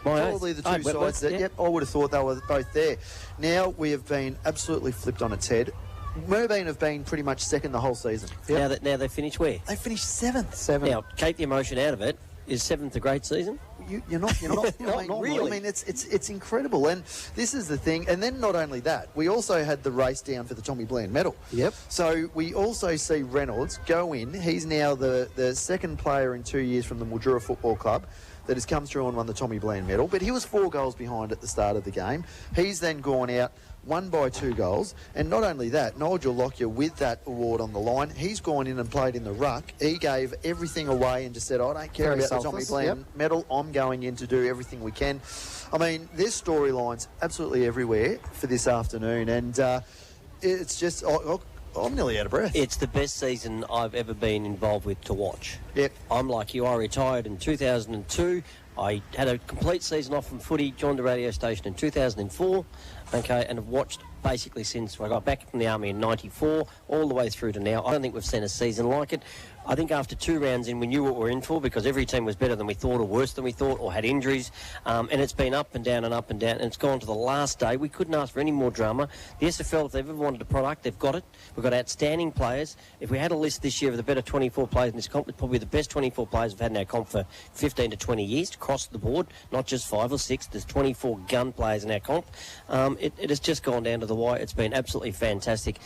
Probably the two sides that, I would have thought they were both there. Now we have been absolutely flipped on its head. Merbein have been pretty much second the whole season. Now they finished where? They finished seventh. Now, keep the emotion out of it. Is seventh a great season? You're not not really. I mean, it's incredible, and this is the thing. And then not only that, we also had the race down for the Tommy Bland medal. Yep. So we also see Reynolds go in. He's now the second player in 2 years from the Mildura Football Club that has come through and won the Tommy Bland medal. But he was 4 goals behind at the start of the game. He's then gone out, won by 2 goals. And not only that, Nigel Lockyer, with that award on the line, he's gone in and played in the ruck. He gave everything away and just said, I don't care about the Tommy Bland medal. I'm going in to do everything we can. I mean, there's storylines absolutely everywhere for this afternoon. And it's just... I'm nearly out of breath. It's the best season I've ever been involved with to watch. Yep. I'm like you. I retired in 2002. I had a complete season off from footy, joined the radio station in 2004, okay, and have watched basically since I got back from the Army in 94, all the way through to now. I don't think we've seen a season like it. I think after 2 rounds in, we knew what we were in for because every team was better than we thought or worse than we thought or had injuries. And it's been up and down and up and down. And it's gone to the last day. We couldn't ask for any more drama. The SFL, if they've ever wanted a product, they've got it. We've got outstanding players. If we had a list this year of the better 24 players in this comp, it's probably the best 24 players we've had in our comp for 15 to 20 years across the board, not just 5 or 6. There's 24 gun players in our comp. It has just gone down to the wire. It's been absolutely fantastic.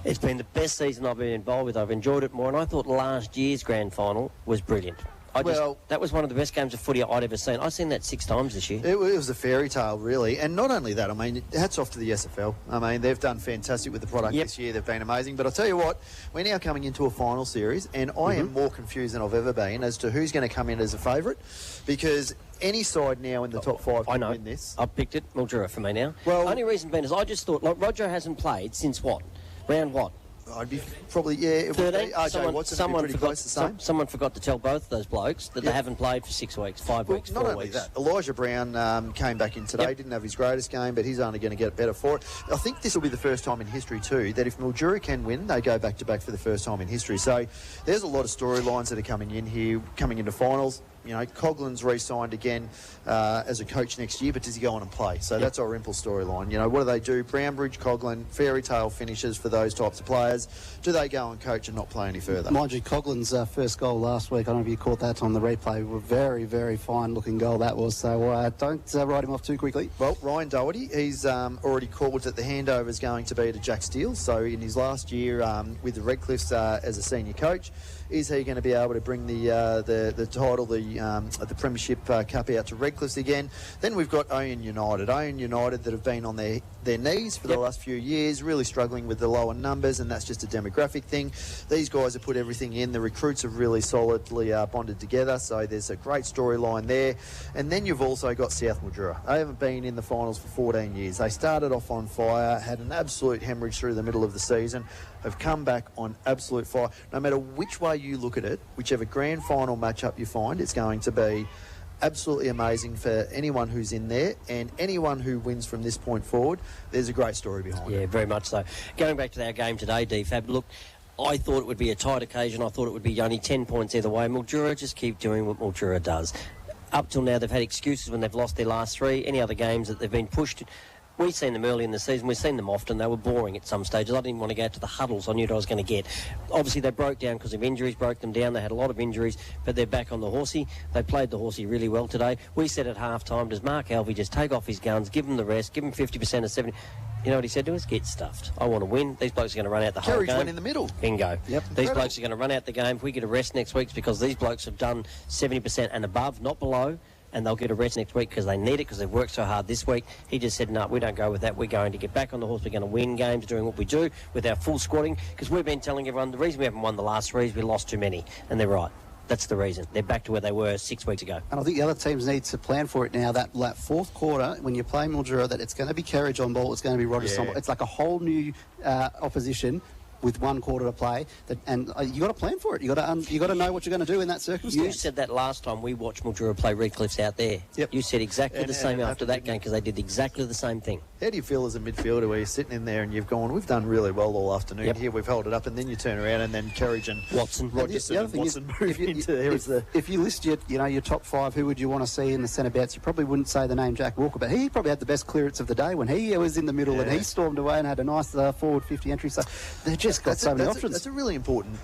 It's been the best season I've been involved with. I've enjoyed it more, and I thought last year's grand final was brilliant. That was one of the best games of footy I'd ever seen. I've seen that 6 times this year. It was a fairy tale, really. And not only that, I mean, hats off to the SFL. I mean, they've done fantastic with the product this year. They've been amazing. But I'll tell you what, we're now coming into a final series, and I am more confused than I've ever been as to who's going to come in as a favourite, because any side now in the top 5 can win this. I've picked it, Mildura for me now. Well, only reason being is I just thought, like, Roger hasn't played since what? Round what? I'd be probably, it would be. RJ Watson would be pretty close to the same. Someone forgot to tell both of those blokes that they haven't played for 6 weeks, 5 weeks, 4 weeks. Not only that, Elijah Brown came back in today, didn't have his greatest game, but he's only going to get better for it. I think this will be the first time in history too that if Mildura can win, they go back-to-back for the first time in history. So there's a lot of storylines that are coming in here, coming into finals. You know, Coughlin's re-signed again as a coach next year, but does he go on and play? So that's our Rimple storyline. You know, what do they do? Brownbridge, Coughlin, fairy tale finishes for those types of players. Do they go and coach and not play any further? Mind you, Coughlin's first goal last week, I don't know if you caught that on the replay, a very, very fine-looking goal that was. So don't write him off too quickly. Well, Ryan Doherty, he's already called that the handover is going to be to Jack Steele. So in his last year with the Redcliffs as a senior coach, is he going to be able to bring the title, the Premiership Cup out to Redcliffs again? Then we've got Owen United. Owen United that have been on their knees for the last few years, really struggling with the lower numbers, and that's just a demographic thing. These guys have put everything in. The recruits have really solidly bonded together, so there's a great storyline there. And then you've also got South Mildura. They haven't been in the finals for 14 years. They started off on fire, had an absolute hemorrhage through the middle of the season, have come back on absolute fire. No matter which way you look at it, whichever grand final matchup you find, it's going to be absolutely amazing for anyone who's in there, and anyone who wins from this point forward, there's a great story behind it. Yeah, very much so. Going back to our game today, DFAB, look, I thought it would be a tight occasion. I thought it would be only 10 points either way. Mildura just keep doing what Mildura does. Up till now, they've had excuses when they've lost their last 3. Any other games that they've been pushed... We've seen them early in the season. We've seen them often. They were boring at some stages. I didn't want to go to the huddles. I knew what I was going to get. Obviously, they broke down because of injuries, broke them down. They had a lot of injuries, but they're back on the horsey. They played the horsey really well today. We said at half-time, does Mark Alvey just take off his guns, give him the rest, give him 50% of 70... You know what he said to us? Get stuffed. I want to win. These blokes are going to run out the whole Kerridge game. went in the middle. Bingo. Yep. These Incredible. blokes are going to run out the game. If we get a rest next week, it's because these blokes have done 70% and above, not below, and they'll get a rest next week because they need it, because they've worked so hard this week. He just said, no, we don't go with that. We're going to get back on the horse. We're going to win games doing what we do with our full squadding, because we've been telling everyone the reason we haven't won the last 3 is we lost too many, and they're right. That's the reason. They're back to where they were 6 weeks ago. And I think the other teams need to plan for it now, that fourth quarter, when you play Mildura, that it's going to be Kerridge on ball, it's going to be Rogers on ball. It's like a whole new opposition with 1 quarter to play, and you got to plan for it. You got to know what you're going to do in that circumstance. You said that last time we watched Mildura play Redcliffs out there. Yep. You said exactly the same after that game, because they did exactly the same thing. How do you feel as a midfielder where you're sitting in there and you've gone, we've done really well all afternoon. Yep. Here we've held it up, and then you turn around and then Kerridge and Watson. Rogerson and Watson move into there. If you list your top 5, who would you want to see in the centre backs? You probably wouldn't say the name Jack Walker, but he probably had the best clearance of the day when he was in the middle and he stormed away and had a nice forward 50 entry. So they've just got so many options. That's a really important